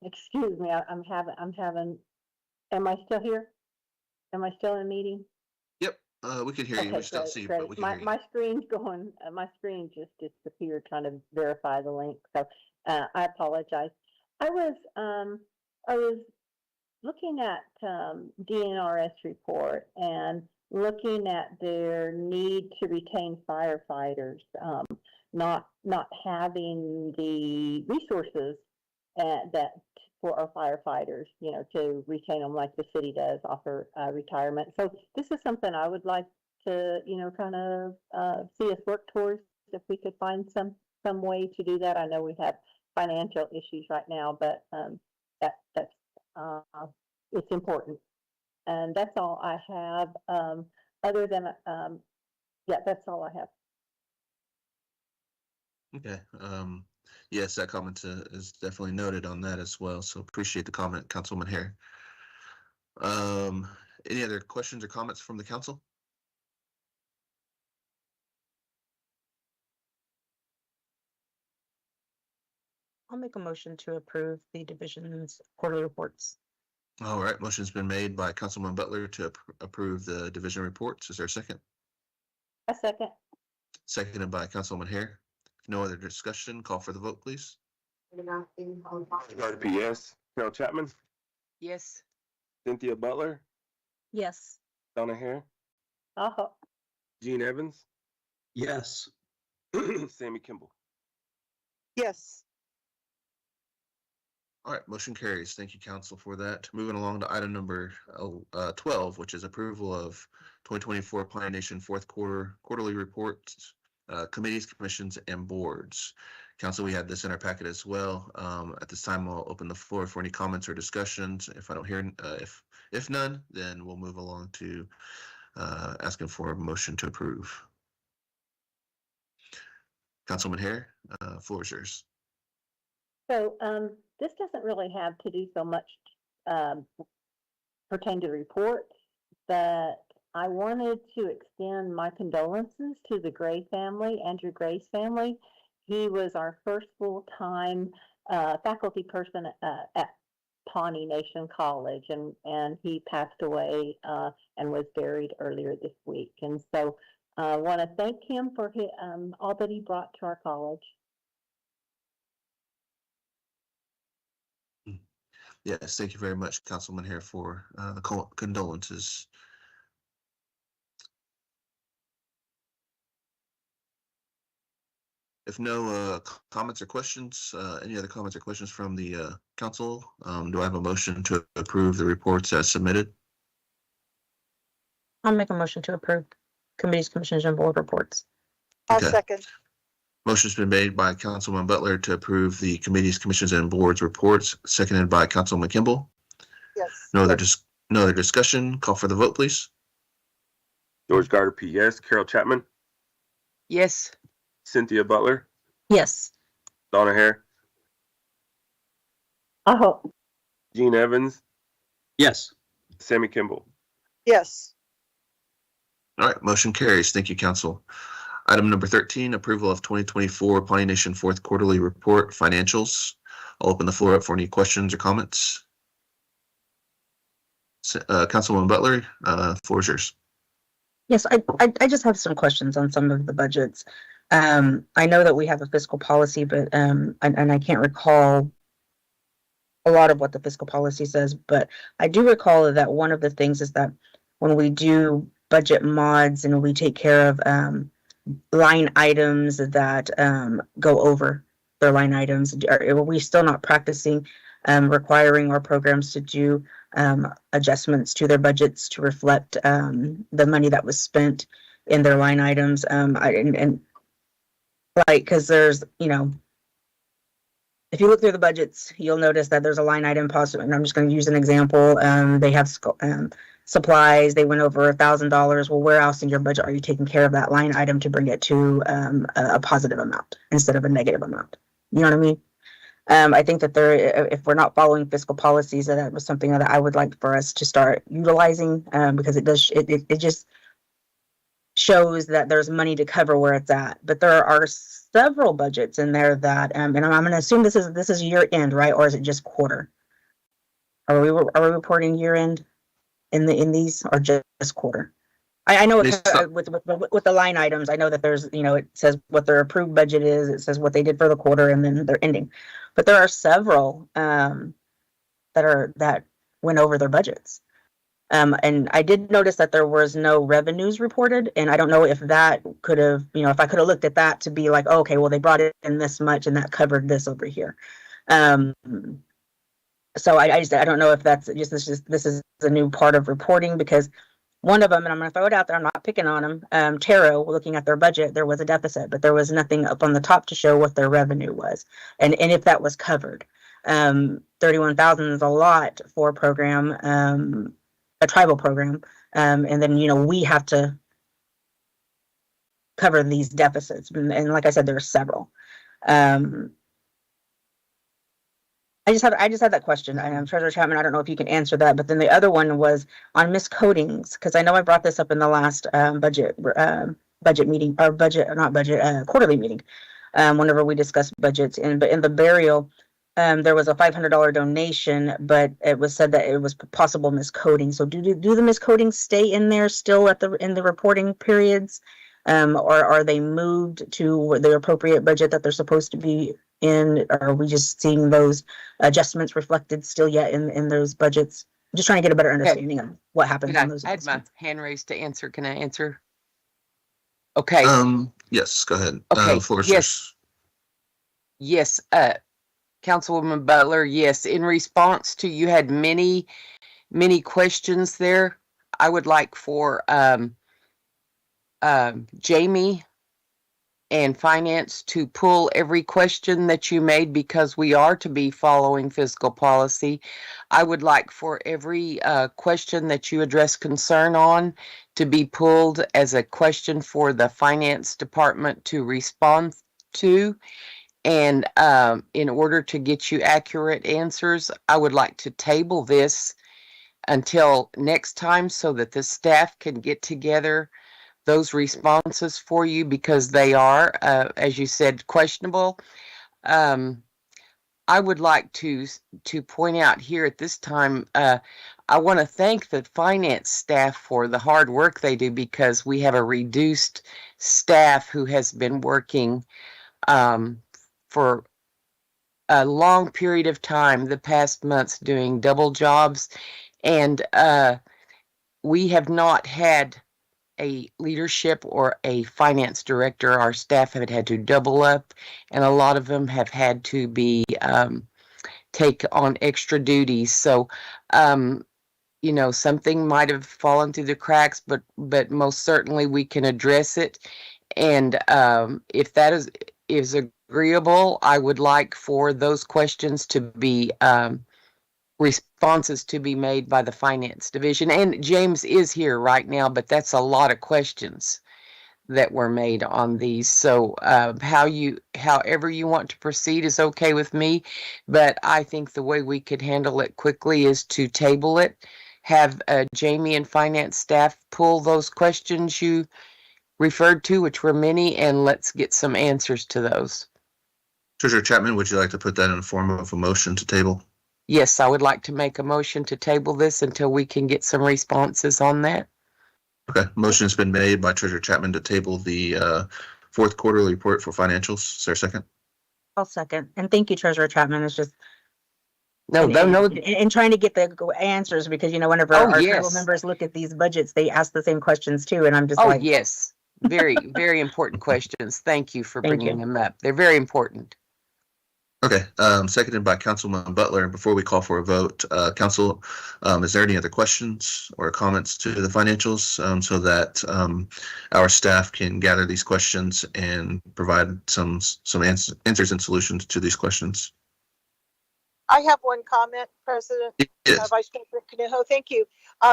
Excuse me, I'm having, am I still here? Am I still in a meeting? Yep, we can hear you. We still see you, but we can hear you. My screen's going, my screen just disappeared trying to verify the link. So I apologize. I was looking at DNRS report and looking at their need to retain firefighters, not having the resources that for our firefighters, to retain them like the city does, offer retirement. So this is something I would like to, kind of see us work towards, if we could find some way to do that. I know we have financial issues right now, but that's it's important. And that's all I have. Other than yeah, that's all I have. Okay. Yes, that comment is definitely noted on that as well. So appreciate the comment, Councilwoman Hare. Any other questions or comments from the council? I'll make a motion to approve the division's quarterly reports. All right, motion's been made by Councilman Butler to approve the division reports. Is there a second? A second. Seconded by Councilwoman Hare. If no other discussion, call for the vote, please. Yes. Carol Chapman, Yes. Cynthia Butler, Yes. Donna Hare, Uh-huh. Gene Evans, Yes. Sammy Kimball. Yes. All right, motion carries. Thank you, council, for that. Moving along to item number 12, which is approval of 2024 Pawnee Nation fourth quarterly reports, committees, commissions, and boards. Council, we had this in our packet as well. At this time, I'll open the floor for any comments or discussions. If I don't hear, if none, then we'll move along to asking for a motion to approve. Councilman Hare, floor is yours. So this doesn't really have to do so much pertain to reports, but I wanted to extend my condolences to the Gray family, Andrew Gray's family. He was our first full-time faculty person at Pawnee Nation College, and he passed away and was buried earlier this week. And so I want to thank him for all that he brought to our college. Yes, thank you very much, Councilman Hare, for the condolences. If no comments or questions, any other comments or questions from the council, do I have a motion to approve the reports as submitted? I'll make a motion to approve committees, commissions, and board reports. I'll Okay. second. Motion's been made by Councilman Butler to approve the committees, commissions, and boards reports, seconded by Councilman Kimball. Yes. No other discussion. Call for the vote, please. George Gardner, yes. Carol Chapman, Yes. Cynthia Butler, Yes. Donna Hare, I hope. Gene Evans, Yes. Sammy Kimball. Yes. All right, motion carries. Thank you, council. Item number 13, approval of 2024 Pawnee Nation fourth quarterly report financials. I'll open the floor up for any questions or comments. Councilwoman Butler, floor is yours. Yes, I just have some questions on some of the budgets. I know that we have a fiscal policy, but and I can't recall a lot of what the fiscal policy says, but I do recall that one of the things is that when we do budget mods and we take care of line items that go over their line items, are we still not practicing requiring our programs to do adjustments to their budgets to reflect the money that was spent in their line items? Because there's, if you look through the budgets, you'll notice that there's a line item possible, and I'm just going to use an example. They have supplies, they went over $1,000. Well, where else in your budget are you taking care of that line item to bring it to a positive amount instead of a negative amount? You know what I mean? I think that if we're not following fiscal policies, that was something that I would like for us to start utilizing, because it just shows that there's money to cover where it's at. But there are several budgets in there that, and I'm going to assume this is year end, right? Or is it just quarter? Are we reporting year end in these, or just quarter? I know with the line items, I know that there's, it says what their approved budget is, it says what they did for the quarter, and then they're ending. But there are several that went over their budgets. And I did notice that there was no revenues reported, and I don't know if that could have, if I could have looked at that to be like, oh, okay, well, they brought in this much and that covered this over here. So I don't know if that's this is a new part of reporting, because one of them, and I'm going to throw it out there, I'm not picking on them, Taro, looking at their budget, there was a deficit, but there was nothing up on the top to show what their revenue was, and if that was covered. 31,000 is a lot for a program, a tribal program, and then we have to cover these deficits, and like I said, there are several. I just had that question. I'm Treasurer Chapman. I don't know if you can answer that. But then the other one was on miscodings, because I know I brought this up in the last budget meeting, or quarterly meeting, whenever we discussed budgets. But in the burial, there was a $500 donation, but it was said that it was possible miscoding. So do the miscodings stay in there still in the reporting periods, or are they moved to the appropriate budget that they're supposed to be in? Or are we just seeing those adjustments reflected still yet in those budgets? I'm just trying to get a better understanding of what happens on those. I had my hand raised to answer. Can I answer? Okay. Yes, go ahead. Okay. Floor is Yes. yours. Yes. Councilwoman Butler, yes, in response to, you had many questions there. I would like for Jamie and Finance to pull every question that you made, because we are to be following fiscal policy. I would like for every question that you address concern on to be pulled as a question for the Finance Department to respond to. And in order to get you accurate answers, I would like to table this until next time so that the staff can get together those responses for you, because they are, as you said, questionable. I would like to point out here at this time, I want to thank the finance staff for the hard work they do, because we have a reduced staff who has been working for a long period of time, the past months, doing double jobs. And we have not had a leadership or a finance director. Our staff have had to double up, and a lot of them have had to be take on extra duties. So, something might have fallen through the cracks, but most certainly we can address it. And if that is agreeable, I would like for those questions to be responses to be made by the finance division. And James is here right now, but that's a lot of questions that were made on these. So however you want to proceed is okay with me, but I think the way we could handle it quickly is to table it, have Jamie and finance staff pull those questions you referred to, which were many, and let's get some answers to those. Treasurer Chapman, would you like to put that in the form of a motion to table? Yes, I would like to make a motion to table this until we can get some responses on that. Okay, motion has been made by Treasurer Chapman to table the fourth quarterly report for financials. Is there a second? I'll second. And thank you, Treasurer Chapman. It's just No, and trying to get the answers, because whenever our tribal yes. members look at these budgets, they ask the same questions too, and I'm just like, yes, very very important questions. Thank you for Thank bringing you. them up. They're very important. Okay, seconded by Councilman Butler. Before we call for a vote, Council, is there any other questions or comments to the financials so that our staff can gather these questions and provide some answers and solutions to these questions? I have one comment, President. Yes. Vice President Canujo, thank you.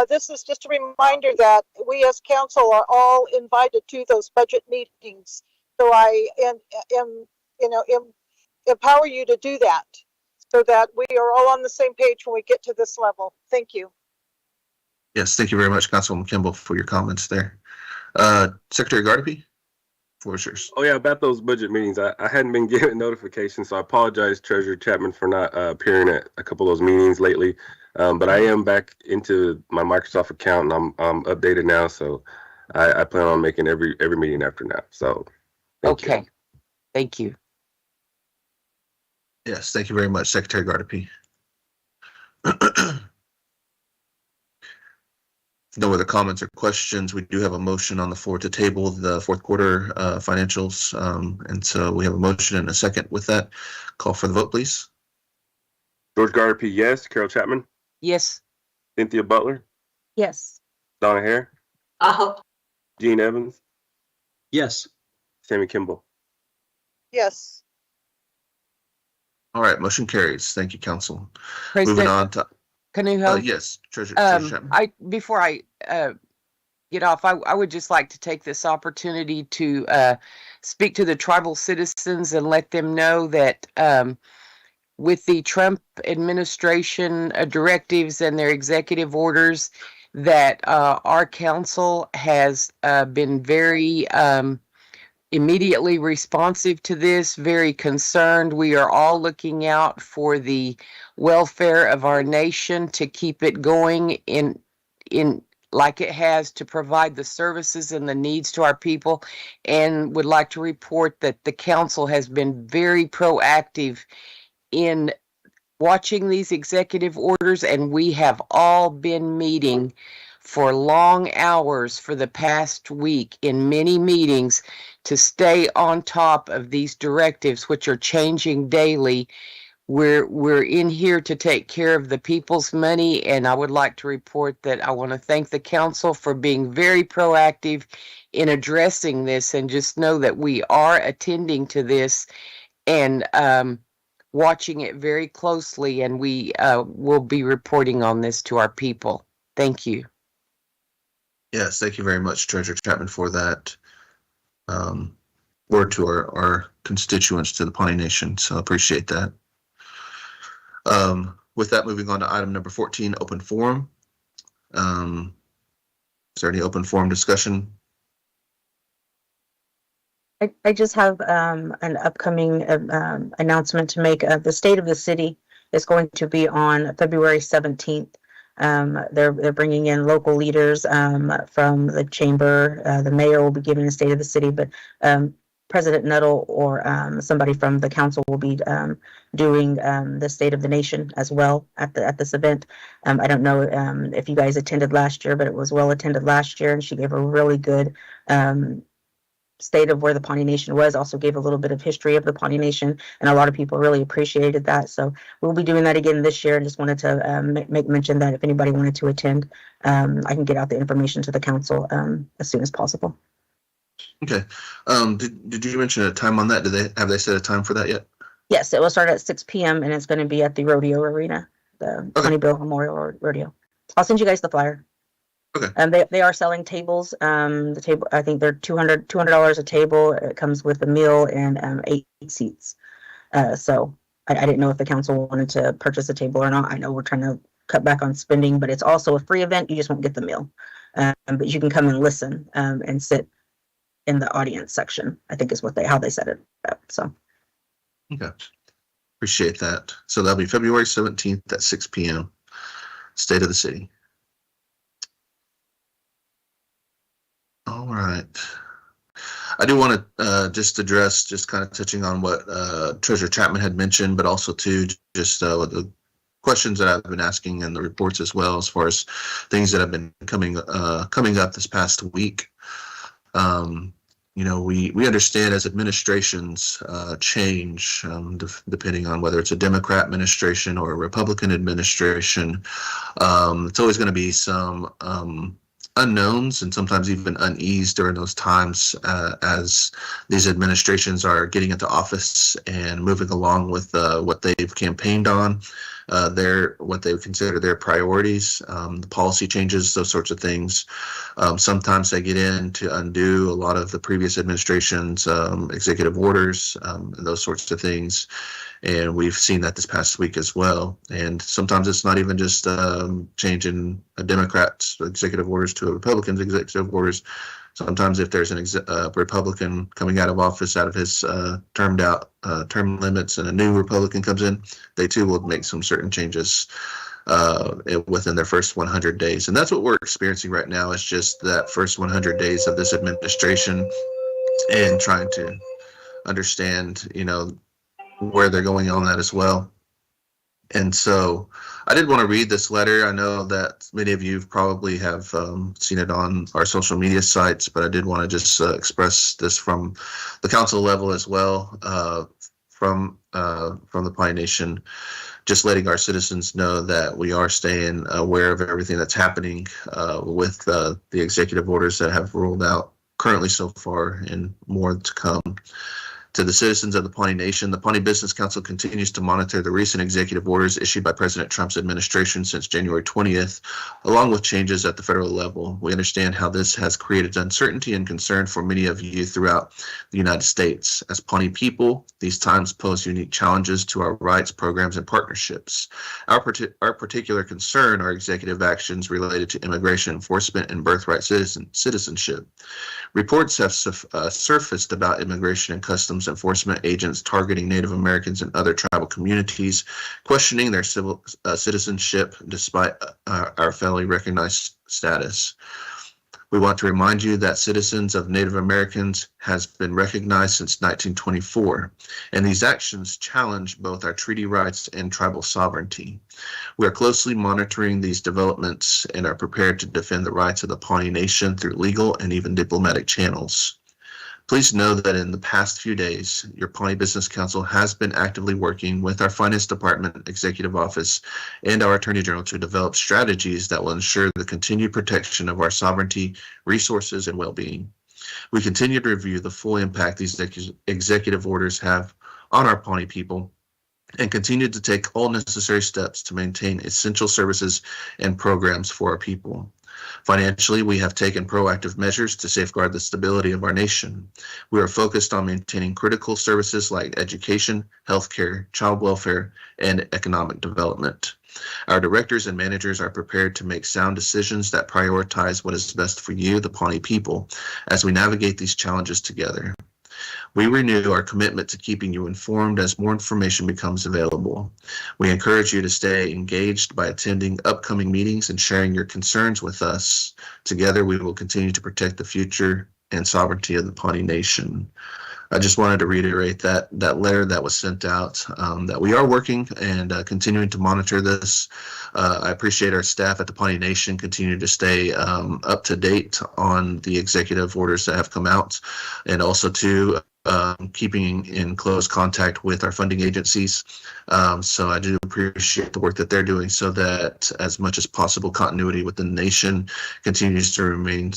This is just a reminder that we as council are all invited to those budget meetings. So I empower you to do that so that we are all on the same page when we get to this level. Thank you. Yes, thank you very much, Councilwoman Kimball, for your comments there. Secretary Gardapi, floor is yours. Oh yeah, about those budget meetings, I hadn't been given notifications, so I apologize, Treasurer Chapman, for not appearing at a couple of those meetings lately. But I am back into my Microsoft account, and I'm updated now, so I plan on making every meeting after now. So thank you. Thank you. Yes, thank you very much, Secretary Gardapi. No other comments or questions. We do have a motion on the floor to table the fourth quarter financials. And so we have a motion and a second with that. Call for the vote, please. George Gardapi, yes. Carol Chapman, Yes. Cynthia Butler, yes. Donna Hare, Gene Evans, Yes. Sammy Kimball. Yes. All right, motion carries. Thank you, Council. President Moving on to Canujo. yes, Treasurer Chapman. Before I get off, I would just like to take this opportunity to speak to the tribal citizens and let them know that with the Trump administration directives and their executive orders, that our council has been very immediately responsive to this, very concerned. We are all looking out for the welfare of our nation, to keep it going in like it has, to provide the services and the needs to our people, and would like to report that the council has been very proactive in watching these executive orders, and we have all been meeting for long hours for the past week in many meetings to stay on top of these directives, which are changing daily, we're in here to take care of the people's money, and I would like to report that I want to thank the council for being very proactive in addressing this, and just know that we are attending to this and watching it very closely, and we will be reporting on this to our people. Thank you. Yes, thank you very much, Treasurer Chapman, for that word to our constituents, to the Pawnee Nation. So I appreciate that. With that, moving on to item number 14, open forum. Is there any open forum discussion? I just have an upcoming announcement to make. The state of the city is going to be on February 17th. They're bringing in local leaders from the chamber. The mayor will be giving the state of the city, but President Nuttall or somebody from the council will be doing the state of the nation as well at this event. I don't know if you guys attended last year, but it was well attended last year, and she gave a really good state of where the Pawnee Nation was, also gave a little bit of history of the Pawnee Nation, and a lot of people really appreciated that. So we'll be doing that again this year, and just wanted to make mention that if anybody wanted to attend, I can get out the information to the council as soon as possible. Okay. Did you mention a time on that? Have they set a time for that yet? Yes, it will start at 6 p.m. and it's going to be at the rodeo arena, the Ponyville Memorial Rodeo. I'll send you guys the flyer. Okay. They are selling tables. The table, I think they're $200 a table. It comes with a meal and 8 seats. So I didn't know if the council wanted to purchase a table or not. I know we're trying to cut back on spending, but it's also a free event. You just won't get the meal. But you can come and listen and sit in the audience section, I think is how they set it up. So. Okay. Appreciate that. So that'll be February 17th at 6 p.m. State of the City. All right. I do want to just address, just kind of touching on what Treasurer Chapman had mentioned, but also to just the questions that I've been asking and the reports as well, as far as things that have been coming up this past week. You know, we understand as administrations change, depending on whether it's a Democrat administration or a Republican administration, it's always going to be some unknowns and sometimes even unease during those times as these administrations are getting into office and moving along with what they've campaigned on, what they would consider their priorities, the policy changes, those sorts of things. Sometimes they get in to undo a lot of the previous administration's executive orders, and those sorts of things. And we've seen that this past week as well. And sometimes it's not even just changing a Democrat's executive orders to a Republican's executive orders. Sometimes if there's a Republican coming out of office out of his term limits and a new Republican comes in, they too will make some certain changes within their first 100 days. And that's what we're experiencing right now, is just that first 100 days of this administration and trying to understand, you know, where they're going on that as well. And so I did want to read this letter. I know that many of you probably have seen it on our social media sites, but I did want to just express this from the council level as well, from the Pawnee Nation, just letting our citizens know that we are staying aware of everything that's happening with the executive orders that have rolled out currently so far, and more to come. To the citizens of the Pawnee Nation, the Pawnee Business Council continues to monitor the recent executive orders issued by President Trump's administration since January 20th, along with changes at the federal level. We understand how this has created uncertainty and concern for many of you throughout the United States. As Pawnee people, these times pose unique challenges to our rights, programs, and partnerships. Our particular concern are executive actions related to immigration enforcement and birthright citizenship. Reports have surfaced about immigration and customs enforcement agents targeting Native Americans and other tribal communities, questioning their civil citizenship despite our federally recognized status. We want to remind you that citizens of Native Americans has been recognized since 1924, and these actions challenge both our treaty rights and tribal sovereignty. We are closely monitoring these developments and are prepared to defend the rights of the Pawnee Nation through legal and even diplomatic channels. Please know that in the past few days, your Pawnee Business Council has been actively working with our Finance Department, Executive Office, and our Attorney General to develop strategies that will ensure the continued protection of our sovereignty, resources, and well-being. We continue to review the full impact these executive orders have on our Pawnee people and continue to take all necessary steps to maintain essential services and programs for our people. Financially, we have taken proactive measures to safeguard the stability of our nation. We are focused on maintaining critical services like education, healthcare, child welfare, and economic development. Our directors and managers are prepared to make sound decisions that prioritize what is best for you, the Pawnee people, as we navigate these challenges together. We renew our commitment to keeping you informed as more information becomes available. We encourage you to stay engaged by attending upcoming meetings and sharing your concerns with us. Together, we will continue to protect the future and sovereignty of the Pawnee Nation. I just wanted to reiterate that letter that was sent out, that we are working and continuing to monitor this. I appreciate our staff at the Pawnee Nation continue to stay up to date on the executive orders that have come out, and also to keeping in close contact with our funding agencies. So I do appreciate the work that they're doing so that as much as possible continuity within the nation continues to remain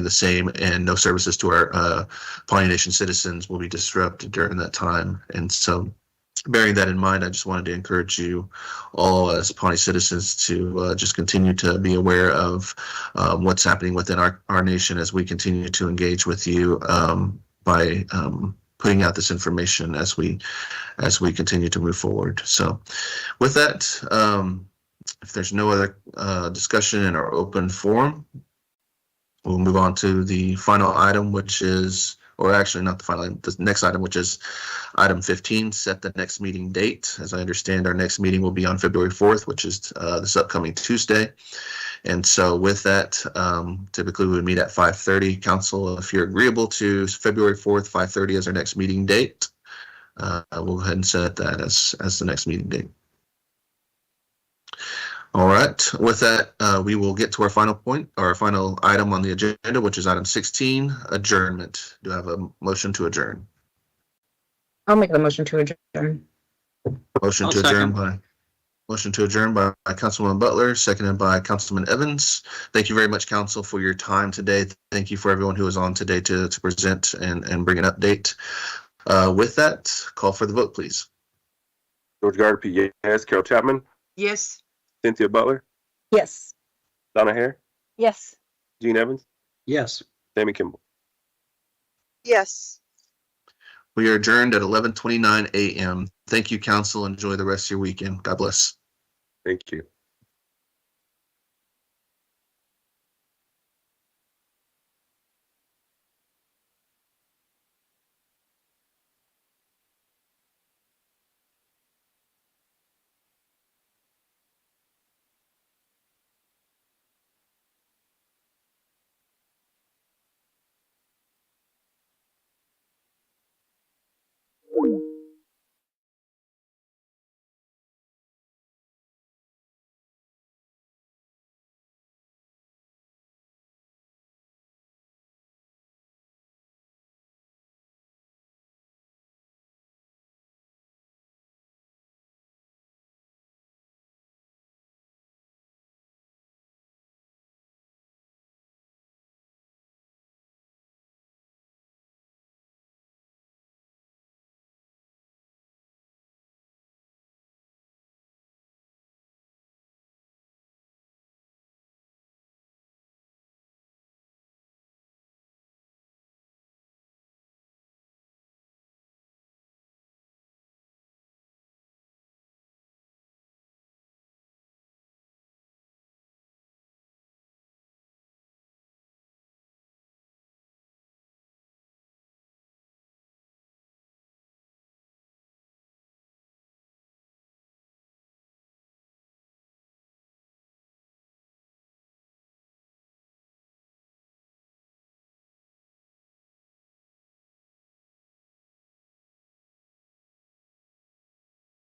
the same, and no services to our Pawnee Nation citizens will be disrupted during that time. And so bearing that in mind, I just wanted to encourage you all as Pawnee citizens to just continue to be aware of what's happening within our nation as we continue to engage with you by putting out this information as we continue to move forward. So with that, if there's no other discussion in our open forum, we'll move on to the final item, which is, or actually not the final item, the next item, which is item 15, set the next meeting date. As I understand, our next meeting will be on February 4th, which is this upcoming Tuesday. And so with that, typically we would meet at 5:30. Council, if you're agreeable to February 4th, 5:30 as our next meeting date, we'll go ahead and set that as the next meeting date. All right, with that, we will get to our final point, or our final item on the agenda, which is item 16, adjournment. Do I have a motion to adjourn? I'll make the motion to adjourn. Motion I'll to adjourn second. by Motion to adjourn by Councilman Butler, seconded by Councilman Evans. Thank you very much, Council, for your time today. Thank you for everyone who was on today to present and bring an update. With that, call for the vote, please. George Gardapi, yes. Carol Chapman, Yes. Cynthia Butler, Yes. Donna Hare, Yes. Gene Evans, Yes. Sammy Kimball. Yes. We are adjourned at 11:29 a.m. Thank you, Council. Enjoy the rest of your weekend. God bless. Thank you.